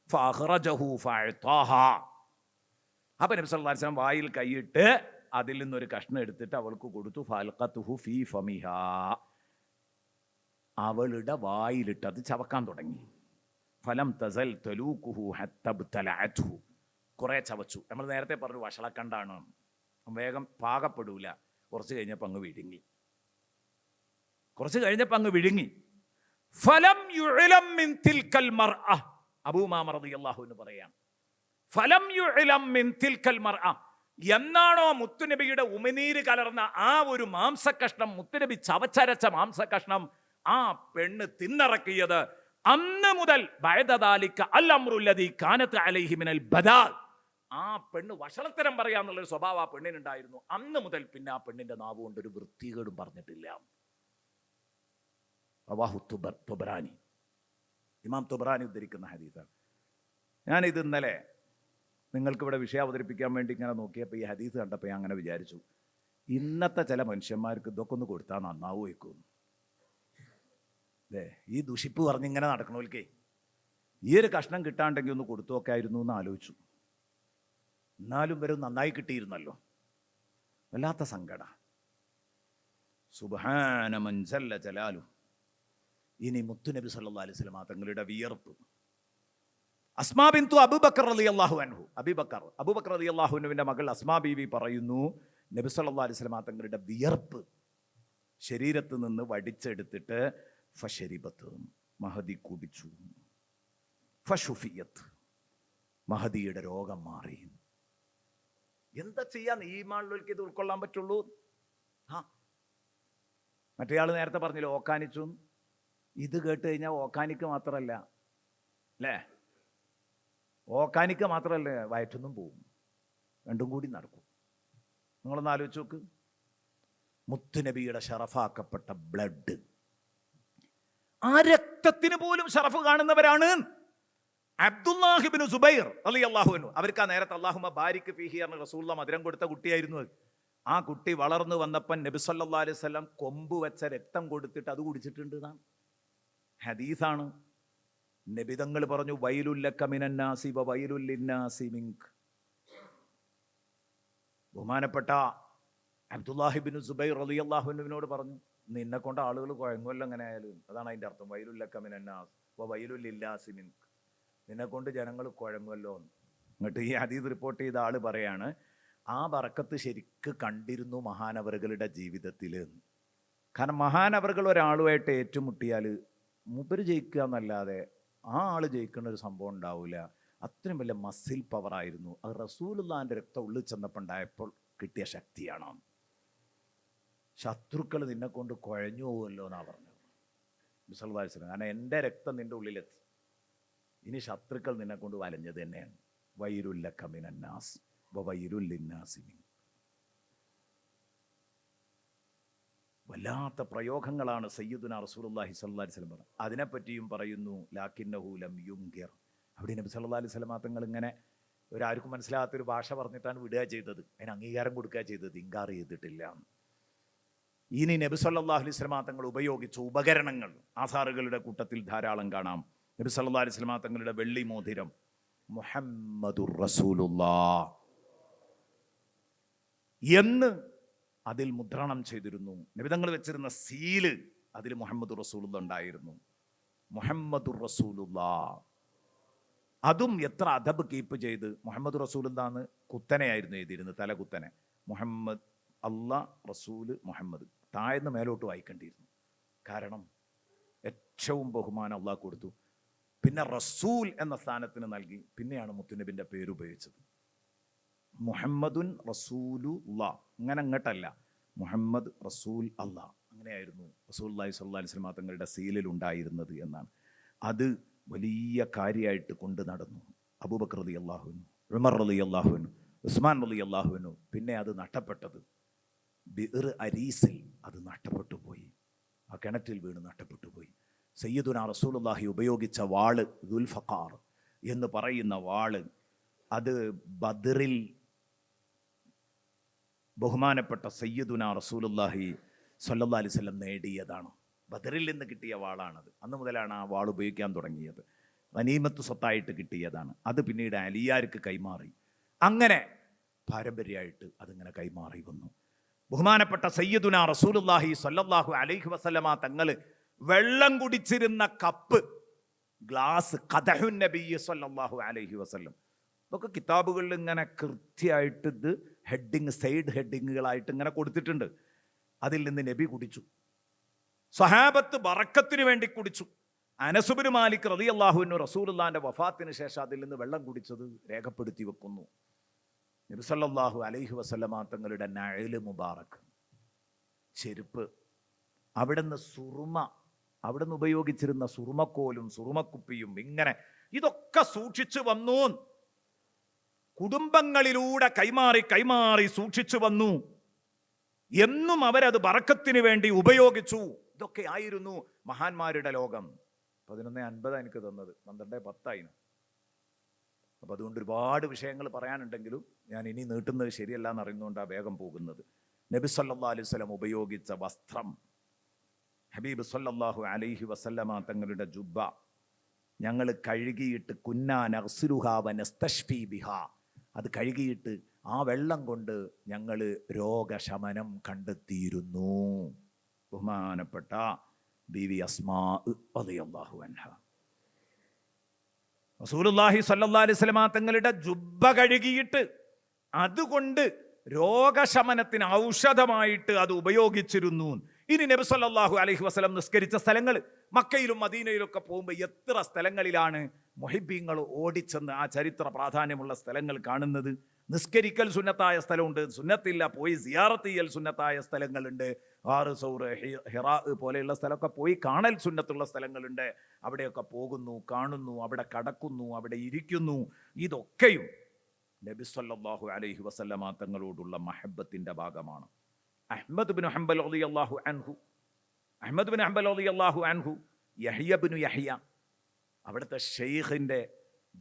ഫഅഖ്റജഹു ഫഅതാഹ, അപ്പം നബി സല്ലല്ലാഹു അലൈഹി വസല്ലം വായിൽ കൈയിട്ട് അതിൽ നിന്നൊരു കഷ്ണം എടുത്തിട്ട് അവൾക്ക് കൊടുത്തു. ഫൽഖതുഹു ഫീ ഫമിഹാ, അവളുടെ വായിലിട്ട് അത് ചവക്കാൻ തുടങ്ങി. ഫലം തസൽ തലൂഖുഹു ഹത്ത ബതലഅത്ഹു, കുറേ ചവച്ചു. നമ്മൾ നേരത്തെ പറഞ്ഞു വഷളക്കണ്ടാണ്, വേഗം പാകപ്പെടൂല. കുറച്ച് കഴിഞ്ഞപ്പോൾ അങ്ങ് വിഴുങ്ങി. ഫലം യുഅലം മിൻ തിൽക്കൽ മർഅ, അബൂ ഉമാമ റളിയല്ലാഹു അൻഹു പറയാണ്, ഫലം യുഅലം മിൻ തിൽക്കൽ മർഅ, എന്നാണോ മുത്തുനബിയുടെ ഉമിനീര് കലർന്ന ആ ഒരു മാംസക്കഷ്ണം, മുത്തുനബി ചവച്ചരച്ച മാംസക്കഷ്ണം ആ പെണ്ണ് തിന്നിറക്കിയത്, അന്ന് മുതൽ ബഅദദാലിക അൽ അംറുല്ലദീ കാനത് അലൈഹി മിനൽ ബദാൽ, ആ പെണ്ണ് വഷളത്തരം പറയാന്നുള്ളൊരു സ്വഭാവം ആ പെണ്ണിനുണ്ടായിരുന്നു. അന്ന് മുതൽ പിന്നെ ആ പെണ്ണിന്റെ നാവ് കൊണ്ട് ഒരു വൃത്തികേടും പറഞ്ഞിട്ടില്ല. റവാഹു തുബ്രാനി, ഇമാം തുബ്രാനി ഉദ്ധരിക്കുന്ന ഹദീസാണ്. ഞാനിത് ഇന്നലെ നിങ്ങൾക്കിവിടെ വിഷയം അവതരിപ്പിക്കാൻ വേണ്ടി ഇങ്ങനെ നോക്കിയപ്പോൾ ഈ ഹദീസ് കണ്ടപ്പോൾ ഞാൻ അങ്ങനെ വിചാരിച്ചു, ഇന്നത്തെ ചില മനുഷ്യന്മാർക്ക് ഇതൊക്കെ ഒന്ന് കൊടുത്താൽ നന്നാവുമായിരിക്കും. അല്ലേ, ഈ ദുഷിപ്പ് പറഞ്ഞിങ്ങനെ നടക്കണോൽക്കേ ഈ ഒരു കഷ്ണം കിട്ടാണ്ടെങ്കിൽ ഒന്ന് കൊടുത്തു നോക്കായിരുന്നു എന്ന് ആലോചിച്ചു. എന്നാലും വരും നന്നായി കിട്ടിയിരുന്നല്ലോ, വല്ലാത്ത സങ്കട. സുബ്ഹാന മൻ ജല്ല ജലാലു. ഇനി മുത്തുനബി സല്ലല്ലാഹു അലൈഹി വസല്ലം തങ്ങളുടെ വിയർപ്പ്. അസ്മാ ബിൻതു അബൂബക്കർ റളിയല്ലാഹു അൻഹു, അബൂബക്കർ റളിയല്ലാഹു അൻഹുവിന്റെ മകൾ അസ്മാ ബീവി പറയുന്നു, നബി സല്ലല്ലാഹു അലൈഹി വസല്ലം തങ്ങളുടെ വിയർപ്പ് ശരീരത്ത് നിന്ന് വടിച്ചെടുത്തിട്ട് ഫശരിബത്ത്, മഹദി കുടിച്ചു. ഫശുഫിയത്ത്, മഹദിയുടെ രോഗം മാറി. എന്താ ചെയ്യാൻ, ഈമാനുള്ളവർക്ക് ഇത് ഉൾക്കൊള്ളാൻ പറ്റുള്ളൂ. മറ്റേയാൾ നേരത്തെ പറഞ്ഞില്ല ഓക്കാനിച്ചു, ഇത് കേട്ട് കഴിഞ്ഞാൽ ഓക്കാനിക്ക് മാത്രമല്ല അല്ലേ, ഓക്കാനിക്ക് മാത്രമല്ല വയറ്റൊന്നും പോവും, രണ്ടും കൂടി നടക്കും. നിങ്ങളൊന്ന് ആലോചിച്ച് നോക്ക്, മുത്തുനബിയുടെ ഷറഫാക്കപ്പെട്ട ബ്ലഡ്, ആ രക്തത്തിന് പോലും ഷറഫ് കാണുന്നവരാണ് അബ്ദുല്ലാഹി ഇബ്നു സുബൈർ റളിയല്ലാഹു അൻഹു. അവർക്ക് ആ നേരത്തെ അല്ലാഹുമ്മ ബാരിക് ഫീഹി എന്ന് റസൂലുള്ളാഹി മധുരം കൊടുത്ത കുട്ടിയായിരുന്നു അത്. ആ കുട്ടി വളർന്നു വന്നപ്പോൾ നബി സല്ലല്ലാഹു അലൈഹി വസല്ലം കൊമ്പ് വെച്ച രക്തം കൊടുത്തിട്ട് അത് കുടിച്ചിട്ടുണ്ട് എന്നാണ് ഹദീസാണ്. നബി തങ്ങൾ പറഞ്ഞു, വൈലുല്ലക മിനന്നാസി വ വൈലുൽ ലിന്നാസി മിൻക. ബഹുമാനപ്പെട്ട അബ്ദുല്ലാഹി ഇബ്നു സുബൈർ റളിയല്ലാഹു അൻഹുവിനോട് പറഞ്ഞു, നിന്നെ കൊണ്ട് ആളുകൾ കുഴങ്ങുമല്ലോ എങ്ങനെ ആയാലും. അതാണ് അതിൻ്റെ അർത്ഥം, വൈലുല്ലക മിനന്നാസ് വ വൈലുൽ ലിന്നാസി മിൻക, നിന്നെ കൊണ്ട് ജനങ്ങൾ കുഴങ്ങുമല്ലോ. എന്നിട്ട് ഈ ഹദീസ് റിപ്പോർട്ട് ചെയ്ത ആൾ പറയാണ്, ആ ബറക്കത്ത് ശരിക്ക് കണ്ടിരുന്നു മഹാനവറുകളുടെ ജീവിതത്തിൽ. കാരണം മഹാനവറുകൾ ഒരാളുമായിട്ട് ഏറ്റുമുട്ടിയാൽ മൂപ്പര് ജയിക്കുക എന്നല്ലാതെ ആ ആൾ ജയിക്കുന്ന ഒരു സംഭവം ഉണ്ടാവില്ല. അത്രയും വലിയ മസിൽ പവറായിരുന്നു അത്. റസൂലുള്ളാഹിന്റെ രക്തം ഉള്ളിൽ ചെന്നപ്പോൾ ഉണ്ടായപ്പോൾ കിട്ടിയ ശക്തിയാണ്. ശത്രുക്കൾ നിന്നെ കൊണ്ട് കുഴഞ്ഞു പോകുമല്ലോ എന്നാണ് പറഞ്ഞത് സല്ലല്ലാഹു അലൈഹി വസല്ലം. കാരണം എൻ്റെ രക്തം നിൻ്റെ ഉള്ളിലെത്തി, ഇനി ശത്രുക്കൾ നിന്നെ കൊണ്ട് വലഞ്ഞത് തന്നെയാണ്. വൈലുല്ലക മിനന്നാസ് വ വൈലുൽ ലിന്നാസി മിൻക. വല്ലാത്ത പ്രയോഗങ്ങളാണ് സയ്യിദുനാ റസൂലുള്ളാഹി സ്വല്ലല്ലാഹി അലൈഹി വസല്ലം പറഞ്ഞത്. അതിനെപ്പറ്റിയും പറയുന്നു ലാകിന്നഹു ലം യുൻകിർ. അവിടെ നബി സല്ലല്ലാഹി അലൈഹി വസല്ലം തങ്ങൾ ഇങ്ങനെ ഒരാർക്കും മനസ്സിലാകാത്തൊരു ഭാഷ പറഞ്ഞിട്ടാണ് വിടുക ചെയ്തത്. അതിന് അംഗീകാരം കൊടുക്കുക ചെയ്തത്, ഇൻകാർ ചെയ്തിട്ടില്ല. ഇനി നബി സല്ലല്ലാഹു അലൈഹി വസല്ലം തങ്ങൾ ഉപയോഗിച്ച ഉപകരണങ്ങൾ ആസാറുകളുടെ കൂട്ടത്തിൽ ധാരാളം കാണാം. നബി സല്ലല്ലാഹു അലൈഹി വസല്ലം തങ്ങളുടെ വെള്ളി മോതിരം മുഹമ്മദുർ റസൂലുള്ളാഹ് എന്ന് അതിൽ മുദ്രണം ചെയ്തിരുന്നു. നബി തങ്ങൾ വെച്ചിരുന്ന സീല് അതിൽ മുഹമ്മദുർ റസൂലുള്ളാഹ് ഉണ്ടായിരുന്നു. മുഹമ്മദുർ റസൂലുള്ളാഹ് അതും എത്ര അദബ് കീപ്പ് ചെയ്ത് മുഹമ്മദ് റസൂലുള്ളാഹ് എന്ന് കുത്തനെയായിരുന്നു എഴുതിയിരുന്നത്, തല കുത്തനെ. മുഹമ്മദ് അല്ലാഹ് റസൂല് മുഹമ്മദ് താഴ്ന്ന് മേലോട്ട് വായിക്കേണ്ടിയിരുന്നു. കാരണം ഏറ്റവും ബഹുമാനം അള്ളാഹ് കൊടുത്തു. പിന്നെ റസൂൽ എന്ന സ്ഥാനത്തിന് നൽകി. പിന്നെയാണ് മുത്തുനബിൻ്റെ പേര് ഉപയോഗിച്ചത്. മുഹമ്മദുൻ റസൂലുള്ളാഹ്, അങ്ങനെ അങ്ങോട്ടല്ല, മുഹമ്മദ് റസൂൽ അല്ലാഹ്, അങ്ങനെയായിരുന്നു റസൂലുള്ളാഹി സ്വല്ലല്ലാഹി അലൈഹി വസല്ലം തങ്ങളുടെ സീലിൽ ഉണ്ടായിരുന്നത് എന്നാണ്. അത് വലിയ കാര്യമായിട്ട് കൊണ്ട് നടന്നു. അബൂബക്കർ റളിയല്ലാഹു അൻഹു, ഉമർ റളിയല്ലാഹു അൻഹു, ഉസ്മാൻ റളിയല്ലാഹു അൻഹു. പിന്നെ അത് നഷ്ടപ്പെട്ടത് ബിർ അരീസിൽ അത് നഷ്ടപ്പെട്ടു പോയി. ആ കിണറ്റിൽ വീണ് നഷ്ടപ്പെട്ടു പോയി. സയ്യിദുനാ റസൂലുള്ളാഹി ഉപയോഗിച്ച വാള് ദുൽഫഖാർ എന്ന് പറയുന്ന വാള് അത് ബദറിൽ ബഹുമാനപ്പെട്ട സയ്യിദുനാ റസൂലുള്ളാഹി സ്വല്ലല്ലാഹി അലൈഹി വസല്ലം നേടിയതാണ്. ബദറിൽ നിന്ന് കിട്ടിയ വാളാണത്. അന്ന് മുതലാണ് ആ വാൾ ഉപയോഗിക്കാൻ തുടങ്ങിയത്. ഗനീമത്ത് സ്വത്തായിട്ട് കിട്ടിയതാണ്. അത് പിന്നീട് അലിയാർക്ക് കൈമാറി. അങ്ങനെ പാരമ്പര്യമായിട്ട് അതിങ്ങനെ കൈമാറി വന്നു. ബഹുമാനപ്പെട്ട സയ്യിദുനാ റസൂലുള്ളാഹി സ്വല്ലല്ലാഹു അലൈഹി വസല്ലമ തങ്ങൾ വെള്ളം കുടിച്ചിരുന്ന കപ്പ്, ഗ്ലാസ്, ഖദഹുൻ നബി സ്വല്ലല്ലാഹു അലൈഹി വസല്ലം. ഇതൊക്കെ കിതാബുകളിൽ ഇങ്ങനെ കൃത്യമായിട്ട് ഇത് ഹെഡിങ്, സൈഡ് ഹെഡിങ്ങുകളായിട്ട് ഇങ്ങനെ കൊടുത്തിട്ടുണ്ട്. അതിൽ നിന്ന് നബി കുടിച്ചു. സ്വഹാബത്ത് ബറക്കത്തിന് വേണ്ടി കുടിച്ചു. അനസ് ബിൻ മാലിക് റളിയല്ലാഹു അൻഹു റസൂലുള്ളാഹിന്റെ വഫാത്തിന് ശേഷം അതിൽ നിന്ന് വെള്ളം കുടിച്ചത് രേഖപ്പെടുത്തി വെക്കുന്നു. നബി സല്ലല്ലാഹു അലൈഹി വസല്ലമ തങ്ങളുടെ നഅല് മുബാറക്, ചെരുപ്പ്, അവിടുന്ന് സുറുമ, അവിടുന്ന് ഉപയോഗിച്ചിരുന്ന സുറുമക്കോലും സുറുമക്കുപ്പിയും, ഇങ്ങനെ ഇതൊക്കെ സൂക്ഷിച്ചു വന്നു. കുടുംബങ്ങളിലൂടെ കൈമാറി സൂക്ഷിച്ചു വന്നു. എന്നും അവരത് ബറക്കത്തിന് വേണ്ടി ഉപയോഗിച്ചു. ഇതൊക്കെ ആയിരുന്നു മഹാന്മാരുടെ ലോകം. 11:50 എനിക്ക് തന്നത്, 12:10. അപ്പം അതുകൊണ്ട് ഒരുപാട് വിഷയങ്ങൾ പറയാനുണ്ടെങ്കിലും ഞാൻ ഇനി നീട്ടുന്നത് ശരിയല്ല എന്നറിയുന്നതുകൊണ്ടാണ് വേഗം പോകുന്നത്. നബി സല്ലല്ലാഹു അലൈഹി വസല്ലം ഉപയോഗിച്ച വസ്ത്രം, ഹബീബ് സല്ലല്ലാഹു അലൈഹി വസല്ലമ തങ്ങളുടെ ജുബ്ബ ഞങ്ങൾ കഴുകിയിട്ട് കുന്നാ നഗ്സിലുഹാ വനസ്തശ്ഫീ ബിഹാ, അത് കഴുകിയിട്ട് ആ വെള്ളം കൊണ്ട് ഞങ്ങൾ രോഗശമനം കണ്ടെത്തിയിരുന്നു. ബഹുമാനപ്പെട്ട ബീവി അസ്മാ റളിയല്ലാഹു അൻഹ, റസൂലുള്ളാഹി സ്വല്ലല്ലാഹി അലൈഹി വസല്ലമ തങ്ങളുടെ ജുബ്ബ കഴുകിയിട്ട് അതുകൊണ്ട് രോഗശമനത്തിന് ഔഷധമായിട്ട് അത് ഉപയോഗിച്ചിരുന്നു. ഇനി നബി സല്ലല്ലാഹു അലൈഹി വസല്ലം നിസ്കരിച്ച സ്ഥലങ്ങൾ, മക്കയിലും മദീനയിലൊക്കെ പോകുമ്പോൾ എത്ര സ്ഥലങ്ങളിലാണ് മുഹിബ്ബീങ്ങൾ ഓടിച്ചെന്ന് ആ ചരിത്ര പ്രാധാന്യമുള്ള സ്ഥലങ്ങൾ കാണുന്നത്. നിസ്കരിക്കൽ സുന്നത്തായ സ്ഥലമുണ്ട്, സുന്നത്തില്ല പോയി സിയാറത്ത് ചെയ്യൽ സുന്നത്തായ സ്ഥലങ്ങളുണ്ട്. സൗർ, ഹിറാ പോലെയുള്ള സ്ഥലമൊക്കെ പോയി കാണൽ സുന്നത്തുള്ള സ്ഥലങ്ങളുണ്ട്. അവിടെയൊക്കെ പോകുന്നു, കാണുന്നു, അവിടെ കടക്കുന്നു, അവിടെ ഇരിക്കുന്നു. ഇതൊക്കെയും നബി സല്ലല്ലാഹു അലൈഹി വസല്ലമ തങ്ങളോടുള്ള മഹബ്ബത്തിൻ്റെ ഭാഗമാണ്. അഹ്മദ് ബിൻ ഹംബൽ റളിയല്ലാഹു അൻഹു, യഹ്യ ബിൻ യഹ്യ, അവിടുത്തെ ഷെയ്ഖിൻ്റെ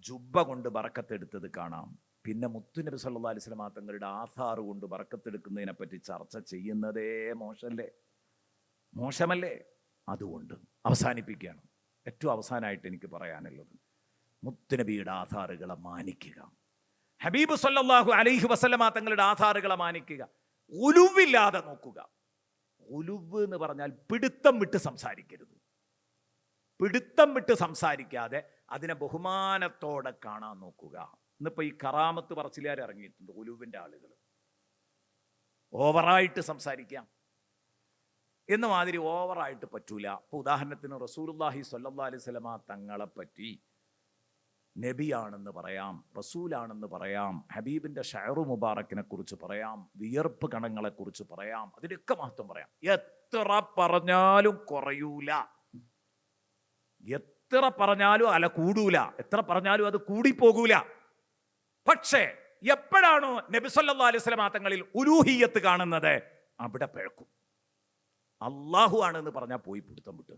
ജുബ്ബ കൊണ്ട് ബറക്കത്തെടുത്തത് കാണാം. പിന്നെ മുത്തുനബി സല്ലല്ലാഹു അലൈഹി വസല്ലമ തങ്ങളുടെ ആധാറ് കൊണ്ട് ബറക്കത്തെടുക്കുന്നതിനെ പറ്റി ചർച്ച ചെയ്യുന്നതേ മോശമല്ലേ? അതുകൊണ്ട് അവസാനിപ്പിക്കുകയാണ്. ഏറ്റവും അവസാനമായിട്ട് എനിക്ക് പറയാനുള്ളത്, മുത്തുനബിയുടെ ആധാറുകളെ മാനിക്കുക. ഹബീബ് സല്ലല്ലാഹു അലൈഹി വസല്ലമ തങ്ങളുടെ ആധാറുകളെ മാനിക്കുക. ഉലുവില്ലാതെ നോക്കുക. ഉലുവ് എന്ന് പറഞ്ഞാൽ പിടുത്തം വിട്ട് സംസാരിക്കരുത്. പിടുത്തം വിട്ട് സംസാരിക്കാതെ അതിനെ ബഹുമാനത്തോടെ കാണാൻ നോക്കുക. ഇന്നിപ്പോൾ ഈ കറാമത്ത് പറച്ചിലുകാർ ഇറങ്ങിയിട്ടുണ്ട്, ഉലുവിൻ്റെ ആളുകൾ. ഓവറായിട്ട് സംസാരിക്കാം എന്ന മാതിരി ഓവറായിട്ട് പറ്റൂല. ഇപ്പോൾ ഉദാഹരണത്തിന് റസൂലുള്ളാഹി സ്വല്ലല്ലാഹി അലൈഹി വസല്ലമ തങ്ങളെപ്പറ്റി നബിയാണെന്ന് പറയാം, റസൂലാണെന്ന് പറയാം, ഹബീബിൻ്റെ ഷഅറു മുബാറക്കിനെ കുറിച്ച് പറയാം, വിയർപ്പ് കണങ്ങളെക്കുറിച്ച് പറയാം, അതിനൊക്കെ മഹത്വം പറയാം. എത്ര പറഞ്ഞാലും കുറയൂല, എത്ര പറഞ്ഞാലും അല കൂടൂല, എത്ര പറഞ്ഞാലും അത് കൂടിപ്പോകൂല. പക്ഷേ എപ്പോഴാണോ നബി സല്ലല്ലാഹു അലൈഹി വസല്ലമ തങ്ങളിൽ ഉലൂഹിയ്യത്ത് കാണുന്നത്, അവിടെ പിഴക്കും. അള്ളാഹു ആണെന്ന് പറഞ്ഞാൽ പോയി പിടുത്തം വിട്ട്.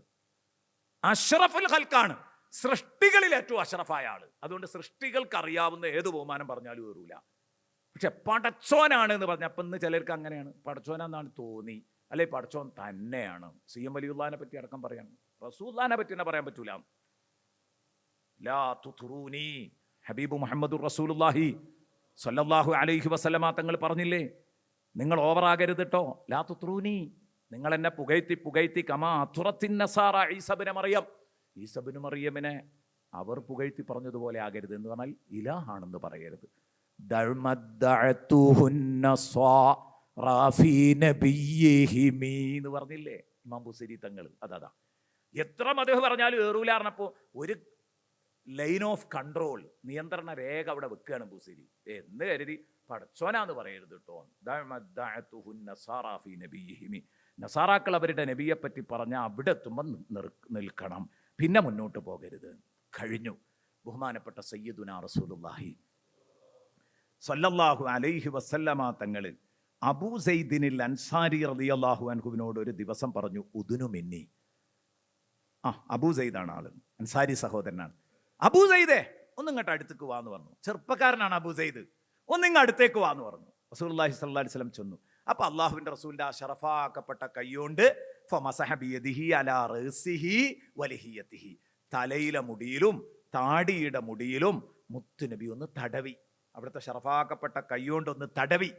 അഷ്റഫുൽ ഖൽക്കാണ്, സൃഷ്ടികളിൽ ഏറ്റവും അഷ്റഫായ ആള്. അതുകൊണ്ട് സൃഷ്ടികൾക്ക് അറിയാവുന്ന ഏത് ബഹുമാനം പറഞ്ഞാലും കയറൂല. പക്ഷെ പടച്ചോനാണ് എന്ന് പറഞ്ഞാൽ അപ്പം ഇന്ന് ചിലർക്ക് അങ്ങനെയാണ്, പടച്ചോനാന്നാണ് തോന്നി, അല്ലെ പടച്ചോൻ തന്നെയാണ്. സി എം വലിയുള്ളാനെ പറ്റി അടക്കം പറയാണ്, റസൂലുള്ളാഹിനെ പറ്റി തന്നെ പറയാൻ പറ്റൂല. ലാ തുത്റൂനി, ഹബീബ് മുഹമ്മദുർ റസൂലുള്ളാഹി സ്വല്ലല്ലാഹു അലൈഹി വസല്ലമ തങ്ങൾ പറഞ്ഞില്ലേ, നിങ്ങൾ ഓവറാകരുത് കേട്ടോ. ലാ തുത്റൂനി, നിങ്ങൾ എന്നെ പുകഴ്ത്തി കമാ തുറത്തിൻ നസാറ ഈസബിനെ മറിയം, ഈസബിന് മറിയമിനെ അവർ പുകഴ്ത്തി പറഞ്ഞതുപോലെ ആകരുത്. എന്ന് പറഞ്ഞാൽ ഇലാഹാണെന്ന് പറയരുത്. എന്ന് പറഞ്ഞില്ലേ ഇമാം ബുസരി തങ്ങൾ. അതാ എത്ര മദ്ഹ് പറഞ്ഞാലും ഏറൂല പറഞ്ഞപ്പോൾ ഒരു ലൈൻ ഓഫ് കൺട്രോൾ, നിയന്ത്രണ രേഖ അവിടെ വെക്കുകയാണ് ബുസരി. എന്ന് കരുതി പടച്ചോനാന്ന് പറയരുത് കേട്ടോ. നസാറാക്കൾ അവരുടെ നബിയെ പറ്റി പറഞ്ഞാൽ അവിടെ എത്തുമ്പോൾ നിൽക്കണം, പിന്നെ മുന്നോട്ട് പോകരുത്. കഴിഞ്ഞു. ബഹുമാനപ്പെട്ട സയ്യിദുനാ റസൂലുള്ളാഹി സല്ലല്ലാഹു അലൈഹി വസല്ലമ തങ്ങൾ അബൂ സൈദിനിൽ അൻസാരി റളിയല്ലാഹു അൻഹുവിനോട് ഒരു ദിവസം പറഞ്ഞു, ഉദുനു മിന്നി. അബൂ സൈദാണ് ആള്, അൻസാരി സഹോദരനാണ്. അബൂ സൈദേ ഒന്നിങ്ങോട്ട് അടുത്തേക്ക് വാന്ന് പറഞ്ഞു. ചെറുപ്പക്കാരനാണ് അബൂ സൈദ്. ഒന്നിങ്ങ് അടുത്തേക്ക് വാന്ന് പറഞ്ഞു. റസൂലുള്ളാഹി സ്വല്ലല്ലാഹു അലൈഹി വസല്ലം ചെന്നു. അപ്പൊ അള്ളാഹുവിന്റെ റസൂലിന്റെ ആ ഷറഫാക്കപ്പെട്ട കൈകൊണ്ട് ഫമസഹ ബിയദിഹി അലാ റഅസിഹി വലഹിയതിഹി, തലയിലെ മുടിയിലും താടിയുടെ മുടിയിലും മുത്തുനബി ഒന്ന് തടവി. അവിടുത്തെ ഷറഫാക്കപ്പെട്ട കൈകൊണ്ട് ഒന്ന് തടവി.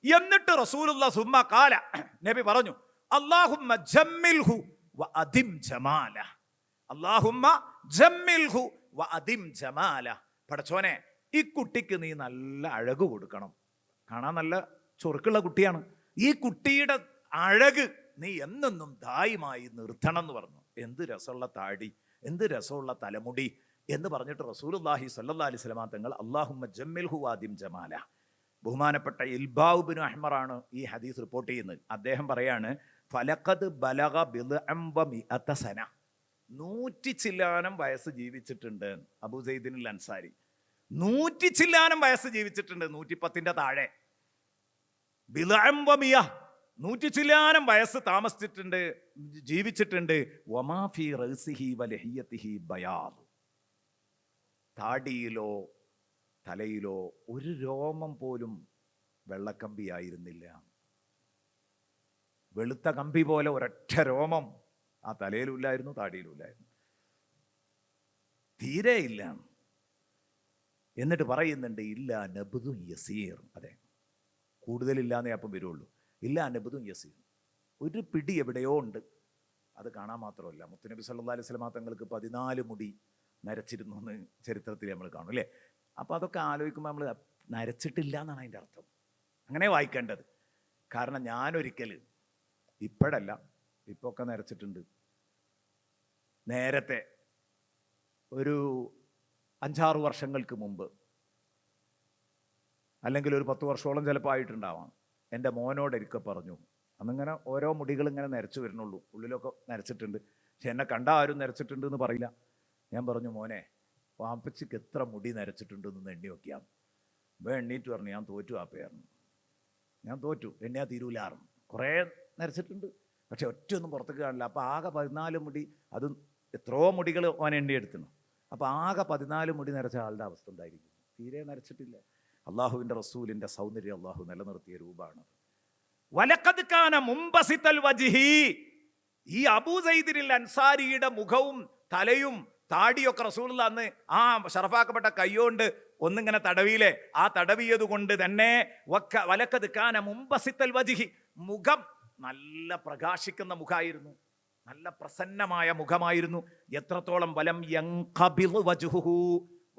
എന്നിട്ട് റസൂലുള്ളാഹി സുമ്മ ഖാല, നബി പറഞ്ഞു, അല്ലാഹുമ്മ ജമ്മിൽഹു വഅദിം ജമാല, അല്ലാഹുമ്മ ജമ്മിൽഹു വഅദിം ജമാല. പടച്ചോനെ, ഈ കുട്ടിക്ക് നീ നല്ല അഴക് കൊടുക്കണം. കാണാൻ നല്ല ചൊറുക്കുള്ള കുട്ടിയാണ്. ഈ കുട്ടിയുടെ അഴക് നീ എന്നെന്നും ദായിമായി നിർത്തണം എന്ന് പറഞ്ഞു. എന്ത് രസമുള്ള താടി, എന്ത് രസമുള്ള തലമുടി എന്ന് പറഞ്ഞിട്ട് റസൂലുള്ളാഹി സ്വല്ലല്ലാഹി അലൈഹി വസല്ലം തങ്ങൾ അല്ലാഹുമ്മ ജമ്മിൽഹു വഅദിം ജമാല. ബഹുമാനപ്പെട്ട ഇൽബാഉ ബിനു അഹ്മറാണ് ഈ ഹദീസ് റിപ്പോർട്ട് ചെയ്യുന്നത്. അദ്ദേഹം പറയാണ്, ഫലഖദ് ബലഗ ബിദ്അം വമിഅത സന, 100 ചില്ലാനം വയസ്സ് ജീവിച്ചിട്ടുണ്ട് അബൂ സൈദിനുൽ അൻസാരി. 100 ചില്ലാനം വയസ്സ് ജീവിച്ചിട്ടുണ്ട്, 110ന്റെ താഴെ. ബിദ്അം വമിയ, 100 ചില്ലാനം വയസ്സ് താമസിച്ചിട്ടുണ്ട്, ജീവിച്ചിട്ടുണ്ട്. വമാ ഫീ റഅസിഹി വലഹിയതിഹി ബയാദ്, താടിയിലോ തലയിലോ ഒരു രോമം പോലും വെള്ളക്കമ്പിയായിരുന്നില്ല. വെളുത്ത കമ്പി പോലെ ഒരൊറ്റ രോമം ആ തലയിലുമില്ലായിരുന്നു, താടിയിലുമില്ലായിരുന്നു, തീരെ ഇല്ല. എന്നിട്ട് പറയുന്നുണ്ട്, ഇല്ല നബ്ദുൻ യസീർ, അതെ കൂടുതലില്ലാന്നേ അപ്പം വരുള്ളൂ. ഇല്ല നബ്ദുൻ യസീർ, ഒരു പിടി എവിടെയോ ഉണ്ട്, അത് കാണാൻ മാത്രമല്ല. മുത്തുനബി സല്ലല്ലാഹു അലൈഹി വസല്ലം തങ്ങൾക്ക് 14 മുടി നരച്ചിരുന്നു എന്ന് ചരിത്രത്തിൽ നമ്മൾ കാണും അല്ലേ. അപ്പോൾ അതൊക്കെ ആലോചിക്കുമ്പോൾ നമ്മൾ നരച്ചിട്ടില്ല എന്നാണ് അതിൻ്റെ അർത്ഥം. അങ്ങനെ വായിക്കേണ്ടത്. കാരണം ഞാനൊരിക്കൽ, ഇപ്പോഴല്ല, ഇപ്പോൾ ഒക്കെ നരച്ചിട്ടുണ്ട്. നേരത്തെ ഒരു 5-6 വർഷങ്ങൾക്ക് മുമ്പ്, അല്ലെങ്കിൽ ഒരു 10 വർഷത്തോളം ചിലപ്പോൾ ആയിട്ടുണ്ടാവാം, എൻ്റെ മോനോടൊരിക്കൽ പറഞ്ഞു, അന്നിങ്ങനെ ഓരോ മുടികൾ ഇങ്ങനെ നരച്ചു വരുന്നുള്ളൂ, ഉള്ളിലൊക്കെ നരച്ചിട്ടുണ്ട്, പക്ഷെ എന്നെ കണ്ടാൽ ആരും നരച്ചിട്ടുണ്ട് എന്ന് പറയില്ല. ഞാൻ പറഞ്ഞു, മോനെ വാപ്പച്ചിക്ക് എത്ര മുടി നരച്ചിട്ടുണ്ടെന്ന് എണ്ണി നോക്കിയാൽ. എണ്ണീറ്റ് പറഞ്ഞു, ഞാൻ തോറ്റു വാപ്പയായിരുന്നു, ഞാൻ തോറ്റു, എണ്ണിയാ തീരൂലാറും. കുറേ നരച്ചിട്ടുണ്ട്, പക്ഷെ ഒറ്റയൊന്നും പുറത്തേക്ക് കാണില്ല. അപ്പോൾ ആകെ 14 മുടി, അതും എത്രയോ മുടികൾ ഓൻ എണ്ണിയെടുക്കുന്നു. അപ്പോൾ ആകെ 14 മുടി നരച്ച ആളുടെ അവസ്ഥ എന്തായിരിക്കും? തീരെ നരച്ചിട്ടില്ല. അള്ളാഹുവിൻ്റെ റസൂലിൻ്റെ സൗന്ദര്യം അള്ളാഹു നിലനിർത്തിയ രൂപമാണ്. വലഖദ് കാന മുംബസിതൽ വജ്ഹി, ഈ അബൂ സൈദിൽ അൻസാരിയുടെ മുഖവും തലയും താടിയൊക്കെ റസൂലുള്ള അന്ന് ആ ഷറഫാക്കപ്പെട്ട കൈകൊണ്ട് ഒന്നിങ്ങനെ തടവിയിലെ, ആ തടവിയത് കൊണ്ട് തന്നെ വലഖദ് കാന മുംബസിതൽ വജ്ഹി, മുഖം നല്ല പ്രകാശിക്കുന്ന മുഖമായിരുന്നു, നല്ല പ്രസന്നമായ മുഖമായിരുന്നു. എത്രത്തോളം വലം യൻഖബിദ് വജ്ഹുഹു,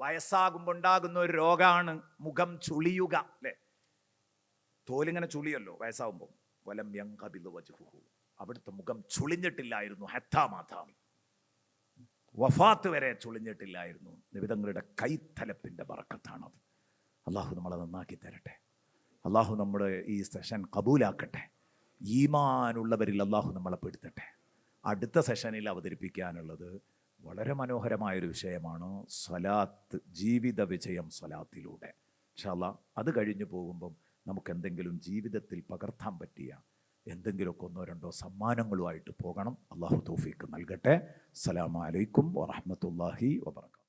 വയസ്സാകുമ്പോൾ ഉണ്ടാകുന്ന ഒരു രോഗമാണ് മുഖം ചുളിയുക അല്ലേ. തോലിങ്ങനെ ചുളിയല്ലോ വയസ്സാകുമ്പോൾ. വലം യൻഖബിദ് വജ്ഹുഹു, അവിടുത്തെ മുഖം ചുളിഞ്ഞിട്ടില്ലായിരുന്നു. ഹത്താ മാതാം, വഫാത്ത് വരെ ചുളിഞ്ഞിട്ടില്ലായിരുന്നു. നിബിതങ്ങളുടെ കൈത്തലപ്പിൻ്റെ ബറക്കത്താണത്. അള്ളാഹു നമ്മളെ നന്നാക്കി തരട്ടെ. അള്ളാഹു നമ്മുടെ ഈ സെഷൻ കബൂലാക്കട്ടെ. ഈമാനുള്ളവരിൽ അള്ളാഹു നമ്മളെ പെടുത്തട്ടെ. അടുത്ത സെഷനിൽ അവതരിപ്പിക്കാനുള്ളത് വളരെ മനോഹരമായൊരു വിഷയമാണ് സ്വലാത്ത്, ജീവിത വിജയം സ്വലാത്തിലൂടെ. ഇൻഷാ അല്ലാഹ് അത് കഴിഞ്ഞു പോകുമ്പം നമുക്ക് എന്തെങ്കിലും ജീവിതത്തിൽ പകർത്താൻ പറ്റിയ എന്തെങ്കിലുമൊക്കെ ഒന്നോ രണ്ടോ സമ്മാനങ്ങളുമായിട്ട് പോകണം. അള്ളാഹു തൗഫീക്ക് നൽകട്ടെ. അസ്സലാമു അലൈക്കും വറഹ്മത്തുള്ളാഹി വബറകാതുഹു.